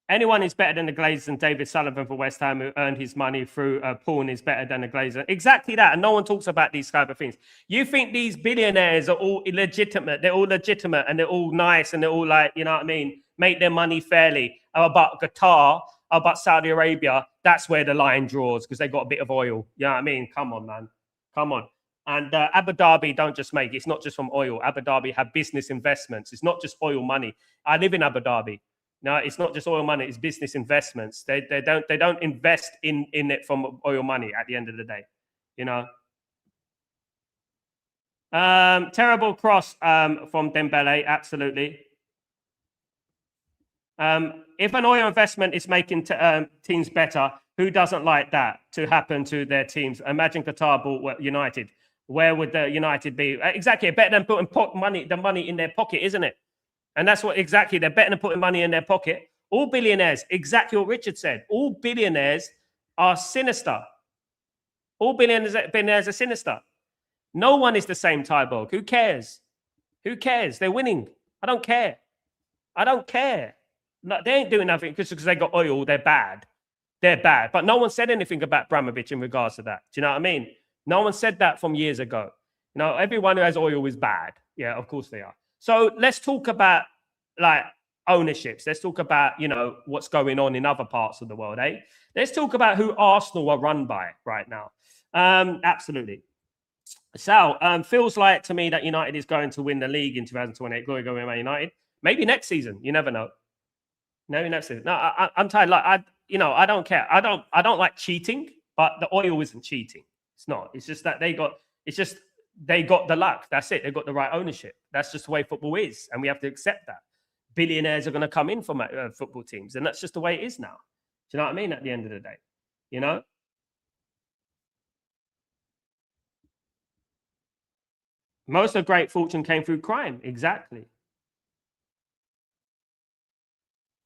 Anyone is better than the Glazers, and David Sullivan for West Ham, who earned his money through porn, is better than the Glazer. Exactly that. And no one talks about these type of things. You think these billionaires are all illegitimate? They're all legitimate and they're all nice and they're all like, you know what I mean? Make their money fairly. About Qatar, about Saudi Arabia, that's where the line draws because they got a bit of oil. You know what I mean? Come on, man. Come on. And Abu Dhabi don't just make, it's not just from oil. Abu Dhabi have business investments. It's not just oil money. I live in Abu Dhabi. No, it's not just oil money, it's business investments. They don't invest in it from oil money at the end of the day, you know. Terrible cross from Dembele, absolutely. If an oil investment is making teams better, who doesn't like that to happen to their teams? Imagine Qatar bought United. Where would the United be? Exactly, better than putting the money in their pocket, isn't it? And that's what exactly they're better than putting money in their pocket. All billionaires, exactly what Richard said. All billionaires are sinister. All billionaires are sinister. No one is the same, Tyborg. Who cares? Who cares? They're winning. I don't care. I don't care. No, they ain't doing nothing because they got oil. They're bad. They're bad. But no one said anything about Abramovich in regards to that. Do you know what I mean? No one said that from years ago. You know, everyone who has oil is bad. Yeah, of course they are. So let's talk about like ownerships. Let's talk about, you know, what's going on in other parts of the world, eh? Let's talk about who Arsenal are run by right now. Absolutely. Sal, feels like to me that United is going to win the league in 2028. Glory, glory, Man United. Maybe next season. You never know. Maybe next season. No, I'm tired. Like I don't care. I don't like cheating, but the oil isn't cheating. It's not. It's just that they got the luck. That's it. They got the right ownership. That's just the way football is, and we have to accept that. Billionaires are going to come in from football teams, and that's just the way it is now. Do you know what I mean? At the end of the day, you know. Most of great fortune came through crime. Exactly.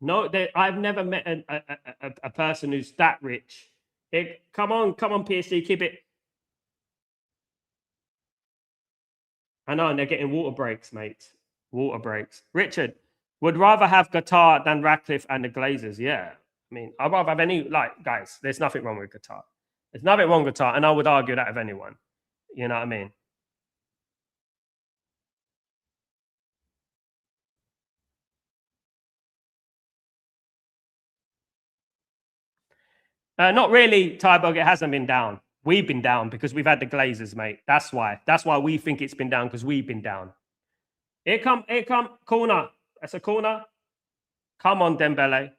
No, I've never met a person who's that rich. Come on, PSG, keep it. I know, and they're getting water breaks, mate. Water breaks. Richard would rather have Qatar than Radcliffe and the Glazers. Yeah, I mean, I'd rather have any guys. There's nothing wrong with Qatar. There's nothing wrong with Qatar, and I would argue that of anyone. You know what I mean? Not really, Tyberg. It hasn't been down. We've been down because we've had the Glazers, mate. That's why. That's why we think it's been down because we've been down. Here come, corner. That's a corner. Come on, Dembele.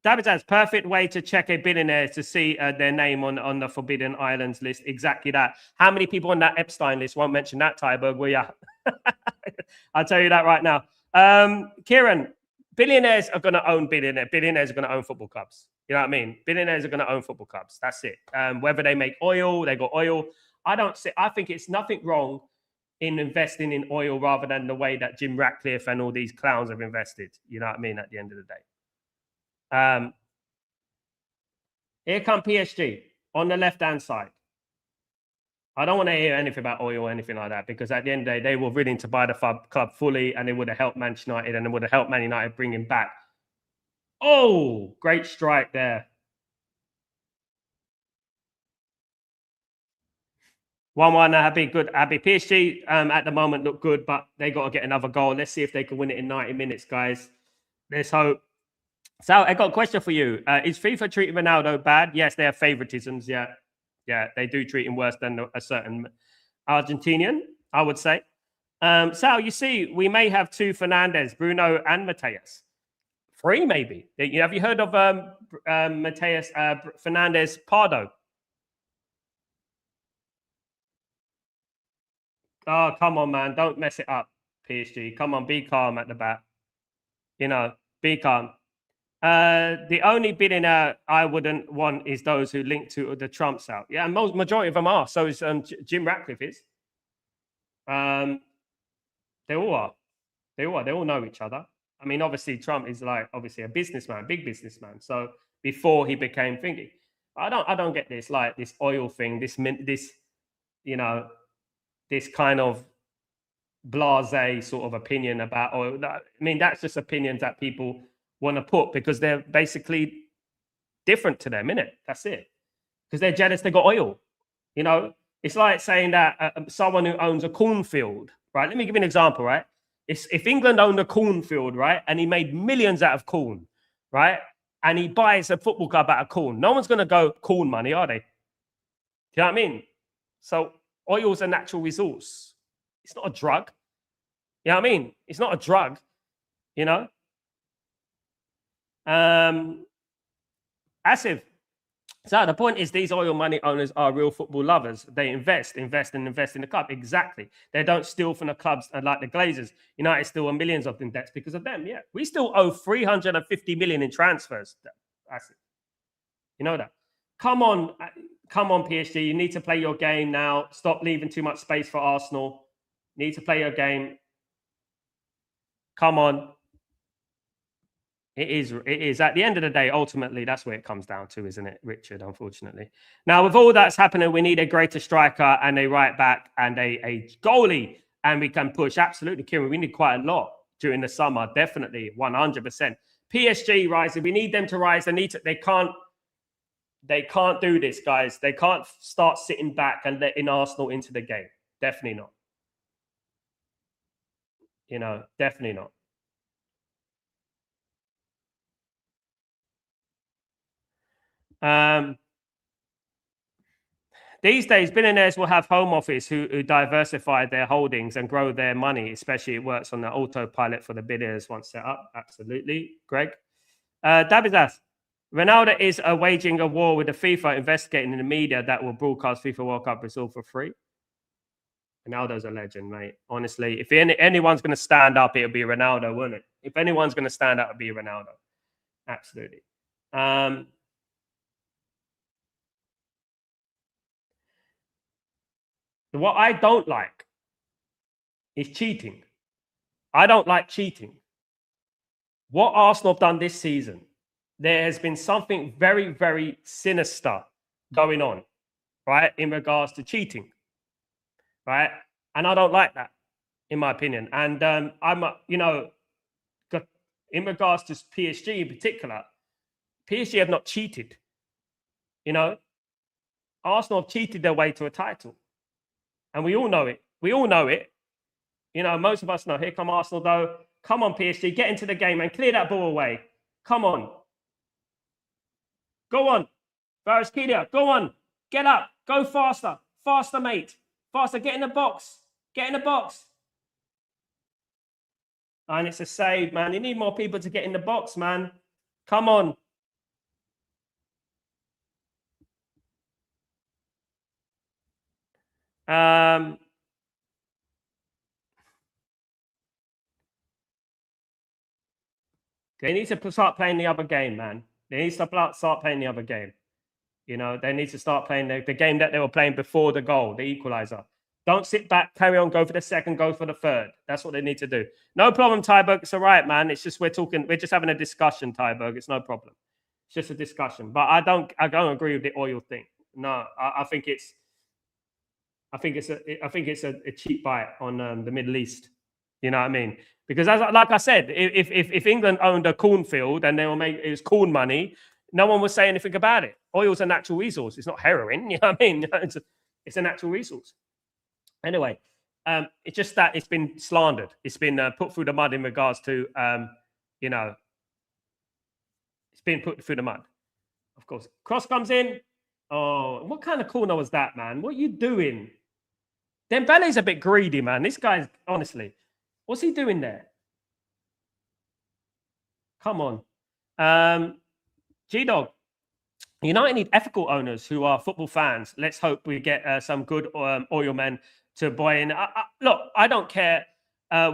David says, perfect way to check a billionaire to see their name on the Forbidden Islands list. Exactly that. How many people on that Epstein list won't mention that, Tyberg? Well, yeah. I'll tell you that right now. Kieran, billionaires are going to own billionaires. Billionaires are going to own football clubs. You know what I mean? Billionaires are going to own football clubs. That's it. Whether they make oil, they got oil. I think it's nothing wrong in investing in oil rather than the way that Jim Ratcliffe and all these clowns have invested. You know what I mean? At the end of the day. Here come PSG on the left-hand side. I don't want to hear anything about oil or anything like that because at the end of the day, they were willing to buy the club fully and it would have helped Manchester United and it would have helped Man United bring him back. Oh, great strike there. 1-1, happy, good, happy. PSG at the moment look good, but they got to get another goal. Let's see if they can win it in 90 minutes, guys. Let's hope. So I got a question for you. Is FIFA treating Ronaldo bad? Yes, they have favoritisms. Yeah, they do treat him worse than a certain Argentinian, I would say. Sal, you see, we may have two Fernandez, Bruno and Mateus. Three, maybe. Have you heard of Mateus Fernandez Pardo? Oh, come on, man. Don't mess it up, PSG. Come on, be calm at the back. Be calm. The only billionaire I wouldn't want is those who link to the Trumps out. Yeah, and majority of them are. So is Jim Ratcliffe is. They all are. They all know each other. I mean, obviously, Trump is like obviously a businessman, big businessman. So before he became thingy, I don't get this like this oil thing, this this kind of blasé sort of opinion about oil. I mean, that's just opinions that people want to put because they're basically different to them, innit? That's it. Because they're jealous they got oil. It's like saying that someone who owns a cornfield, right? Let me give you an example, right? If England owned a cornfield, right, and he made millions out of corn, right, and he buys a football club out of corn, no one's going to go corn money, are they? Do you know what I mean? So oil's a natural resource. It's not a drug. You know what I mean? It's not a drug, you know? Asif. So the point is these oil money owners are real football lovers. They invest in the club. Exactly. They don't steal from the clubs like the Glazers. United still owe millions of in debts because of them. Yeah. We still owe 350 million in transfers. Asif. You know that. Come on, PSG. You need to play your game now. Stop leaving too much space for Arsenal. You need to play your game. Come on. It is. At the end of the day, ultimately, that's where it comes down to, isn't it, Richard, unfortunately? Now, with all that's happening, we need a greater striker and a right back and a goalie, and we can push. Absolutely, Kieran. We need quite a lot during the summer, definitely, 100%. PSG rising. We need them to rise. They can't do this, guys. They can't start sitting back and letting Arsenal into the game. Definitely not. Definitely not. These days, billionaires will have home office who diversify their holdings and grow their money, especially it works on the autopilot for the billionaires once set up. Absolutely. Greg. David asks, Ronaldo is waging a war with the FIFA, investigating in the media that will broadcast FIFA World Cup Brazil for free. Ronaldo's a legend, mate. Honestly, if anyone's going to stand up, it'll be Ronaldo, won't it? If anyone's going to stand up, it'll be Ronaldo. Absolutely. What I don't like is cheating. I don't like cheating. What Arsenal have done this season, there has been something very, very sinister going on, right, in regards to cheating, right? And I don't like that, in my opinion. And in regards to PSG in particular, PSG have not cheated. Arsenal have cheated their way to a title. And we all know it. Most of us know. Here come Arsenal, though. Come on, PSG. Get into the game and clear that ball away. Come on. Go on. Kvaratskhelia, go on. Get up. Go faster. Faster, mate. Faster. Get in the box. And it's a save, man. You need more people to get in the box, man. Come on. They need to start playing the other game, man. They need to start playing the other game. They need to start playing the game that they were playing before the goal, the equalizer. Don't sit back, carry on, go for the second, go for the third. That's what they need to do. No problem, Tyberg. It's all right, man. It's just we're just having a discussion, Tyberg. It's no problem. It's just a discussion. But I don't agree with the oil thing. No, I think it's a cheap bite on the Middle East. You know what I mean? Because like I said, if England owned a cornfield and it was corn money, no one would say anything about it. Oil's a natural resource. It's not heroin. You know what I mean? It's a natural resource. Anyway, it's just that it's been slandered. It's been put through the mud in regards to, It's been put through the mud. Of course. Cross comes in. Oh, what kind of corner was that, man? What are you doing? Dembele's a bit greedy, man. This guy's, honestly, what's he doing there? Come on. G-Dog, United need ethical owners who are football fans. Let's hope we get some good oil men to buy in. Look, I don't care.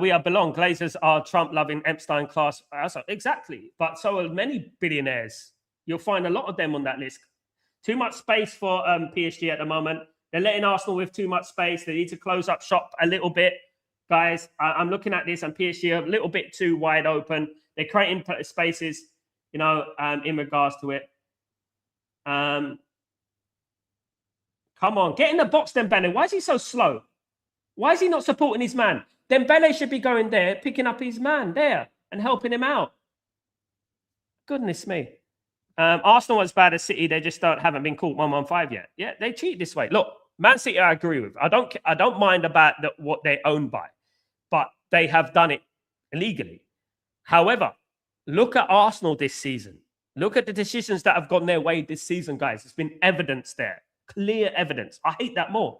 We are belong. Glazers are Trump-loving Epstein class. Exactly. But so are many billionaires. You'll find a lot of them on that list. Too much space for PSG at the moment. They're letting Arsenal with too much space. They need to close up shop a little bit. Guys, I'm looking at this, and PSG are a little bit too wide open. They're creating spaces, you know, in regards to it. Come on, get in the box, Dembele. Why is he so slow? Why is he not supporting his man? Dembele should be going there, picking up his man there and helping him out. Goodness me. Arsenal as bad as City, they just haven't been caught 1-1-5 yet. Yeah, they cheat this way. Look, Man City, I agree with. I don't mind about what they're owned by, but they have done it illegally. However, look at Arsenal this season. Look at the decisions that have gone their way this season, guys. There's been evidence there, clear evidence. I hate that more.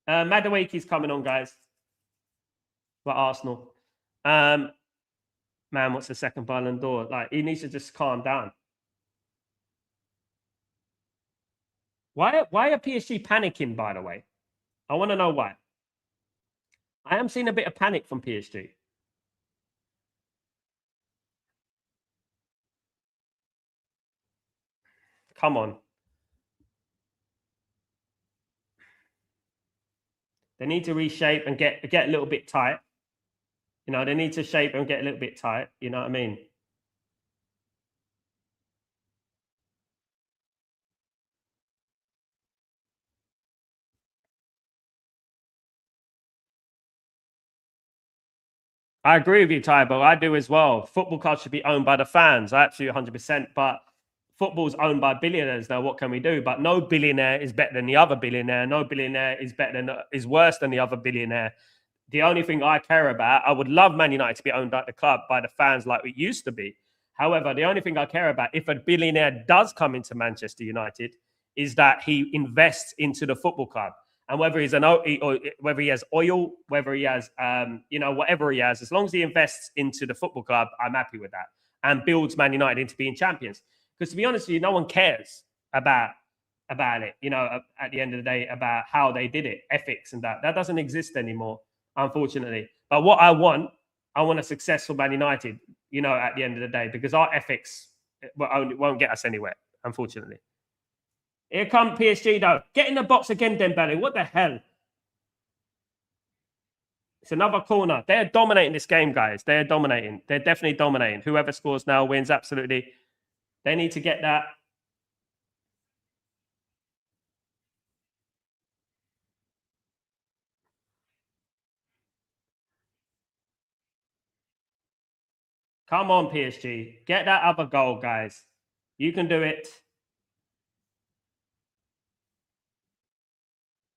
Madueke's coming on, guys. For Arsenal. Man, what's the second Ballon d'Or? Like, he needs to just calm down. Why are PSG panicking, by the way? I want to know why. I am seeing a bit of panic from PSG. Come on. They need to reshape and get a little bit tight. You know, they need to shape and get a little bit tight. You know what I mean? I agree with you, Tybo. I do as well. Football clubs should be owned by the fans. I absolutely 100%. But football's owned by billionaires now. What can we do? But no billionaire is better than the other billionaire. No billionaire is worse than the other billionaire. The only thing I care about, I would love Man United to be owned like the club by the fans like it used to be. However, the only thing I care about, if a billionaire does come into Manchester United, is that he invests into the football club. And whether he's whether he has oil, whether he has, whatever he has, as long as he invests into the football club, I'm happy with that. And builds Man United into being champions. Because to be honest with you, no one cares about it, at the end of the day, about how they did it, ethics and that. That doesn't exist anymore, unfortunately. But what I want a successful Man United, at the end of the day, because our ethics won't get us anywhere, unfortunately. Here come PSG, though. Get in the box again, Dembele. What the hell? It's another corner. They're dominating this game, guys. They're dominating. They're definitely dominating. Whoever scores now wins, absolutely. They need to get that. Come on, PSG. Get that other goal, guys. You can do it.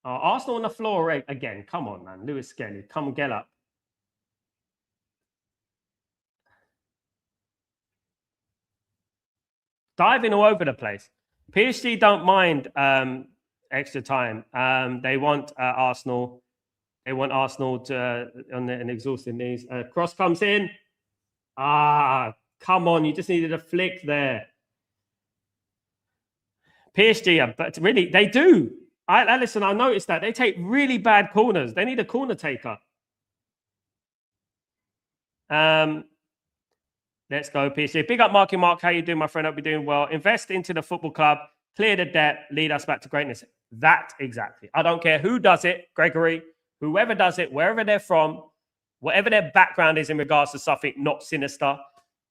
Arsenal on the floor again. Come on, man. Lewis Skelly. Come get up. Diving all over the place. PSG don't mind extra time. They want Arsenal. They want Arsenal to on an exhausting knees. Cross comes in. Come on. You just needed a flick there. PSG, but really, they do. Listen, I noticed that. They take really bad corners. They need a corner taker. Let's go, PSG. Big up, Marky Mark. How you doing, my friend? Hope you're doing well. Invest into the football club. Clear the debt. Lead us back to greatness. That exactly. I don't care who does it, Gregory. Whoever does it, wherever they're from, whatever their background is in regards to something not sinister,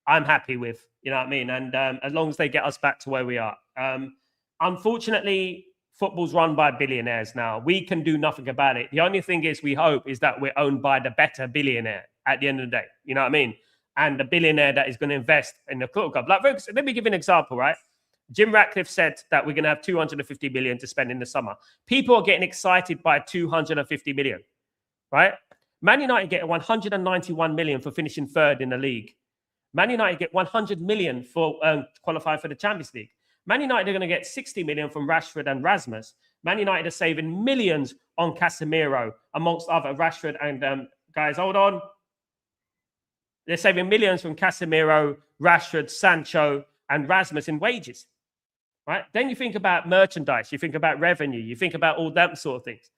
I'm happy with. You know what I mean? And as long as they get us back to where we are. Unfortunately, football's run by billionaires now. We can do nothing about it. The only thing is we hope is that we're owned by the better billionaire at the end of the day. You know what I mean? And the billionaire that is going to invest in the football club. Like, let me give you an example, right? Jim Ratcliffe said that we're going to have 250 million to spend in the summer. People are getting excited by 250 million, right? Man United get 191 million for finishing third in the league. Man United get 100 million for qualifying for the Champions League. Man United are going to get 60 million from Rashford and Rasmus. Man United are saving millions on Casemiro, amongst other Rashford and guys, hold on. They're saving millions from Casemiro, Rashford, Sancho, and Rasmus in wages. Right? Then you think about merchandise, you think about revenue, you think about all that sort of things.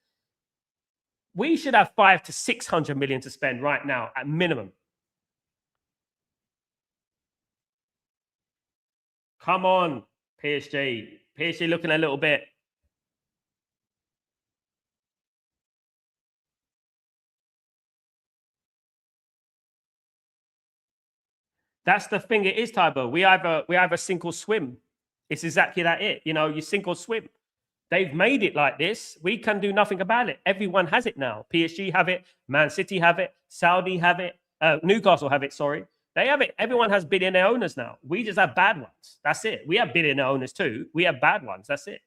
We should have 500 to 600 million to spend right now at minimum. Come on, PSG. PSG looking a little bit. That's the thing. It is, Tybo. We either sink or swim. It's exactly that. You sink or swim. They've made it like this. We can do nothing about it. Everyone has it now. PSG have it. Man City have it. Saudi have it. Newcastle have it. Sorry, they have it. Everyone has billionaire owners now. We just have bad ones. That's it. We have billionaire owners too. We have bad ones. That's it.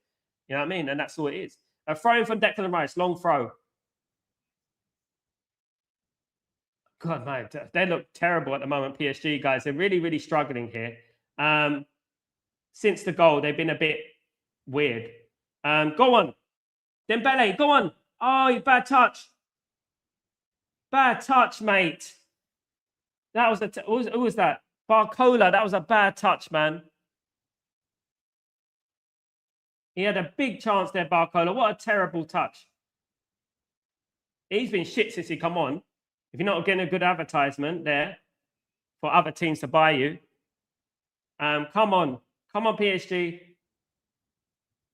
You know what I mean? And that's all it is. A throw from Declan Rice, long throw. God, man, they look terrible at the moment, PSG guys. They're really, really struggling here. Since the goal, they've been a bit weird. Go on. Dembele, go on. Oh, bad touch. Bad touch, mate. That was who was that? Barcola. That was a bad touch, man. He had a big chance there, Barcola. What a terrible touch. He's been shit since he come on. If you're not getting a good advertisement there for other teams to buy you, come on, PSG.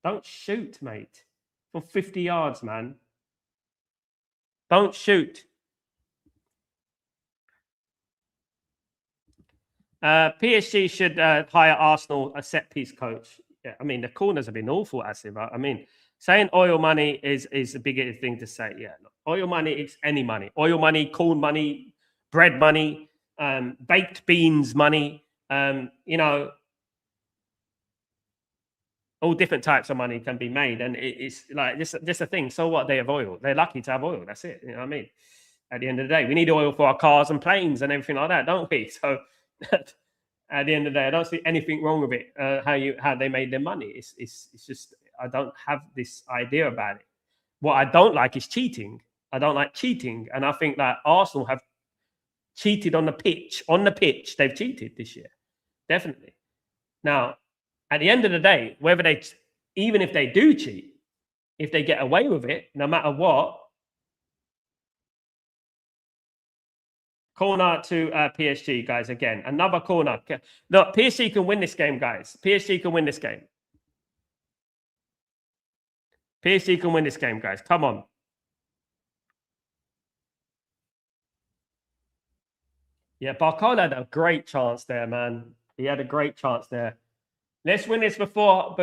Don't shoot, mate. From 50 yards, man. Don't shoot. PSG should hire Arsenal a set piece coach. Yeah, I mean, the corners have been awful, Asif. I mean, saying oil money is the biggest thing to say. Yeah, look, oil money, it's any money. Oil money, corn money, bread money, baked beans money, all different types of money can be made. And it's like just a thing. So what? They have oil. They're lucky to have oil. That's it. You know what I mean? At the end of the day, we need oil for our cars and planes and everything like that, don't we? So at the end of the day, I don't see anything wrong with it. How they made their money. It's just I don't have this idea about it. What I don't like is cheating. I don't like cheating, and I think that Arsenal have cheated on the pitch. On the pitch, they've cheated this year, definitely. Now, at the end of the day, even if they do cheat, if they get away with it, no matter what. Corner to PSG, guys, again. Another corner. Look, PSG can win this game, guys. PSG can win this game. PSG can win this game, guys. Come on. Yeah, Barcola had a great chance there, man. He had a great chance there. Let's win this before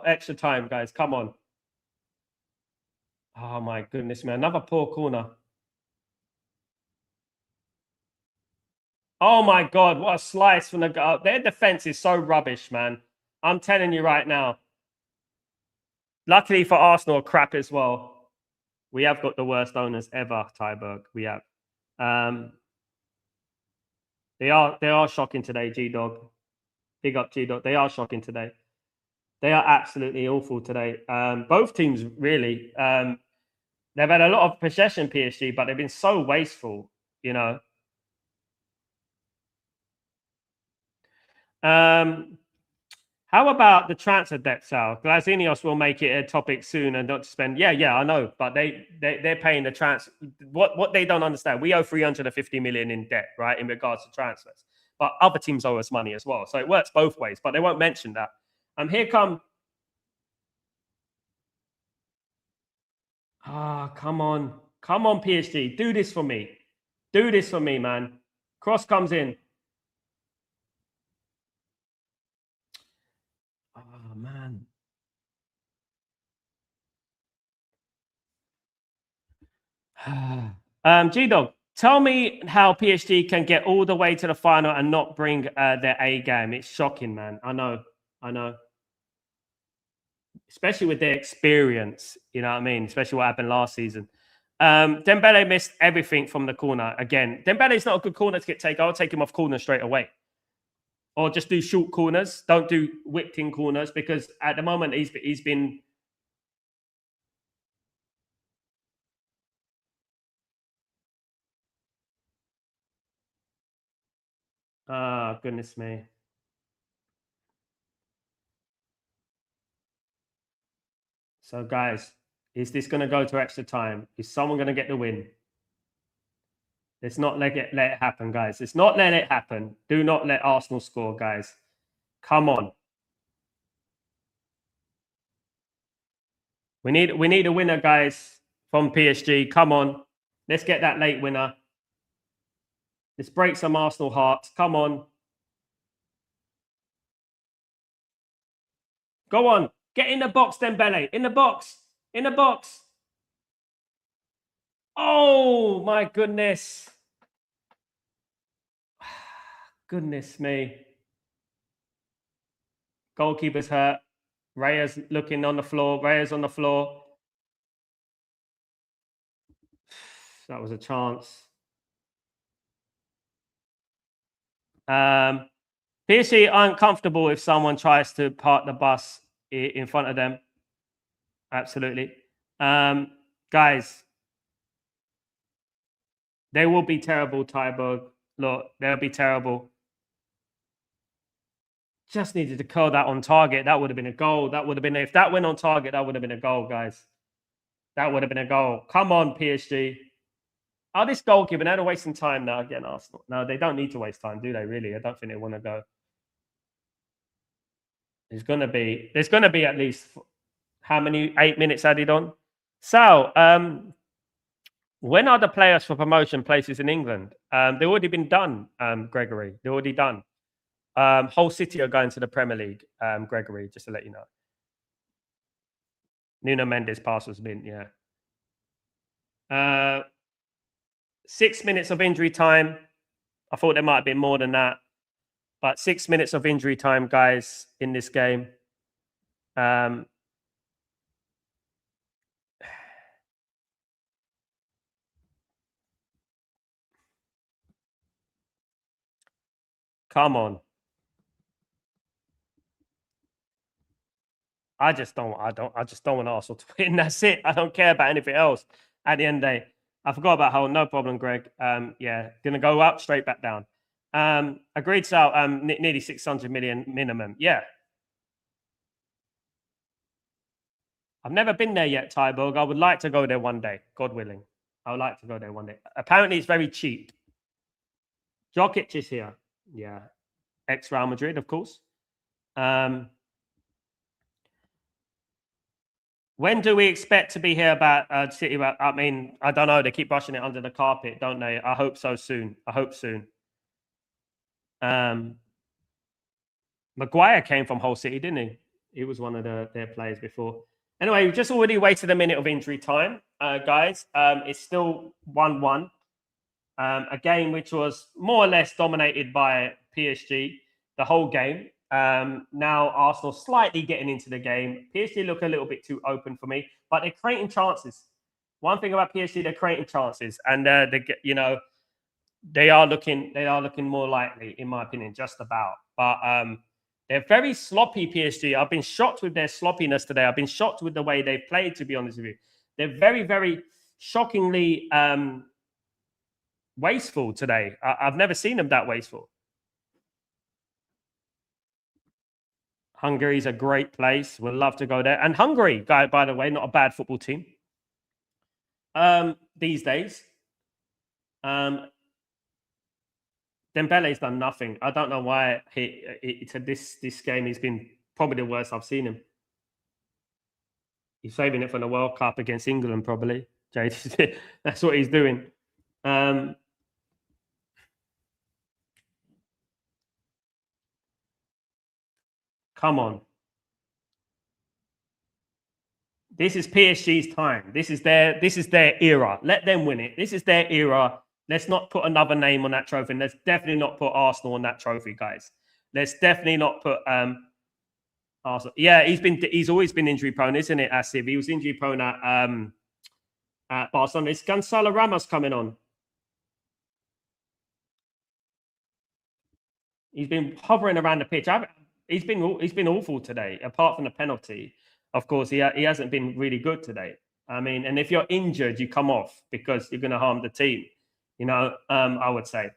extra time, guys. Come on. Oh, my goodness, man. Another poor corner. Oh my God, what a slice from the goal. Their defense is so rubbish, man. I'm telling you right now. Luckily for Arsenal, crap as well. We have got the worst owners ever, Tyberg. We have. They are shocking today, G-Dog. Big up, G-Dog. They are shocking today. They are absolutely awful today. Both teams, really. They've had a lot of possession, PSG, but they've been so wasteful, you know. How about the transfer depth, Sal? Glazinios will make it a topic soon and not spend. Yeah, I know, but they're paying the transfer. What they don't understand, we owe 350 million in debt, right, in regards to transfers. But other teams owe us money as well, so it works both ways. But they won't mention that. Here come. Come on, PSG, do this for me. Do this for me, man. Cross comes in. Oh, man. G-Dog, tell me how PSG can get all the way to the final and not bring their A game. It's shocking, man. I know. Especially with their experience, you know what I mean? Especially what happened last season. Dembele missed everything from the corner again. Dembele's not a good corner to get taken. I'll take him off corner straight away. Or just do short corners. Don't do whipped in corners because at the moment he's been. Ah, goodness me. So, guys, is this going to go to extra time? Is someone going to get the win? Let's not let it happen, guys. Let's not let it happen. Do not let Arsenal score, guys. Come on. We need a winner, guys, from PSG. Come on. Let's get that late winner. Let's break some Arsenal hearts. Come on. Go on. Get in the box, Dembele. In the box. In the box. Oh, my goodness. Goodness me. Goalkeeper's hurt. Reyes looking on the floor. Reyes on the floor. That was a chance. PSG aren't comfortable if someone tries to park the bus in front of them. Absolutely. Guys, they will be terrible, Tyberg. Look, they'll be terrible. Just needed to curl that on target. That would have been a goal. That would have been, if that went on target, that would have been a goal, guys. That would have been a goal. Come on, PSG. Oh, this goalkeeper, now they're wasting time now again, Arsenal. No, they don't need to waste time, do they, really? I don't think they want to go. There's going to be at least, how many, 8 minutes added on? So, when are the players for promotion places in England? They've already been done, Gregory. They're already done. Hull City are going to the Premier League, Gregory, just to let you know. Nuno Mendes' pass was been, yeah. 6 minutes of injury time. I thought there might have been more than that. But 6 minutes of injury time, guys, in this game. Come on. I just don't want Arsenal to win. That's it. I don't care about anything else. At the end of the day, I forgot about Hull. No problem, Greg. Yeah, gonna go up, straight back down. Agreed, Sal. Nearly 600 million minimum. Yeah. I've never been there yet, Tyborg. I would like to go there one day, God willing. I would like to go there one day. Apparently, it's very cheap. Jokic is here. Yeah. Ex-Real Madrid, of course. When do we expect to be here about City? I mean, I don't know. They keep brushing it under the carpet, don't they? I hope so soon. I hope soon. Maguire came from Hull City, didn't he? He was one of their players before. Anyway, we've just already wasted a minute of injury time, guys. It's still 1-1. A game which was more or less dominated by PSG the whole game. Now Arsenal slightly getting into the game. PSG look a little bit too open for me, but they're creating chances. One thing about PSG, they're creating chances, and they are looking more likely, in my opinion, just about. But they're very sloppy, PSG. I've been shocked with their sloppiness today. I've been shocked with the way they've played, to be honest with you. They're very, very shockingly wasteful today. I've never seen them that wasteful. Hungary's a great place. We'd love to go there. And Hungary, by the way, not a bad football team these days. Dembele's done nothing. I don't know why this game he's been probably the worst I've seen him. He's saving it for the World Cup against England, probably. That's what he's doing. Come on. This is PSG's time. This is their era. Let them win it. This is their era. Let's not put another name on that trophy. And let's definitely not put Arsenal on that trophy, guys. Let's definitely not put Arsenal. Yeah, he's always been injury prone, isn't it, Asif? He was injury prone at at Barcelona. It's Gonzalo Ramos coming on. He's been hovering around the pitch. He's been awful today, apart from the penalty. Of course, he hasn't been really good today. I mean, and if you're injured, you come off because you're going to harm the team. You know, I would say,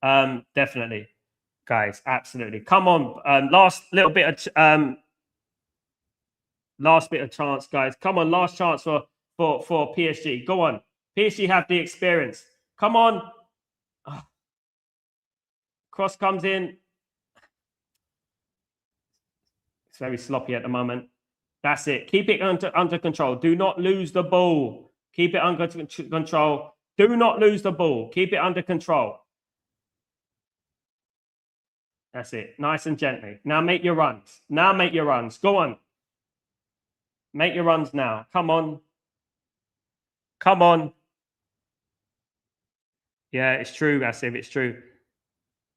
definitely, guys, absolutely. Come on, last bit of chance, guys. Come on, last chance for PSG. Go on, PSG have the experience. Come on, cross comes in. It's very sloppy at the moment. That's it. Keep it under control. Do not lose the ball. Keep it under control. Do not lose the ball. Keep it under control. That's it. Nice and gently. Now make your runs. Now make your runs. Go on. Make your runs now. Come on. Come on. Yeah, it's true, Massive. It's true.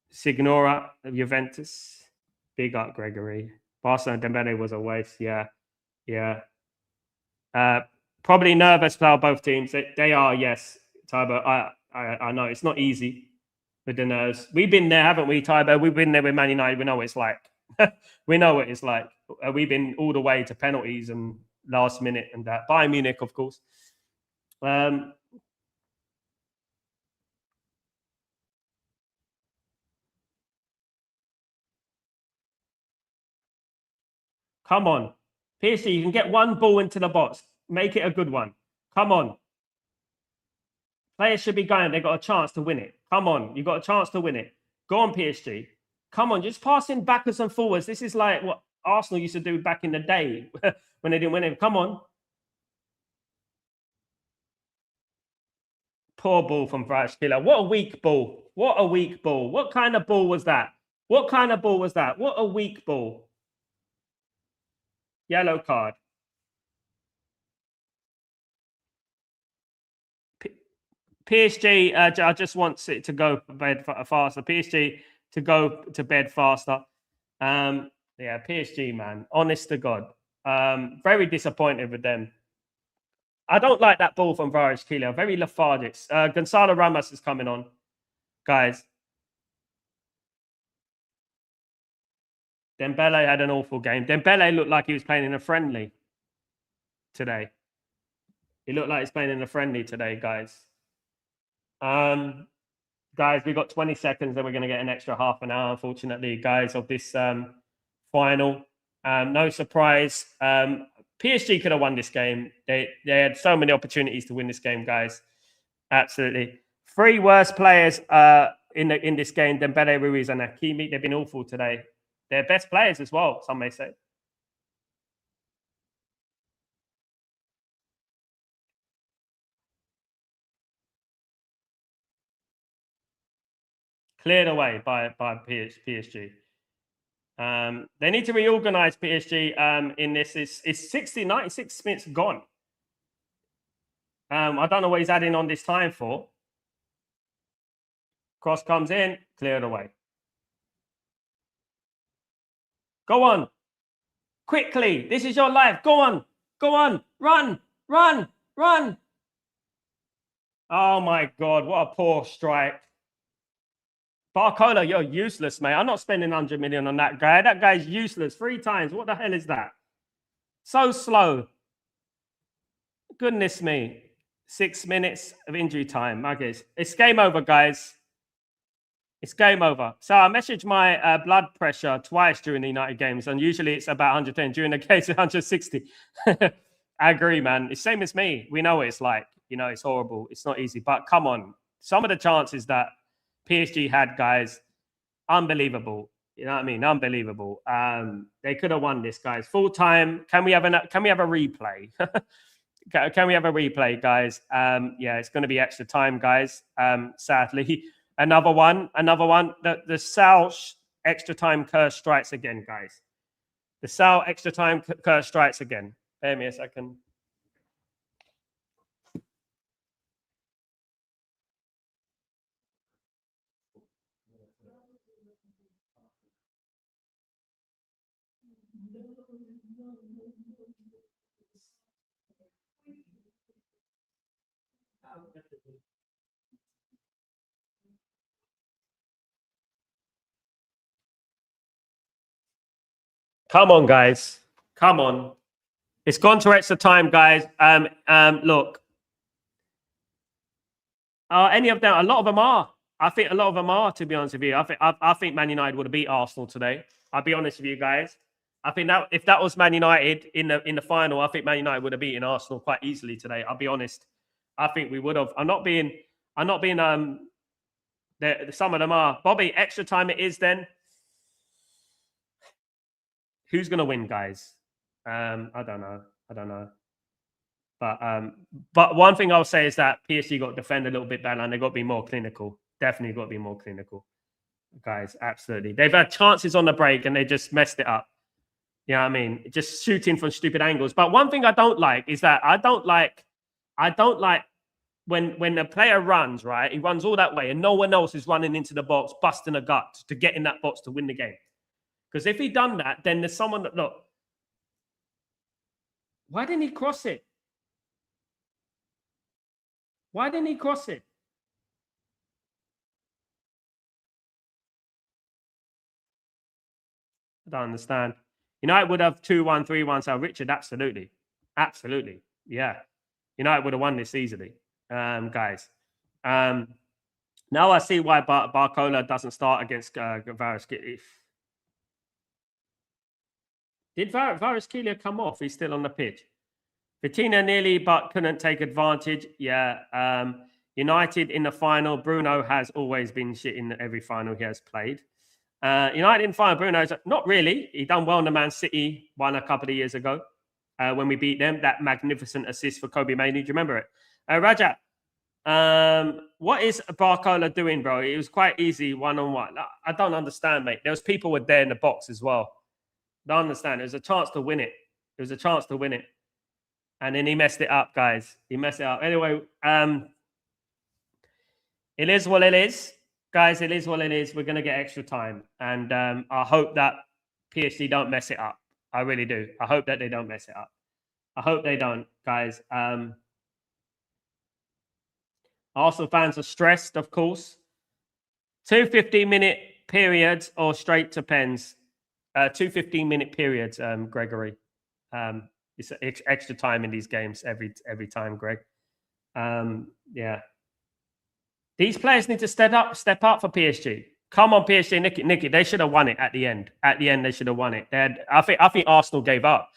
Signora of Juventus. Big up, Gregory. Barcelona Dembele was a waste. Yeah. Yeah. Probably nervous for both teams. They are, yes, Tybo. I know it's not easy with the nerves. We've been there, haven't we, Tybo? We've been there with Man United. We know what it's like. We know what it's like. We've been all the way to penalties and last minute and that. Bayern Munich, of course. Come on. PSG, you can get one ball into the box. Make it a good one. Come on. Players should be going. They've got a chance to win it. Come on. You've got a chance to win it. Go on, PSG. Come on. Just passing backwards and forwards. This is like what Arsenal used to do back in the day when they didn't win it. Come on. Poor ball from Killer. What a weak ball. What a weak ball. What kind of ball was that? What kind of ball was that? What a weak ball. Yellow card. PSG, I just want it to go to bed faster. PSG to go to bed faster. Yeah, PSG, man. Honest to God. Very disappointed with them. I don't like that ball from Killer. Very lethargic. Gonzalo Ramos is coming on, guys. Dembele had an awful game. Dembele looked like he was playing in a friendly today. He looked like he's playing in a friendly today, guys. Guys, we've got 20 seconds, then we're going to get an extra half an hour, unfortunately, guys, of this final. No surprise. PSG could have won this game. They had so many opportunities to win this game, guys. Absolutely. Three worst players in this game, Dembele, Ruiz, and Hakimi. They've been awful today. They're best players as well, some may say. Cleared away by PSG. They need to reorganize PSG in this. It's 60, 96 minutes gone. I don't know what he's adding on this time for. Cross comes in, cleared away. Go on. Quickly. This is your life. Go on. Go on. Run. Run. Run. Oh my God. What a poor strike. Barcola, you're useless, mate. I'm not spending 100 million on that guy. That guy's useless 3 times. What the hell is that? So slow. Goodness me. 6 minutes of injury time. Okay. It's game over, guys. It's game over. So I messaged my blood pressure twice during the United games, and usually it's about 110. During the case, 160. I agree, man. It's same as me. We know what it's like. You know, it's horrible. It's not easy. But come on. Some of the chances that PSG had, guys, unbelievable. You know what I mean? Unbelievable. They could have won this, guys. Full time. Can we have a replay? Can we have a replay, guys? Yeah, it's going to be extra time, guys. Sadly, another one. The Sal extra time curse strikes again, guys. The Sal extra time curse strikes again. Bear me a second. Come on, guys. Come on. It's gone to extra time, guys. Look, any of them? A lot of them are. I think a lot of them are. To be honest with you, I think Man United would have beat Arsenal today. I'll be honest with you guys. I think that if that was Man United in the final, I think Man United would have beaten Arsenal quite easily today. I'll be honest. I think we would have. I'm not being. Some of them are. Bobby, extra time it is. Then who's gonna win, guys? I don't know. But one thing I'll say is that PSG got to defend a little bit better and they've got to be more clinical. Definitely got to be more clinical, guys. Absolutely. They've had chances on the break and they just messed it up. You know what I mean? Just shooting from stupid angles. But one thing I don't like is that I don't like when the player runs, right? He runs all that way and no one else is running into the box, busting a gut to get in that box to win the game. Because if he done that, then there's someone that, look, why didn't he cross it? Why didn't he cross it? I don't understand. United would have 2-1, 3-1. So Richard, absolutely. Absolutely. Yeah. United would have won this easily, guys. Now I see why Barcola doesn't start against Kvaratskhelia. Did Kvaratskhelia come off? He's still on the pitch. Vitinha nearly, but couldn't take advantage. Yeah. United in the final. Bruno has always been shit in every final he has played. United in final. Bruno's not really. He done well in the Man City one a couple of years ago when we beat them. That magnificent assist for Kobe Mainoo. Do you remember it? Rajat, what is Barcola doing, bro? It was quite easy one-on-one. I don't understand, mate. There was people were there in the box as well. Don't understand. There was a chance to win it. There was a chance to win it. And then he messed it up, guys. He messed it up. Anyway, it is what it is. Guys, it is what it is. We're going to get extra time. And I hope that PSG don't mess it up. I really do. I hope that they don't mess it up. I hope they don't, guys. Arsenal fans are stressed, of course. 2 15-minute periods or straight to pens. 2 15-minute periods, Gregory. It's extra time in these games every time, Greg. Yeah. These players need to step up for PSG. Come on, PSG, Nicky. They should have won it at the end. At the end, they should have won it. I think Arsenal gave up.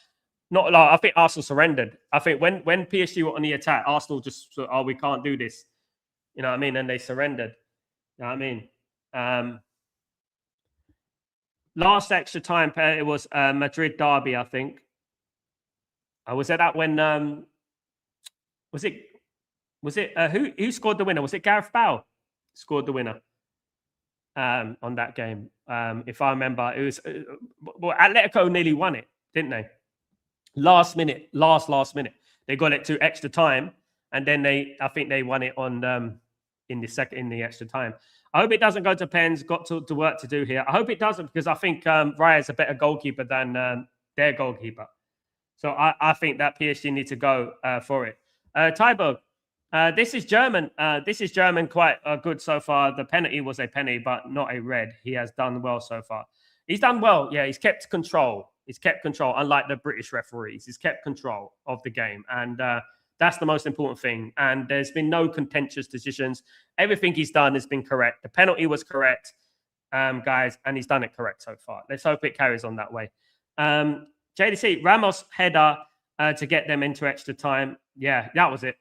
Not like I think Arsenal surrendered. I think when PSG were on the attack, Arsenal just thought, oh, we can't do this. You know what I mean? And they surrendered. You know what I mean? Last extra time, it was Madrid derby, I think. Was that when was it who scored the winner? Was it Gareth Bale scored the winner on that game? If I remember, it was Atletico nearly won it, didn't they? Last minute, last minute, they got it to extra time, and then I think they won it on in the extra time. I hope it doesn't go to pens. Got to work to do here. I hope it doesn't because I think Raya's a better goalkeeper than their goalkeeper. So I think that PSG need to go for it. Tyberg, this is German. This is German quite good so far. The penalty was a penalty, but not a red. He has done well so far. He's done well. Yeah, he's kept control. He's kept control, unlike the British referees. He's kept control of the game. And that's the most important thing. And there's been no contentious decisions. Everything he's done has been correct. The penalty was correct, guys, and he's done it correct so far. Let's hope it carries on that way. JDC, Ramos header to get them into extra time. Yeah, that was it.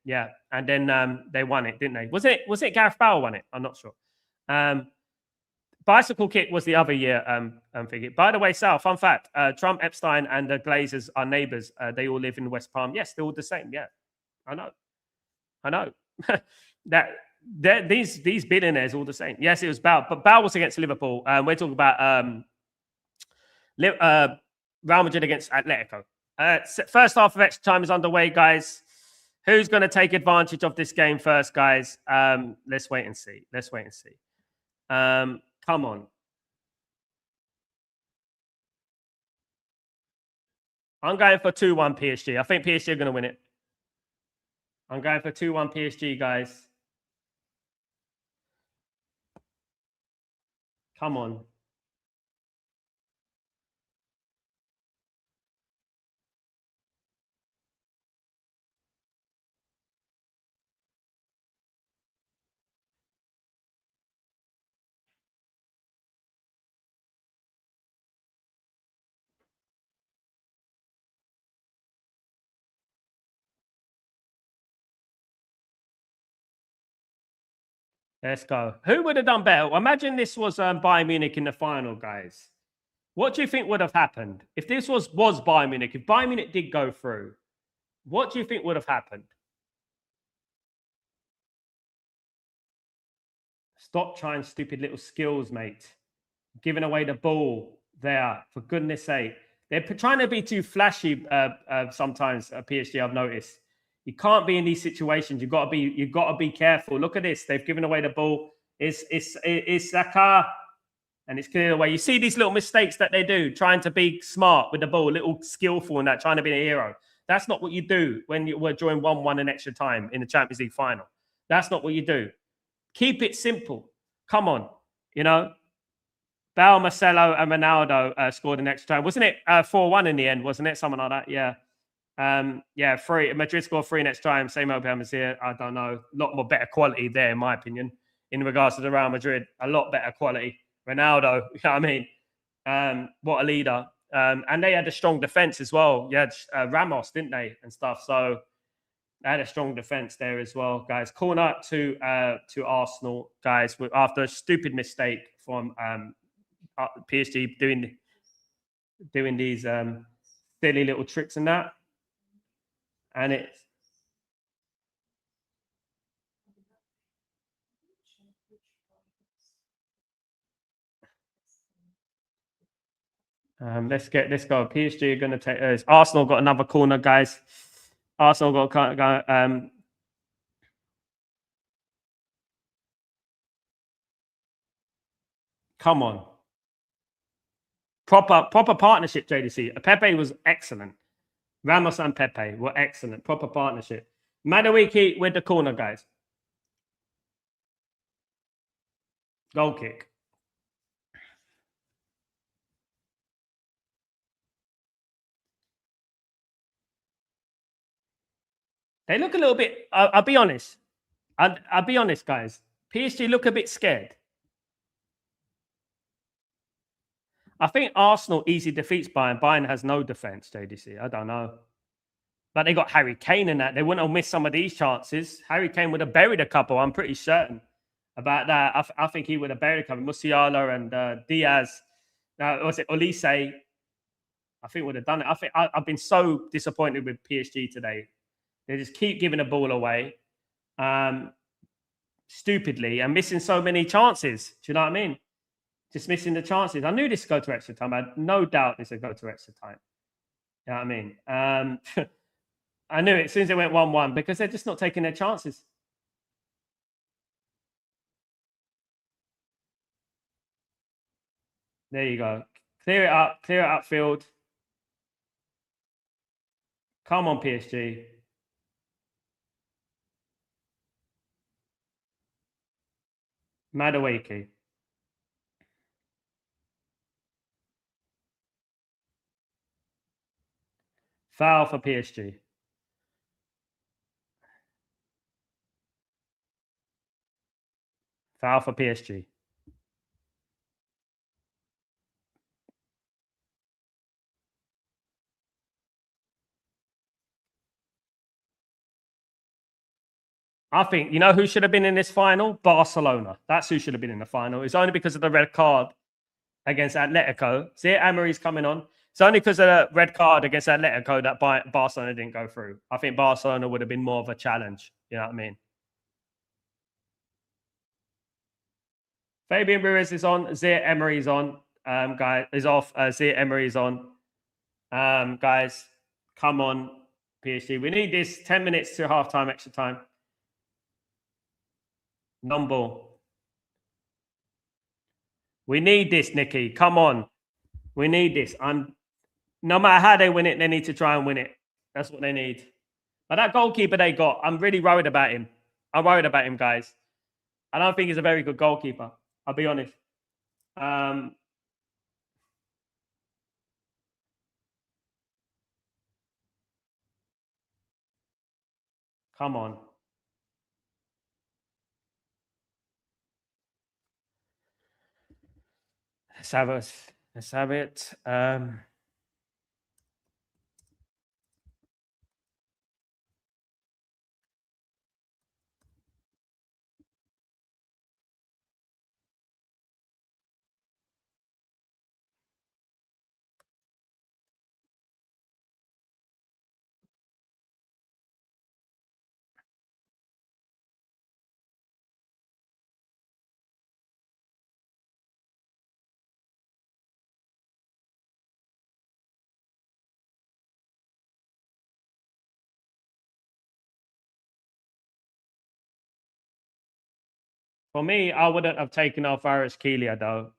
Yeah. And then they won it, didn't they? Was it Gareth Bale won it? I'm not sure. Bicycle kick was the other year. Figure. By the way, Sal, fun fact: Trump, Epstein, and the Glazers are neighbors. They all live in West Palm. Yes, they're all the same. Yeah, I know. These billionaires are all the same. Yes, it was Bale, but Bale was against Liverpool. We're talking about Real Madrid against Atletico. First half of extra time is underway, guys. Who's going to take advantage of this game first, guys? Let's wait and see. Come on. I'm going for 2-1 PSG. I think PSG are going to win it. I'm going for 2-1 PSG, guys. Come on. Let's go. Who would have done better? Well, imagine this was Bayern Munich in the final, guys. What do you think would have happened if this was Bayern Munich? If Bayern Munich did go through, what do you think would have happened? Stop trying stupid little skills, mate. Giving away the ball there, for goodness sake. They're trying to be too flashy sometimes at PSG, I've noticed. You can't be in these situations. You've got to be careful. Look at this. They've given away the ball. It's Saka. And it's cleared away. You see these little mistakes that they do, trying to be smart with the ball, a little skillful in that, trying to be a hero. That's not what you do when you were drawing 1-1 in extra time in the Champions League final. That's not what you do. Keep it simple. Come on. You know, Bale, Marcelo, and Ronaldo scored in extra time. Wasn't it 4-1 in the end? Wasn't it? Something like that. Yeah. Yeah, 3. Madrid scored 3 in extra time. Same old as here. I don't know. A lot more better quality there, in my opinion, in regards to the Real Madrid. A lot better quality. Ronaldo, you know what I mean? What a leader. And they had a strong defense as well. You had Ramos, didn't they? And stuff. So they had a strong defense there as well, guys. Corner to Arsenal, guys, after a stupid mistake from PSG doing these silly little tricks and that. And it's let's go. PSG are going to take. Arsenal got another corner, guys. Arsenal got come on, proper partnership. JDC Pepe was excellent. Ramos and Pepe were excellent. Proper partnership. Madueke with the corner, guys. Goal kick. They look a little bit. I'll be honest. I'll be honest, guys. PSG look a bit scared. I think Arsenal easy defeats Bayern. Bayern has no defense, JDC. I don't know. But they got Harry Kane in that. They wouldn't have missed some of these chances. Harry Kane would have buried a couple. I'm pretty certain about that. I think he would have buried a couple. Musiala and Diaz. Now, was it Olise? I think would have done it. I've been so disappointed with PSG today. They just keep giving the ball away stupidly and missing so many chances. Do you know what I mean? Just missing the chances. I knew this would go to extra time. I had no doubt this would go to extra time. You know what I mean? I knew it as soon as it went 1-1 because they're just not taking their chances. There you go. Clear it up field. Come on, PSG. Madueke. Foul for PSG. Foul for PSG. I think, you know who should have been in this final? Barcelona. That's who should have been in the final. It's only because of the red card against Atletico. See, Emery's coming on. It's only because of the red card against Atletico that Barcelona didn't go through. I think Barcelona would have been more of a challenge. You know what I mean? Fabian Ruiz is on. Zaire Emery is on. Guys is off. Zaire Emery is on. Guys, come on, PSG. We need this 10 minutes to halftime, extra time. Non-ball. We need this, Nicky. Come on. We need this. No matter how they win it, they need to try and win it. That's what they need. But that goalkeeper they got, I'm really worried about him. I'm worried about him, guys. I don't think he's a very good goalkeeper. I'll be honest. Come on. Let's have it. Let's have it. For me, I wouldn't have taken off Aris Keelia though.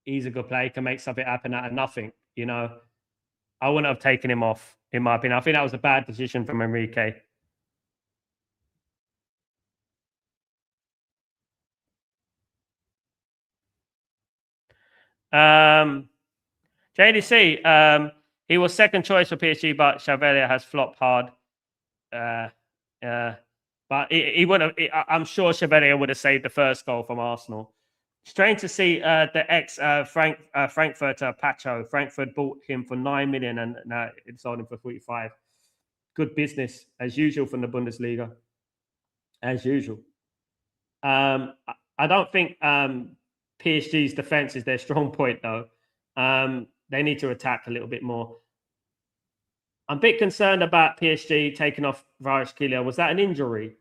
He's a good player, can make something happen out of nothing. You know, I wouldn't have taken him off, in my opinion. I think that was a bad decision from Enrique. JDC, he was second choice for PSG, but Chevalier has flopped hard. But he would have. I'm sure Chevalier would have saved the first goal from Arsenal. Strange to see the ex Frankfurter Pacho. Frankfurt bought him for 9 million, and now it sold him for 45. Good business as usual from the Bundesliga. As usual. I don't think PSG's defense is their strong point, though. They need to attack a little bit more. I'm a bit concerned about PSG taking off Kvaratskhelia. Was that an injury?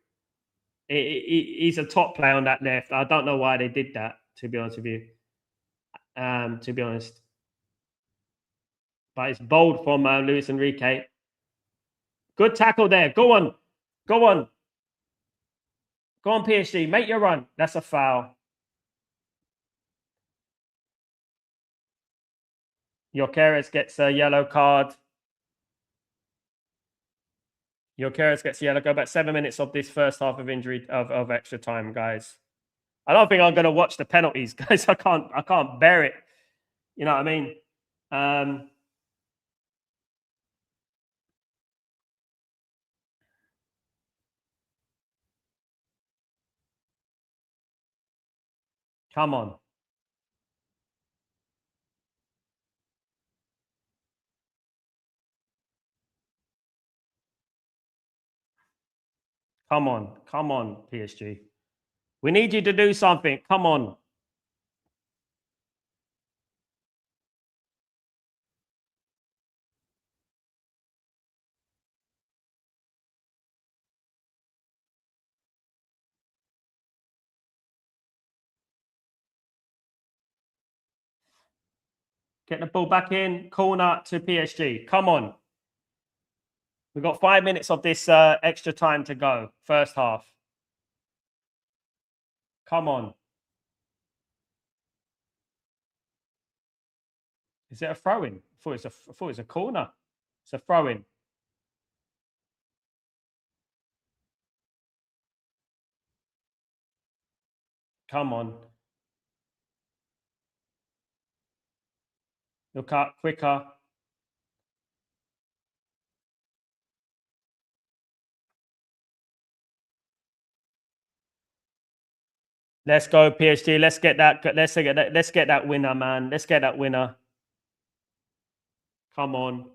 He's a top player on that left. I don't know why they did that, to be honest with you. To be honest. But it's bold from Luis Enrique. Good tackle there. Go on. Go on. Go on, PSG. Make your run. That's a foul. Jokeres gets a yellow card. Jokeres gets a yellow card. About 7 minutes of this first half of injury of extra time, guys. I don't think I'm going to watch the penalties, guys. I can't bear it. You know what I mean? Come on. Come on. Come on, PSG. We need you to do something. Come on. Get the ball back in. Corner to PSG. Come on. We've got 5 minutes of this extra time to go. First half. Come on. Is it a throw-in? I thought it was a corner. It's a throw-in. Come on. Look up quicker. Let's go, PSG. Let's get that. Let's get that winner, man. Let's get that winner. Come on.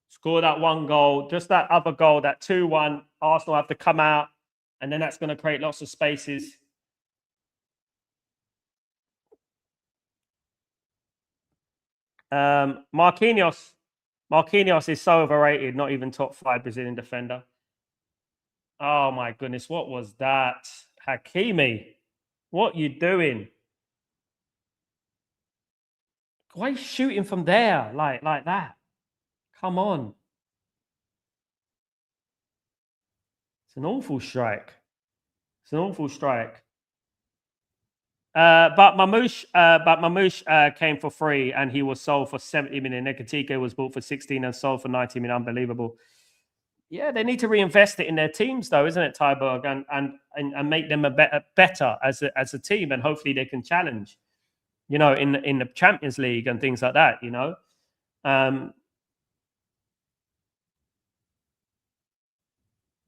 Score that one goal. Just that other goal, that 2-1. Arsenal have to come out, and then that's going to create lots of spaces. Marquinhos is so overrated. Not even top 5 Brazilian defender. Oh my goodness, what was that? Hakimi, what you doing? Why are you shooting from there like that? Come on. It's an awful strike. It's an awful strike. But Mamouche came for free, and he was sold for 70 million. Atletico was bought for 16 and sold for 90 million. Unbelievable. Yeah, they need to reinvest it in their teams, though, isn't it, Tyberg, and make them better as a team, and hopefully they can challenge, in the Champions League and things like that.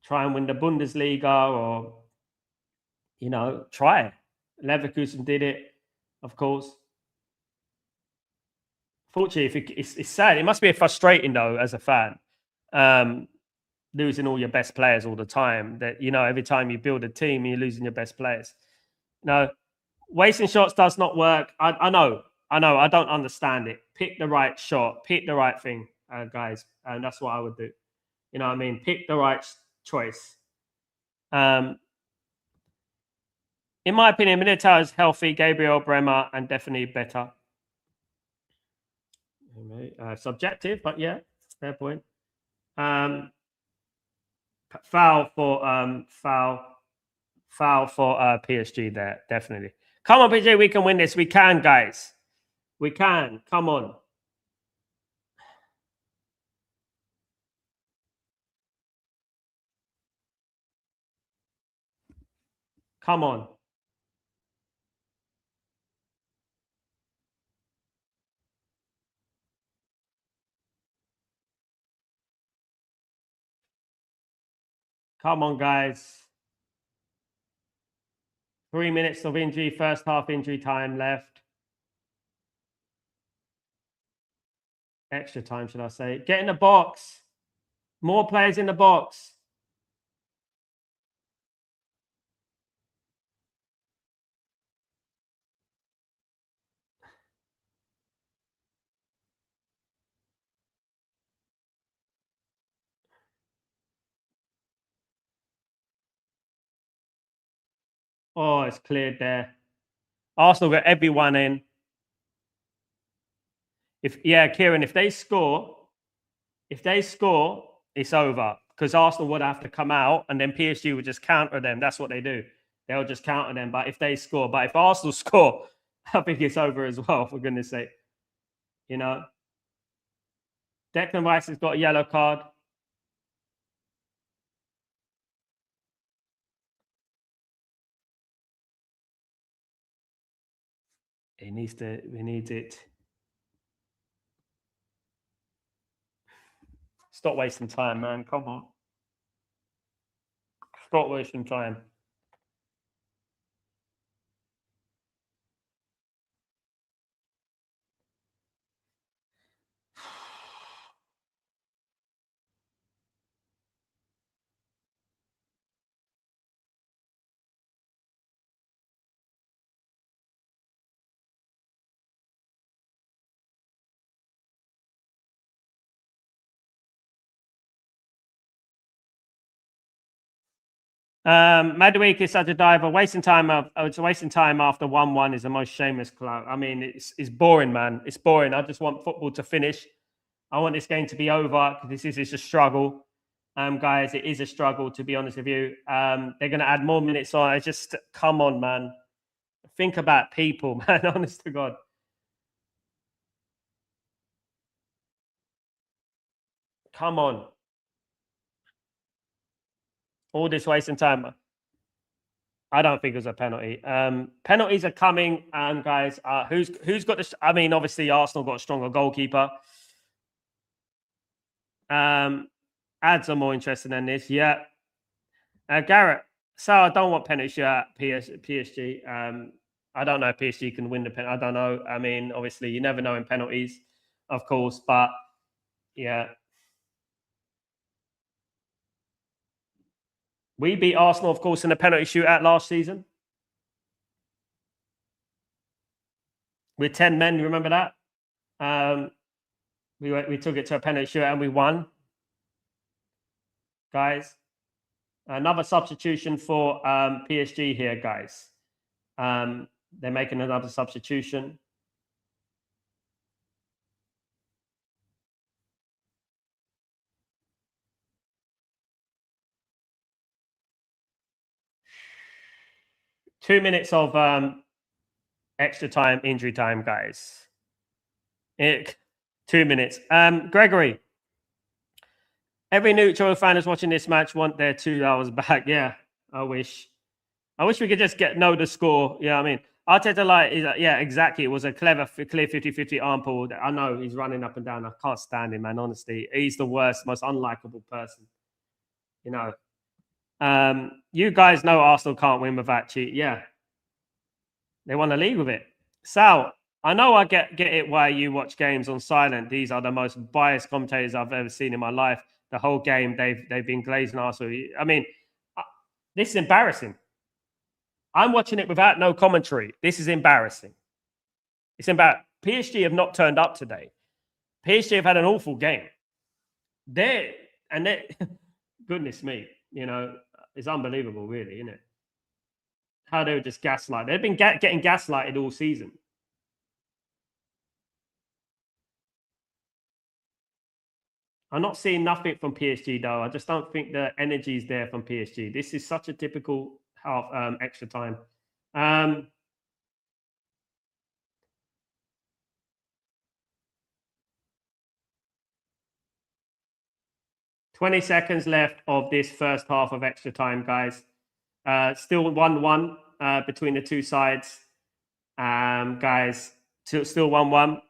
Try and win the Bundesliga, or try. Leverkusen did it, of course. Fortunately, it's sad. It must be frustrating though, as a fan, losing all your best players all the time. That every time you build a team, you're losing your best players. No, wasting shots does not work. I know. I don't understand it. Pick the right shot. Pick the right thing, guys, and that's what I would do. You know what I mean? Pick the right choice. In my opinion, Militao is healthy. Gabriel, Bremer, and definitely better. Subjective, but yeah, fair point. Foul for PSG there, definitely. Come on, PSG, we can win this. We can, guys. We can. Come on. Come on. Come on, guys. 3 minutes of injury, first half injury time left. Extra time, should I say. Get in the box. More players in the box. Oh, it's cleared there. Arsenal got everyone in. Kieran, if they score, it's over, because Arsenal would have to come out, and then PSG would just counter them. That's what they do. They'll just counter them. But if they score, if Arsenal score, I think it's over as well, for goodness sake. Declan Rice has got a yellow card. He needs it. Stop wasting time, man. Come on. Stop wasting time. Madrid is such a diver. Wasting time. It's wasting time after 1-1 is the most shameless clout. I mean, it's boring, man. It's boring. I just want football to finish. I want this game to be over, because this is a struggle. Guys, it is a struggle, to be honest with you. They're going to add more minutes on. It's just, come on, man. Think about people, man. Honest to God. Come on. All this wasting time. I don't think it was a penalty. Penalties are coming, guys. Who's got this? I mean, obviously, Arsenal got a stronger goalkeeper. Ads are more interesting than this. Yeah. Garrett, so I don't want penalties at PSG. I don't know if PSG can win the penalty. I don't know. I mean, obviously, you never know in penalties, of course. But yeah, we beat Arsenal, of course, in the penalty shootout last season with 10 men. You remember that? We took it to a penalty shootout and we won, guys. Another substitution for PSG here, guys. They're making another substitution. Two minutes of extra time, injury time, guys. 2 minutes. Gregory, every neutral fan is watching this match want their 2 hours back. Yeah, I wish. I wish we could just know the score. Yeah, I mean, Arteta, yeah, exactly. It was a clear 50-50 arm pull. I know he's running up and down. I can't stand him, man. Honestly, he's the worst, most unlikable person. You know, you guys know Arsenal can't win without cheat. Yeah, they won the league with it. Sal, I know I get it why you watch games on silent. These are the most biased commentators I've ever seen in my life. The whole game, they've been glazing Arsenal. I mean, this is embarrassing. I'm watching it without no commentary. This is embarrassing. It's about PSG have not turned up today. PSG have had an awful game. They goodness me, you know, it's unbelievable, really, isn't it? How they were just gaslighted. They've been getting gaslighted all season. I'm not seeing nothing from PSG though. I just don't think the energy is there from PSG. This is such a typical half extra time. 20 seconds left of this first half of extra time, guys. Still 1-1 between the two sides. Guys, still 1-1.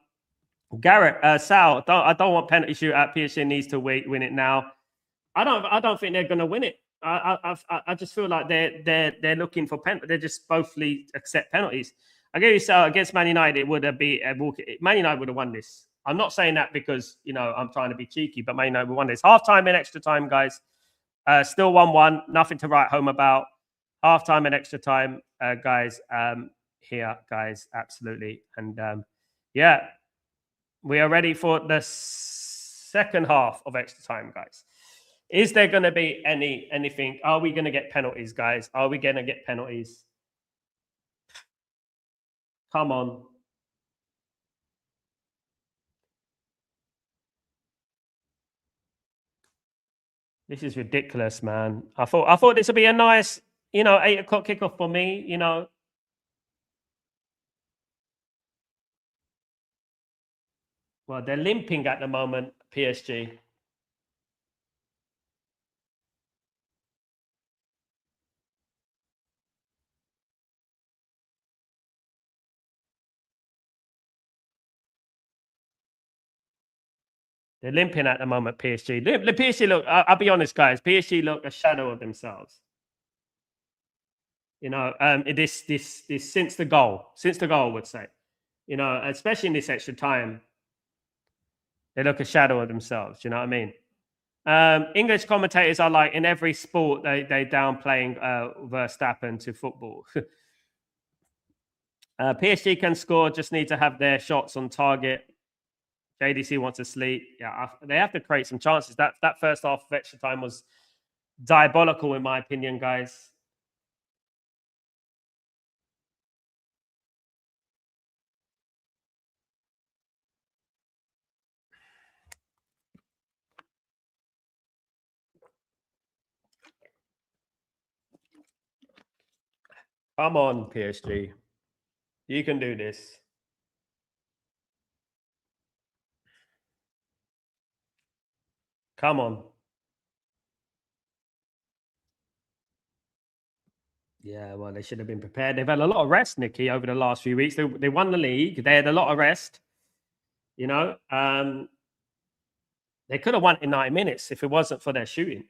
Garrett, Sal, I don't want penalty shootout. PSG needs to win it now. I don't think they're going to win it. I just feel like they're looking for penalty. They just bothly accept penalties. I give you Sal against Man United. It would have been Man United would have won this. I'm not saying that because I'm trying to be cheeky, but Man United would have won this. Half time and extra time, guys. Still 1-1. Nothing to write home about. Half time and extra time, guys. Here, guys, absolutely, and yeah. We are ready for the second half of extra time, guys. Is there going to be anything? Are we going to get penalties, guys? Are we going to get penalties? Come on. This is ridiculous, man. I thought this would be a nice, 8 o'clock kickoff for me, Well, they're limping at the moment, PSG. They're limping at the moment, PSG. The PSG look, I'll be honest, guys, PSG look a shadow of themselves. This since the goal, I would say, especially in this extra time, they look a shadow of themselves. You know what I mean? English commentators are like in every sport they downplaying Verstappen to football. PSG can score, just need to have their shots on target. JDC wants to sleep. Yeah, they have to create some chances. That first half of extra time was diabolical, in my opinion, guys. Come on, PSG. You can do this. Come on. Yeah, well, they should have been prepared. They've had a lot of rest, Nicky, over the last few weeks. They won the league. They had a lot of rest. They could have won in 90 minutes if it wasn't for their shooting.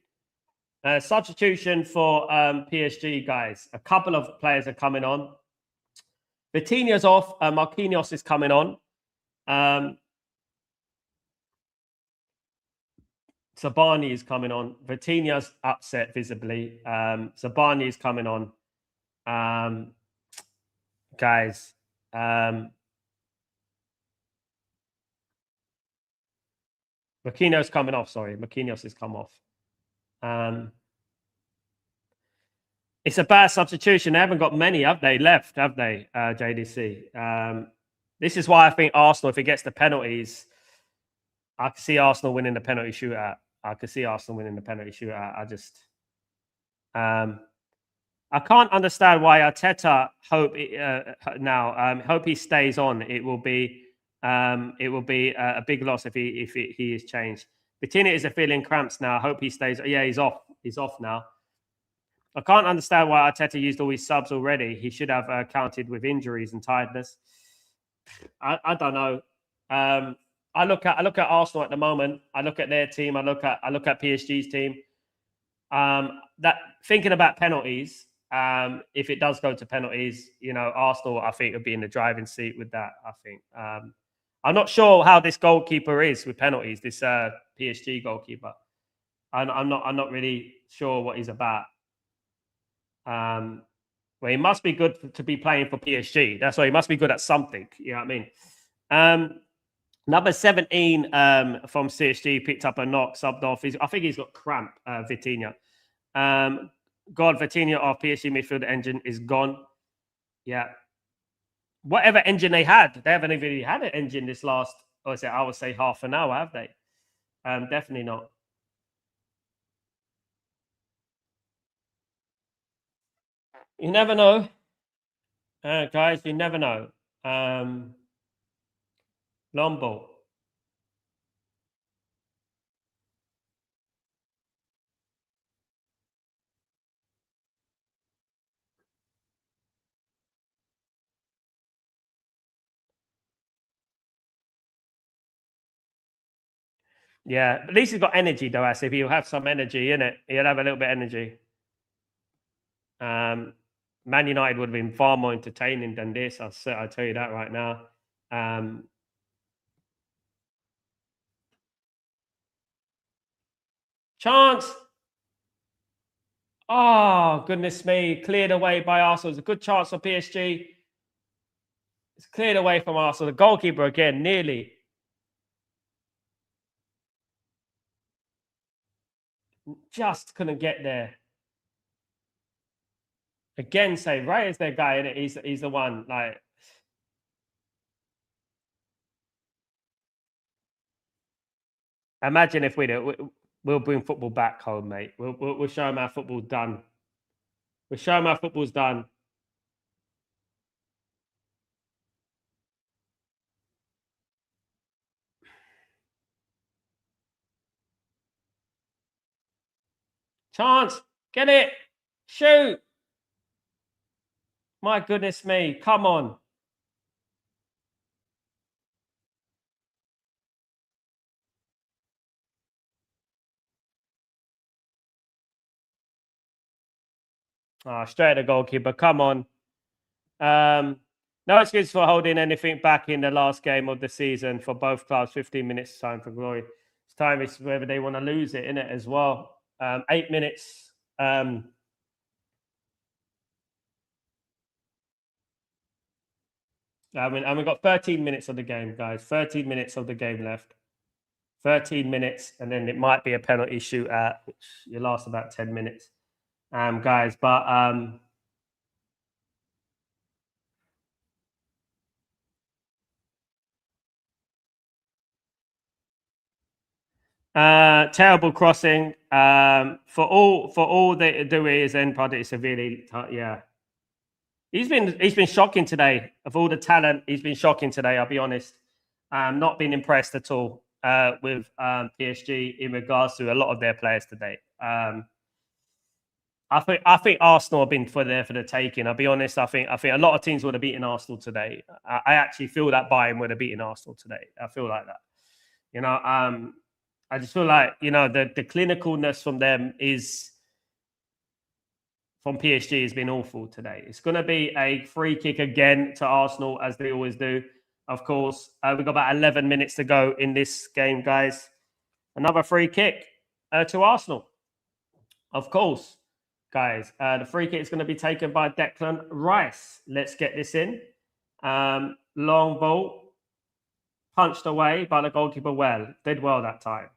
Substitution for PSG, guys. A couple of players are coming on. Vitinha's off. Marquinhos is coming on. Sabani is coming on. Vitinha's upset visibly. Sabani is coming on. Guys. Marquinhos coming off. Sorry, Marquinhos has come off. It's a bad substitution. They haven't got many, have they? Left, have they? JDC. This is why I think Arsenal, if it gets the penalties, I can see Arsenal winning the penalty shootout. I just, I can't understand why Arteta hope he stays on. It will be a big loss if he is changed. Vitinha is feeling cramps now. I hope he stays. Yeah, he's off. He's off now. I can't understand why Arteta used all his subs already. He should have counted with injuries and tiredness. I don't know. I look at Arsenal at the moment. I look at their team. I look at PSG's team. That thinking about penalties. If it does go to penalties, Arsenal, I think, will be in the driving seat with that. I think. I'm not sure how this goalkeeper is with penalties. This PSG goalkeeper. I'm not really sure what he's about. Well, he must be good to be playing for PSG. That's why he must be good at something. You know what I mean? Number 17 from CSG picked up a knock, subbed off. I think he's got cramp, Vitinha. Vitinha, our PSG midfield engine is gone. Yeah. Whatever engine they had, they haven't even had an engine this last, I would say half an hour, have they? Definitely not. You never know. Guys, you never know. Long ball. Yeah, at least he's got energy, though, Asif. He'll have some energy in it. He'll have a little bit of energy. Man United would have been far more entertaining than this. I'll tell you that right now. Chance. Oh, goodness me. Cleared away by Arsenal. It's a good chance for PSG. It's cleared away from Arsenal. The goalkeeper again, nearly. Just couldn't get there. Again, say, right as their guy, and he's the one. Like, imagine if we'll bring football back home, mate. We'll show them how football's done. We'll show them how football's done. Chance, get it, shoot. My goodness me, come on. Straight at the goalkeeper, come on. No excuse for holding anything back in the last game of the season for both clubs. 15 minutes time for glory. It's time is whether they want to lose it in it as well. 8 minutes. And we've got 13 minutes of the game, guys. 13 minutes of the game left. 13 minutes, and then it might be a penalty shootout, which will last about 10 minutes, guys. But terrible crossing. For all they do is end product is severely, yeah. He's been shocking today. Of all the talent, he's been shocking today. I'll be honest. Not been impressed at all with PSG in regards to a lot of their players today. I think Arsenal have been for the taking. I'll be honest. I think a lot of teams would have beaten Arsenal today. I actually feel that Bayern would have beaten Arsenal today. I feel like that. I just feel like the clinicalness from them is from PSG has been awful today. It's going to be a free kick again to Arsenal, as they always do. Of course, we've got about 11 minutes to go in this game, guys. Another free kick to Arsenal. Of course, guys. The free kick is going to be taken by Declan Rice. Let's get this in. Long ball. Punched away by the goalkeeper well. Did well that time.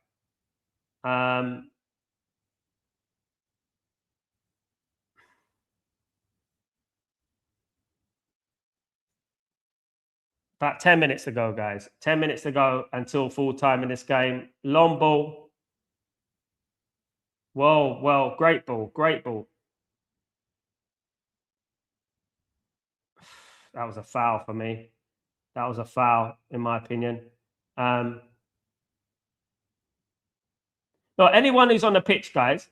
About 10 minutes to go, guys. 10 minutes to go until full time in this game. Long ball. Whoa, well, great ball. Great ball. That was a foul for me. That was a foul, in my opinion. No, anyone who's on the pitch, guys,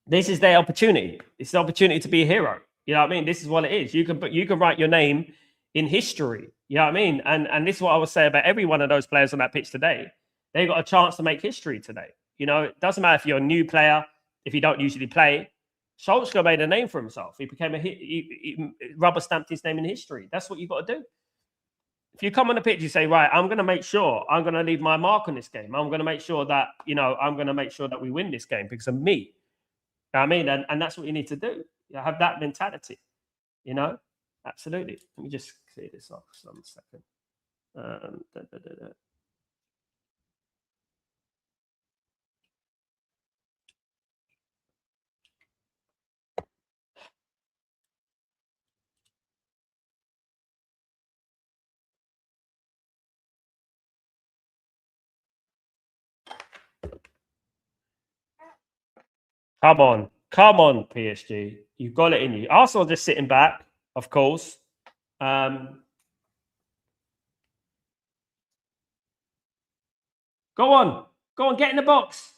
this is their opportunity. It's the opportunity to be a hero. You know what I mean? This is what it is. You can write your name in history. You know what I mean? And this is what I would say about every one of those players on that pitch today. They got a chance to make history today. You know, it doesn't matter if you're a new player, if you don't usually play. Solskjaer made a name for himself. He became he rubber stamped his name in history. That's what you've got to do. If you come on the pitch, you say, right, I'm going to make sure I'm going to leave my mark on this game. I'm going to make sure that, you know, I'm going to make sure that we win this game because of me. You know what I mean? And that's what you need to do. You have that mentality, you know? Absolutely. Let me just clear this off for one second. Come on, PSG. You've got it in you. Arsenal just sitting back, of course. Go on, get in the box.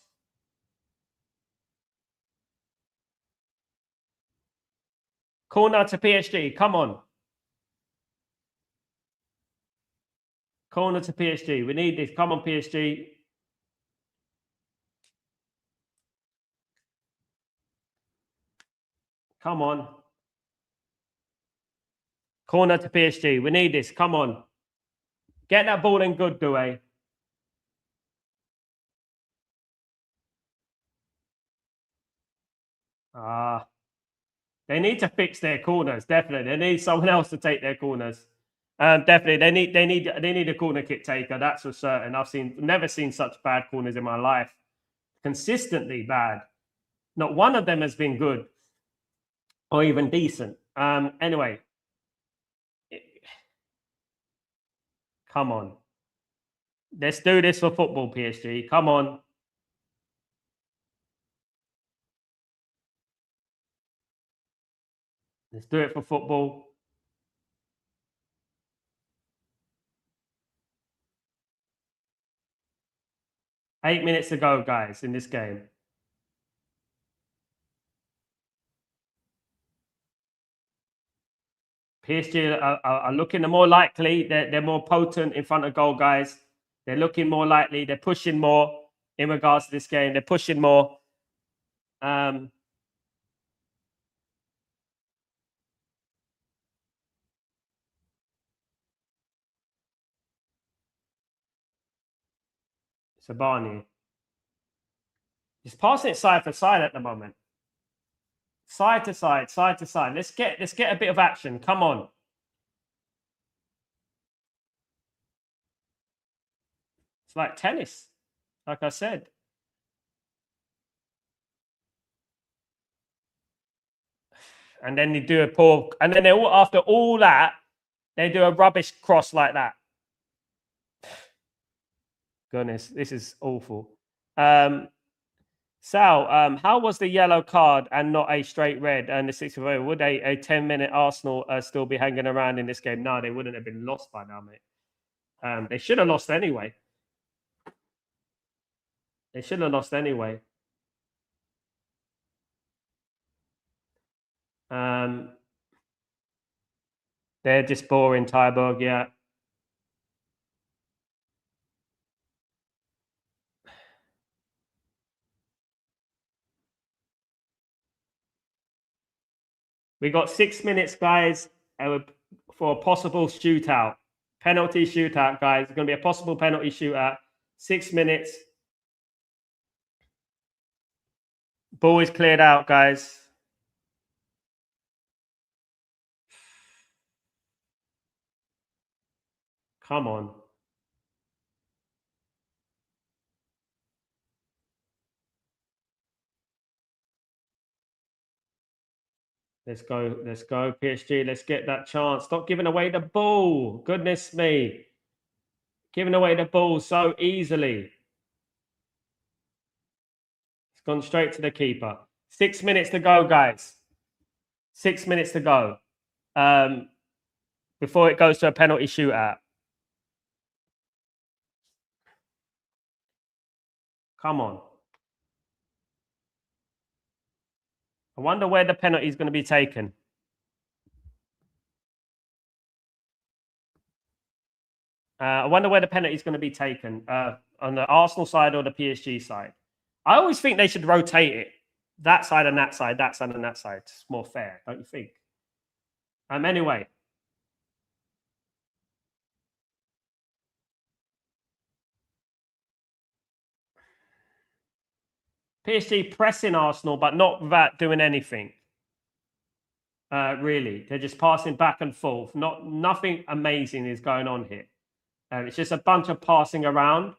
Corner to PSG. Come on. Corner to PSG. We need this. Come on, PSG. Come on. Corner to PSG. We need this. Come on. Get that ball in good, Doué. They need to fix their corners. Definitely, they need someone else to take their corners. Definitely, they need a corner kick taker. That's for certain. Never seen such bad corners in my life. Consistently bad. Not one of them has been good or even decent. Anyway, come on. Let's do this for football, PSG. Come on. Let's do it for football. Eight minutes to go, guys, in this game. PSG are looking more likely. They're more potent in front of goal, guys. They're looking more likely. They're pushing more in regards to this game. They're pushing more. It's a Barney. He's passing it side for side at the moment. Side to side, side to side. Let's get a bit of action. Come on. It's like tennis, like I said. And then they do a poor, and then after all that, they do a rubbish cross like that. Goodness, this is awful. Sal, how was the yellow card and not a straight red and the 6th of Would a 10-minute Arsenal still be hanging around in this game? No, they wouldn't have been lost by now, mate. They should have lost anyway. They should have lost anyway. They're just boring, Tyberg, yeah. We got 6 minutes, guys, for a possible shootout. Penalty shootout, guys. It's going to be a possible penalty shootout. 6 minutes. Ball is cleared out, guys. Come on. Let's go, PSG. Let's get that chance. Stop giving away the ball. Goodness me. Giving away the ball so easily. It's gone straight to the keeper. 6 minutes to go, guys. 6 minutes to go. before it goes to a penalty shootout. Come on. I wonder where the penalty is going to be taken. I wonder where the penalty is going to be taken, on the Arsenal side or the PSG side. I always think they should rotate it. That side and that side, that side and that side. It's more fair, don't you think? Anyway. PSG pressing Arsenal, but not without doing anything. Really, they're just passing back and forth. Nothing amazing is going on here. It's just a bunch of passing around.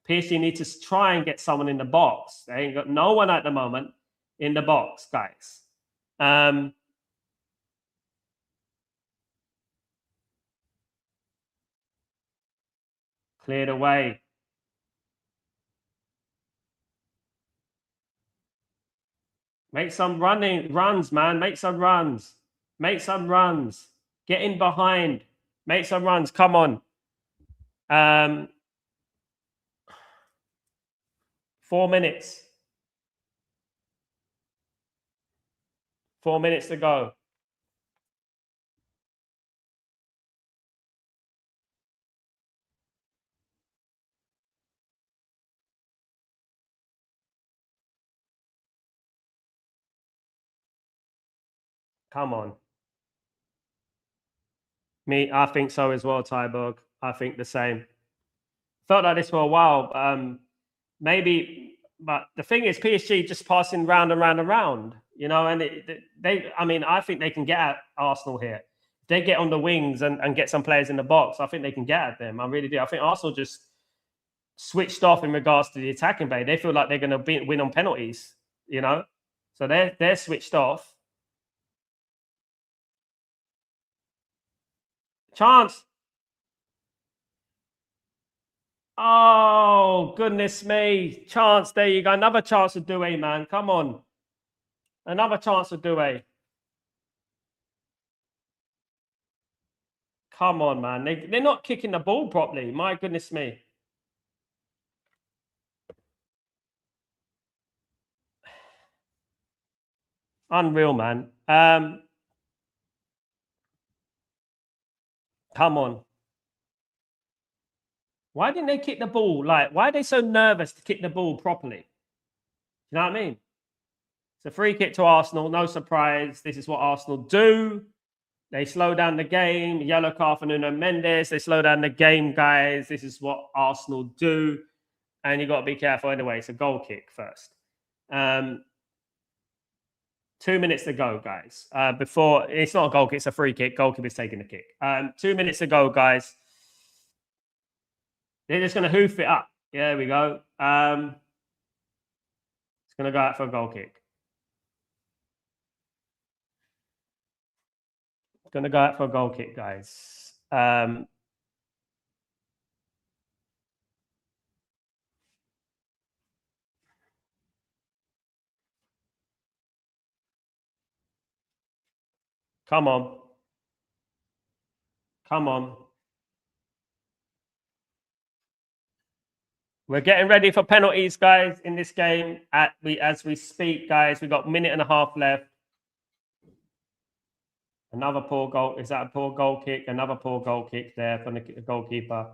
PSG need to try and get someone in the box. They ain't got no one at the moment in the box, guys. Cleared away. Make some runs, man. Make some runs. Make some runs. Get in behind. Make some runs. Come on. 4 minutes. 4 minutes to go. Come on. I think so as well, Tyborg. I think the same. Felt like this for a while. Maybe, but the thing is, PSG just passing round and round and round, you know, and I think they can get at Arsenal here. If they get on the wings and get some players in the box, I think they can get at them. I really do. I think Arsenal just switched off in regards to the attacking play. They feel like they're going to win on penalties, you know, so they're switched off. Chance. Oh, goodness me. Chance. There you go. Another chance to do it, man. Come on. Another chance to do it. Come on, man. They're not kicking the ball properly. My goodness me. Unreal, man. Come on. Why didn't they kick the ball? Like, why are they so nervous to kick the ball properly? You know what I mean? It's a free kick to Arsenal. No surprise. This is what Arsenal do. They slow down the game. Yellow card for Nuno Mendes. They slow down the game, guys. This is what Arsenal do. And you got to be careful anyway. It's a goal kick first. 2 minutes to go, guys. Before it's not a goal kick, it's a free kick. Goalkeeper's taking the kick. 2 minutes to go, guys. They're just going to hoof it up. Yeah, there we go. It's going to go out for a goal kick. Going to go out for a goal kick, guys. Come on. Come on. We're getting ready for penalties, guys, in this game. As we speak, guys, we've got a minute and a half left. Another poor goal. Is that a poor goal kick? Another poor goal kick there from the goalkeeper.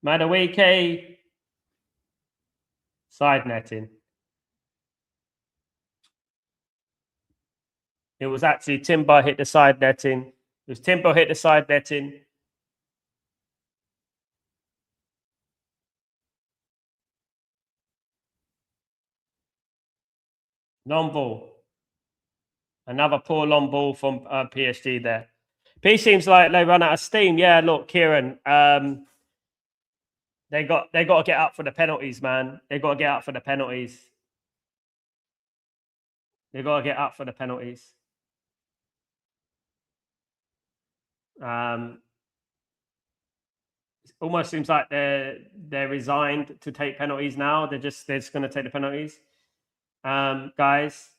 Madueke. Side netting. It was actually Timber hit the side netting. It was Timber hit the side netting. Long ball. Another poor long ball from PSG there. P seems like they run out of steam. Yeah, look, Kieran. They got to get up for the penalties, man. They got to get up for the penalties. They got to get up for the penalties. It almost seems like they're resigned to take penalties now. They're just going to take the penalties. Guys.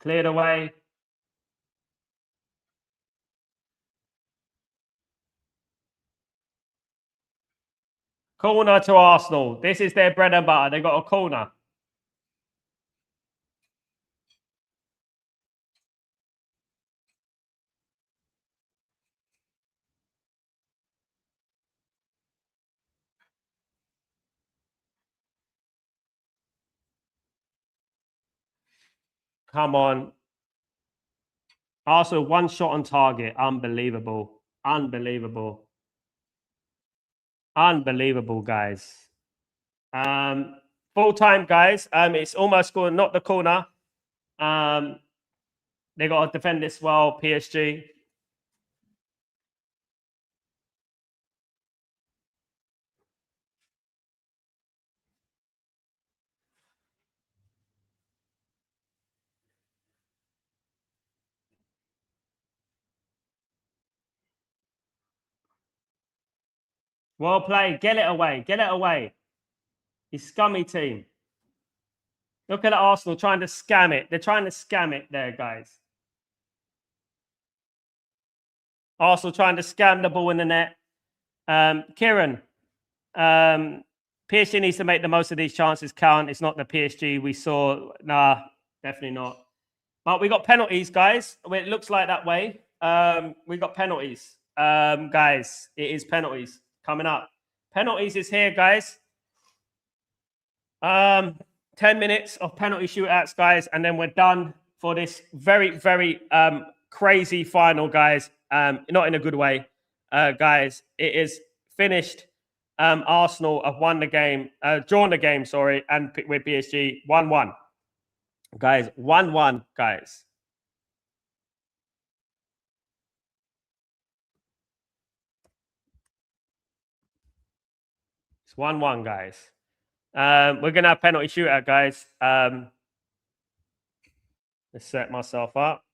Cleared away. Corner to Arsenal. This is their bread and butter. They got a corner. Come on. Arsenal, one shot on target. Unbelievable. Unbelievable. Unbelievable, guys. Full time, guys. It's almost scored, not the corner. They got to defend this well, PSG. Well played. Get it away. Get it away. You scummy team. Look at Arsenal trying to scam it. They're trying to scam it there, guys. Arsenal trying to scam the ball in the net. Kieran, PSG needs to make the most of these chances count. It's not the PSG we saw. Nah, definitely not. But we got penalties, guys. It looks like that way. We got penalties. Guys, it is penalties coming up. Penalties is here, guys. 10 minutes of penalty shootouts, guys, and then we're done for this very, very crazy final, guys. Not in a good way, guys. It is finished. Arsenal have won the game, drawn the game, sorry, and with PSG 1-1. Guys, 1-1, guys. It's 1-1, guys. We're going to have penalty shootout, guys. Let's set myself up.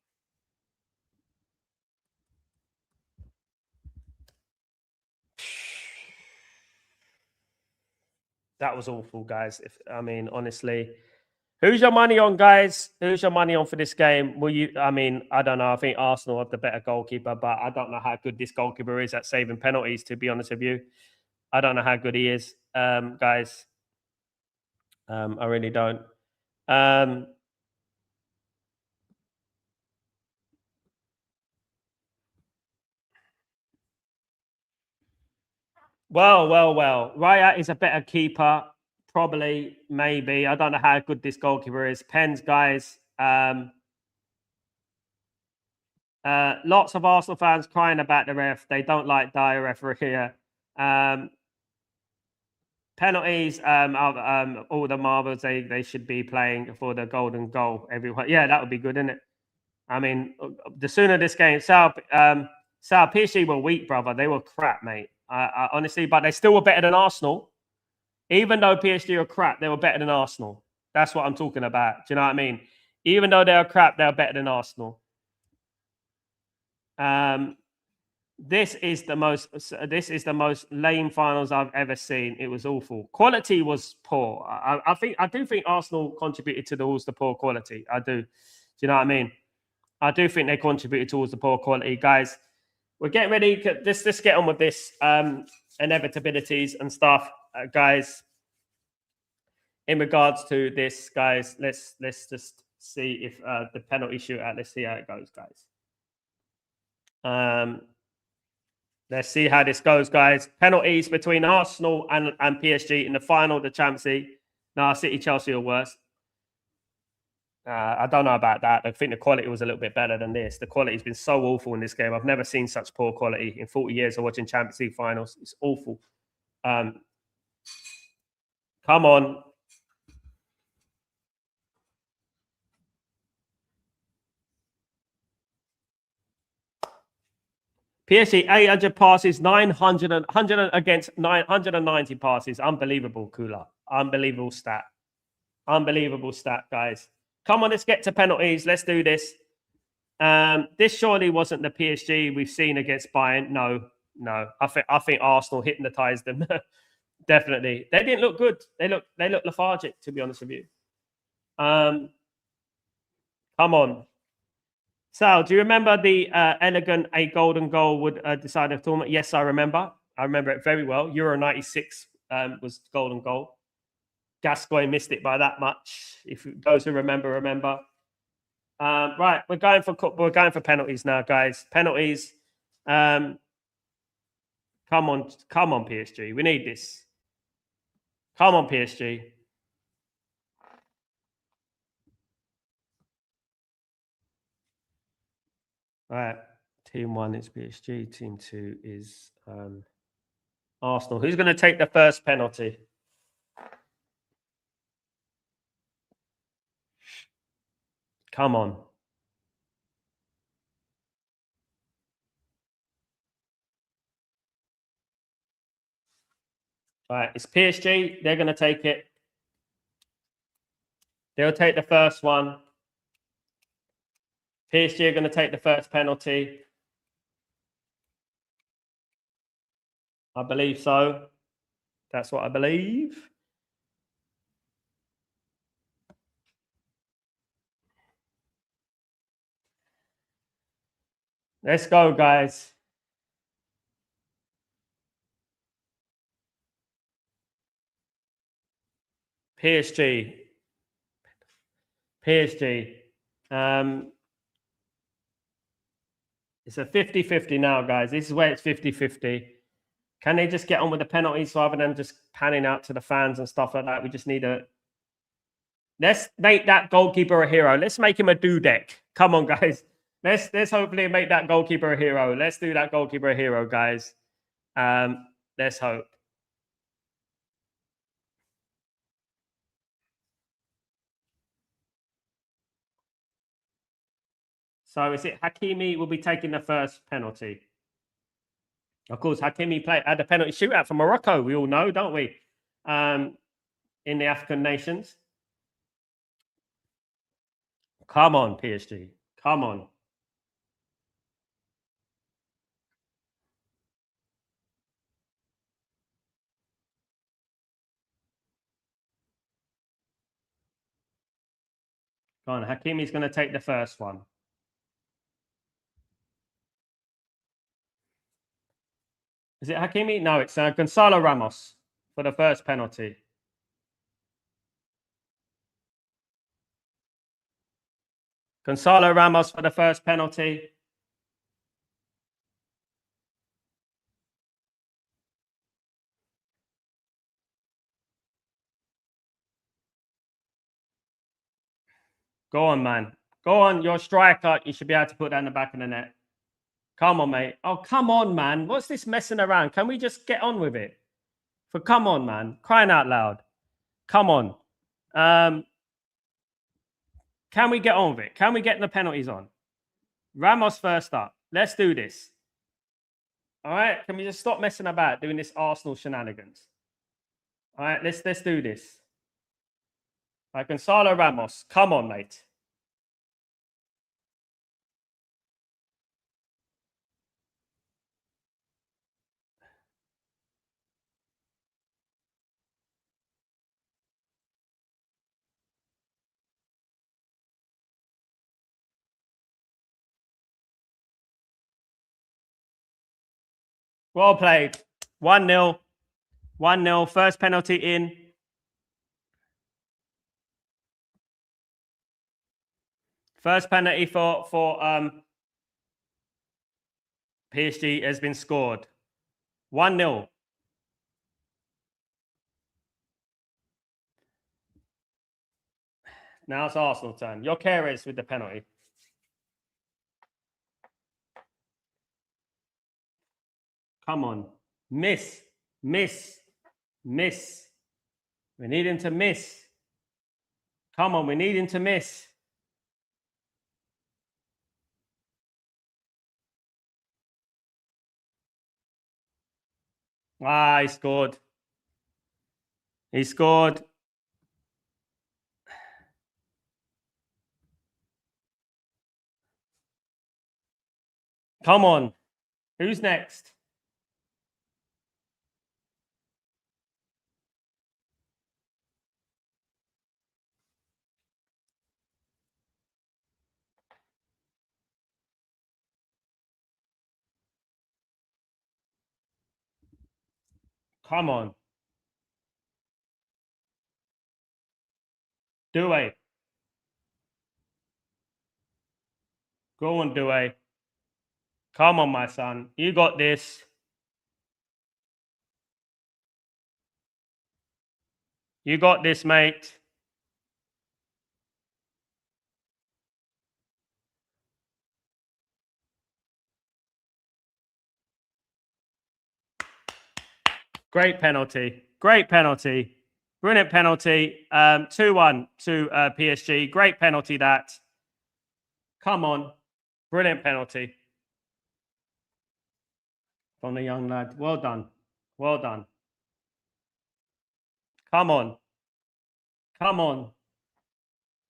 That was awful, guys. Honestly, who's your money on, guys? Who's your money on for this game? I don't know. I think Arsenal have the better goalkeeper, but I don't know how good this goalkeeper is at saving penalties, to be honest with you. I don't know how good he is, guys. I really don't. Well. Raya is a better keeper. Probably, maybe. I don't know how good this goalkeeper is. Pens, guys. Lots of Arsenal fans crying about the ref. They don't like Dyer referee here. Penalties, all the marbles they should be playing for the golden goal. Everyone, yeah, that would be good, isn't it? I mean, the sooner this game, PSG were weak, brother. They were crap, mate. Honestly, but they still were better than Arsenal. Even though PSG are crap, they were better than Arsenal. That's what I'm talking about. Do you know what I mean? Even though they are crap, they are better than Arsenal. This is the most lame finals I've ever seen. It was awful. Quality was poor. I do think Arsenal contributed towards the poor quality. I do. Do you know what I mean? I do think they contributed towards the poor quality, guys. We're getting ready. Let's get on with this inevitabilities and stuff, guys. In regards to this, guys, let's just see if the penalty shootout. Let's see how it goes, guys. Let's see how this goes, guys. Penalties between Arsenal and PSG in the final of the Champions League. No, City, Chelsea are worse. I don't know about that. I think the quality was a little bit better than this. The quality has been so awful in this game. I've never seen such poor quality in 40 years of watching Champions League finals. It's awful. Come on. PSG 800 passes, 100 against 990 passes. Unbelievable, Kula. Unbelievable stat. Unbelievable stat, guys. Come on, let's get to penalties. Let's do this. This surely wasn't the PSG we've seen against Bayern. No. I think Arsenal hypnotized them. Definitely. They didn't look good. They look lethargic, to be honest with you. Come on. Sal, do you remember the elegant a golden goal would decide a tournament? Yes, I remember. I remember it very well. Euro 96 was golden goal. Gascoigne missed it by that much. If those who remember. Right, we're going for penalties now, guys. Penalties. Come on, PSG. We need this. Come on, PSG. All right. Team 1 is PSG. Team 2 is Arsenal. Who's going to take the first penalty? Come on. All right, it's PSG. They're going to take it. They'll take the first one. PSG are going to take the first penalty. I believe so. That's what I believe. Let's go, guys. PSG. It's a 50-50 now, guys. This is where it's 50-50. Can they just get on with the penalties rather than just panning out to the fans and stuff like that? We just need a... Let's make that goalkeeper a hero. Let's make him a Dudek. Come on, guys. Let's hopefully make that goalkeeper a hero. Let's do that goalkeeper a hero, guys. Let's hope. So is it Hakimi will be taking the first penalty? Of course, Hakimi had a penalty shootout for Morocco. We all know, don't we? In the African nations. Come on, PSG. Come on. Go on. Hakimi's going to take the first one. Is it Hakimi? No, it's Gonzalo Ramos for the first penalty. Gonzalo Ramos for the first penalty. Go on, man. Go on. You're a striker. You should be able to put that in the back of the net. Come on, mate. Oh, come on, man. What's this messing around? Can we just get on with it? Come on, man. Crying out loud. Come on. Can we get on with it? Can we get the penalties on? Ramos first up. Let's do this. All right. Can we just stop messing about doing this Arsenal shenanigans? All right. Let's do this. All right, Gonzalo Ramos. Come on, mate. Well played. 1-0. 1-0. First penalty in. First penalty for PSG has been scored. 1-0. Now it's Arsenal turn. Gyökeres with the penalty. Come on. Miss. We need him to miss. Come on, we need him to miss. Ah, he scored. He scored. Come on. Who's next? Come on. Doué. Go on, Doué. Come on, my son. You got this. You got this, mate. Great penalty. Great penalty. Brilliant penalty. 2-1 to PSG. Great penalty, that. Come on. Brilliant penalty from the young lad. Well done. Well done. Come on. Come on.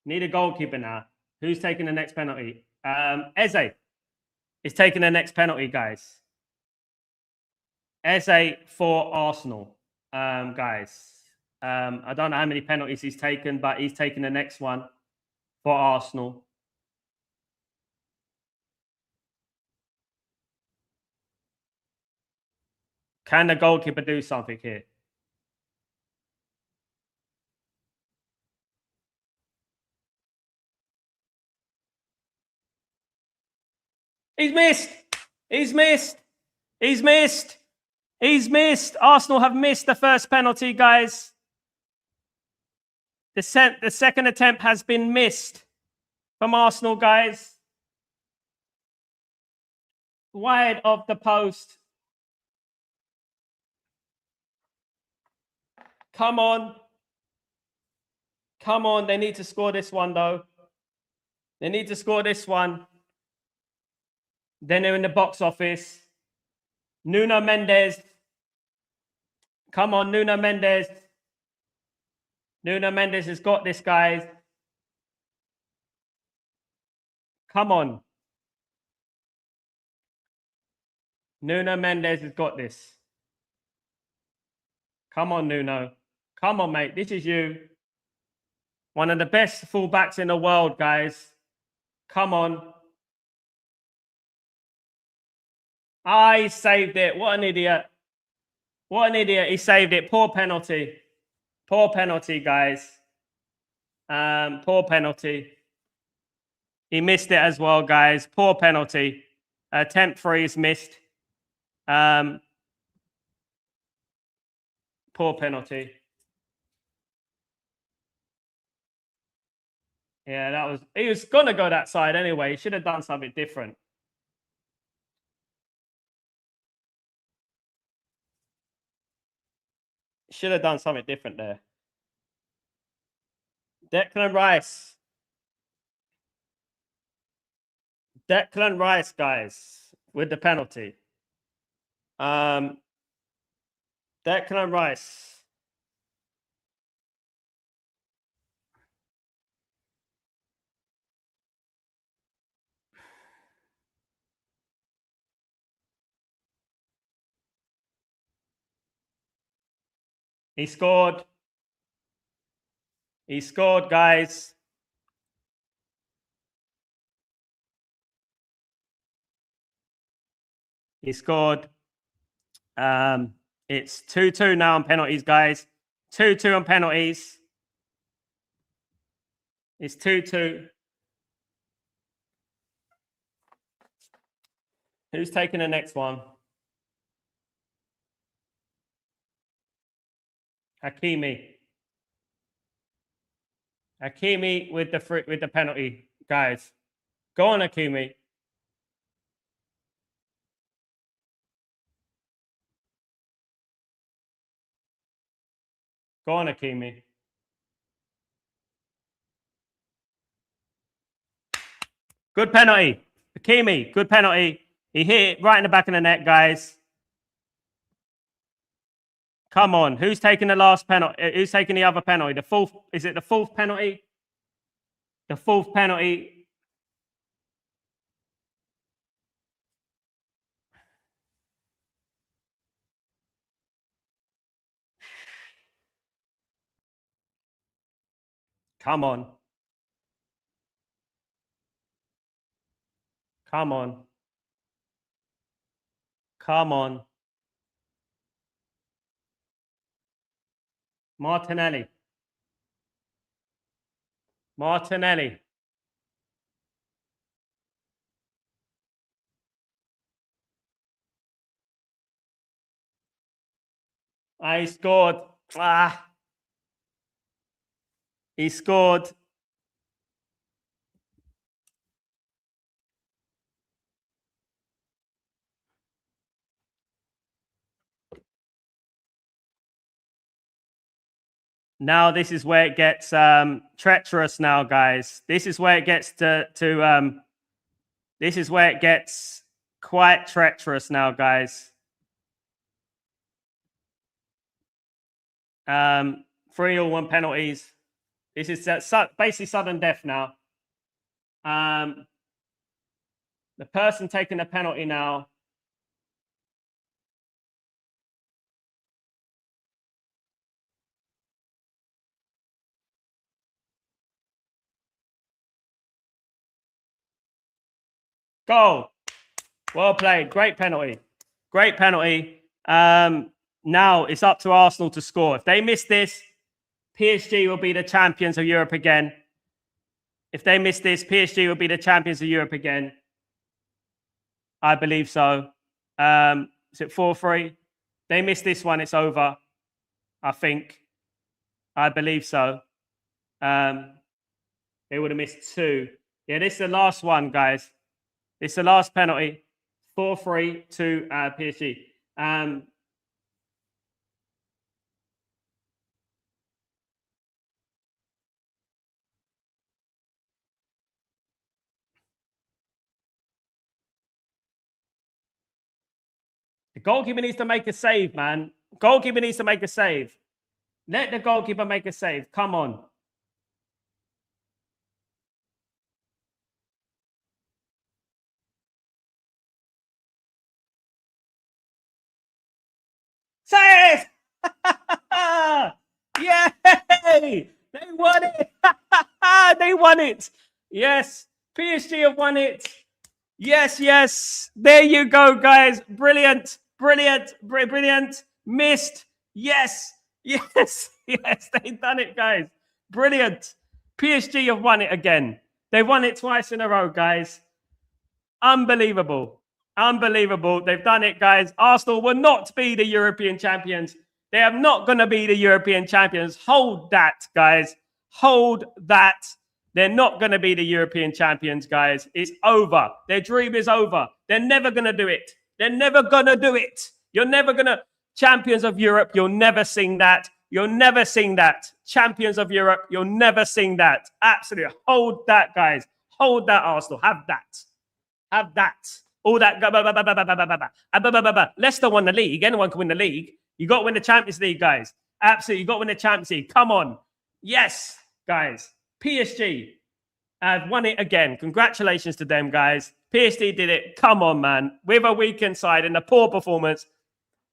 Need a goalkeeper now. Who's taking the next penalty? Eze is taking the next penalty, guys. Eze for Arsenal, guys. I don't know how many penalties he's taken, but he's taking the next one for Arsenal. Can the goalkeeper do something here? He's missed. He's missed. He's missed. He's missed. Arsenal have missed the first penalty, guys. The second attempt has been missed from Arsenal, guys. Wide of the post. Come on. Come on. They need to score this one, though. They need to score this one. Then they're in the box office. Nuno Mendes. Come on, Nuno Mendes. Nuno Mendes has got this, guys. Come on. Nuno Mendes has got this. Come on, Nuno. Come on, mate. This is you. One of the best fullbacks in the world, guys. Come on. Ah, he saved it. What an idiot. What an idiot. He saved it. Poor penalty. Poor penalty, guys. Poor penalty. He missed it as well, guys. Poor penalty. Attempt 3 is missed. Poor penalty. Yeah, he was going to go that side anyway. He should have done something different. Should have done something different there. Declan Rice. Declan Rice, guys, with the penalty. Declan Rice. He scored. He scored, guys. He scored. It's 2-2 now on penalties, guys. 2-2 on penalties. It's 2-2. Who's taking the next one? Hakimi. Hakimi with the penalty, guys. Go on, Hakimi. Go on, Hakimi. Good penalty. Hakimi, good penalty. He hit it right in the back of the net, guys. Come on. Who's taking the last penalty? Who's taking the other penalty? The fourth. Is it the fourth penalty? The fourth penalty. Come on. Come on. Come on. Martinelli. Martinelli. He scored. He scored. Now this is where it gets treacherous now, guys. This is where it gets this is where it gets quite treacherous now, guys. 3-1 penalties. This is basically sudden death now. The person taking the penalty now. Goal. Well played. Great penalty. Great penalty. Now it's up to Arsenal to score. If they miss this, PSG will be the champions of Europe again. If they miss this, PSG will be the champions of Europe again. I believe so. Is it 4-3? They miss this one, it's over. I think. I believe so. They would have missed 2. Yeah, this is the last one, guys. It's the last penalty. 4-3 to PSG. The goalkeeper needs to make a save, man. Goalkeeper needs to make a save. Let the goalkeeper make a save. Come on. Save! Yay! They won it! They won it! Yes, PSG have won it. Yes, yes. There you go, guys. Brilliant, brilliant, brilliant. Missed. Yes, yes, yes. They've done it, guys. Brilliant. PSG have won it again. They've won it twice in a row, guys. Unbelievable. Unbelievable. They've done it, guys. Arsenal will not be the European champions. They are not going to be the European champions. Hold that, guys. Hold that. They're not going to be the European champions, guys. It's over. Their dream is over. They're never going to do it. They're never going to do it. You're never going to... Champions of Europe, you'll never sing that. You'll never sing that. Champions of Europe, you'll never sing that. Absolutely. Hold that, guys. Hold that, Arsenal. Have that. Have that. All that. Leicester won the league. Anyone can win the league. You got to win the Champions League, guys. Absolutely. You got to win the Champions League. Come on. Yes, guys. PSG have won it again. Congratulations to them, guys. PSG did it. Come on, man. With a weakened side and a poor performance,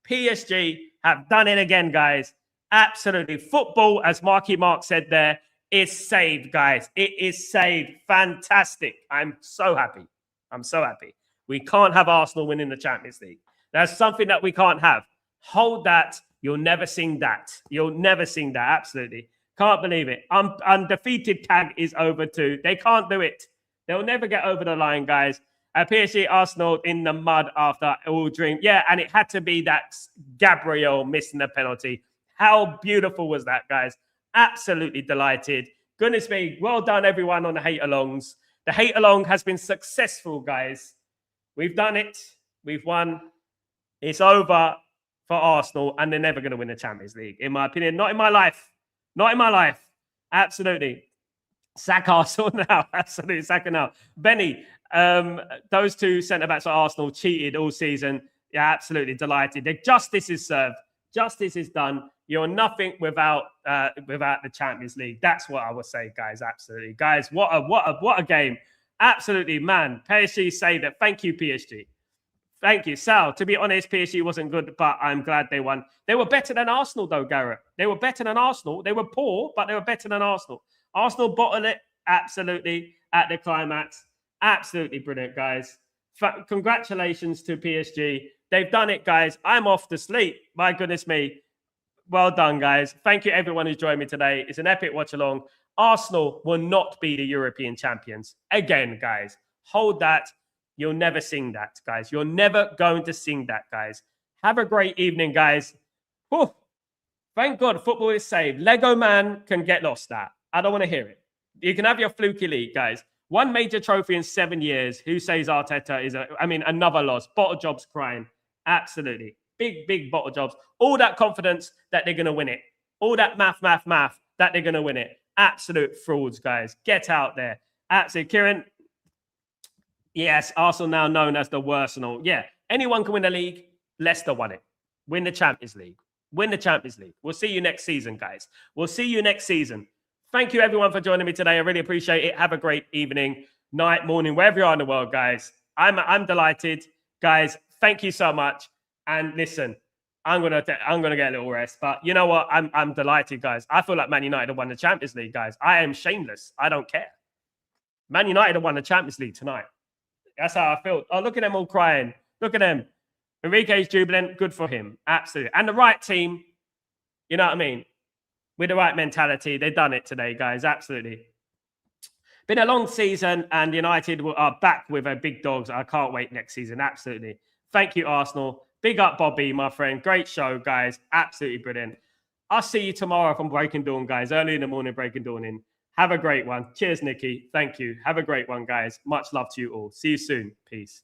PSG have done it again, guys. Absolutely. Football, as Marky Mark said there, is saved, guys. It is saved. Fantastic. I'm so happy. I'm so happy. We can't have Arsenal winning the Champions League. That's something that we can't have. Hold that. You'll never sing that. You'll never sing that. Absolutely. Can't believe it. Undefeated tag is over too. They can't do it. They'll never get over the line, guys. PSG, Arsenal in the mud after all dream. Yeah, and it had to be that Gabriel missing the penalty. How beautiful was that, guys? Absolutely delighted. Goodness me. Well done, everyone, on the hate-alongs. The hate-along has been successful, guys. We've done it. We've won. It's over for Arsenal, and they're never going to win the Champions League, in my opinion. Not in my life. Not in my life. Absolutely. Sack Arsenal now. Absolutely. Sack it now. Benny, those two centre-backs at Arsenal cheated all season. Yeah, absolutely delighted. The justice is served. Justice is done. You're nothing without the Champions League. That's what I would say, guys. Absolutely. Guys, what a game. Absolutely, man. PSG saved it. Thank you, PSG. Thank you, Sal. To be honest, PSG wasn't good, but I'm glad they won. They were better than Arsenal, though, Garrett. They were better than Arsenal. They were poor, but they were better than Arsenal. Arsenal bottled it, absolutely, at the climax. Absolutely brilliant, guys. Congratulations to PSG. They've done it, guys. I'm off to sleep. My goodness me. Well done, guys. Thank you, everyone who's joined me today. It's an epic watch along. Arsenal will not be the European champions. Again, guys, hold that. You'll never sing that, guys. You're never going to sing that, guys. Have a great evening, guys. Whew. Thank God football is saved. Lego man can get lost that. I don't want to hear it. You can have your fluky league, guys. One major trophy in 7 years. Who says Arteta is another loss. Bottle jobs crying. Absolutely. Big bottle jobs. All that confidence that they're going to win it. All that math that they're going to win it. Absolute frauds, guys. Get out there. Absolutely. Kieran, yes, Arsenal now known as the Worsenal. Yeah, anyone can win the league. Leicester won it. Win the Champions League. Win the Champions League. We'll see you next season, guys. We'll see you next season. Thank you, everyone, for joining me today. I really appreciate it. Have a great evening, night, morning, wherever you are in the world, guys. I'm delighted. Guys, thank you so much. And listen, I'm gonna get a little rest. But you know what? I'm delighted, guys. I feel like Man United have won the Champions League, guys. I am shameless. I don't care. Man United have won the Champions League tonight. That's how I feel. Oh, look at them all crying. Look at them. Enrique's jubilant. Good for him. Absolutely. And the right team. You know what I mean? With the right mentality. They've done it today, guys. Absolutely. Been a long season, and United are back with their big dogs. I can't wait next season. Absolutely. Thank you, Arsenal. Big up, Bobby, my friend. Great show, guys. Absolutely brilliant. I'll see you tomorrow from Breaking Dawn, guys. Early in the morning, Breaking Dawn in. Have a great one. Cheers, Nikki. Thank you. Have a great one, guys. Much love to you all. See you soon. Peace.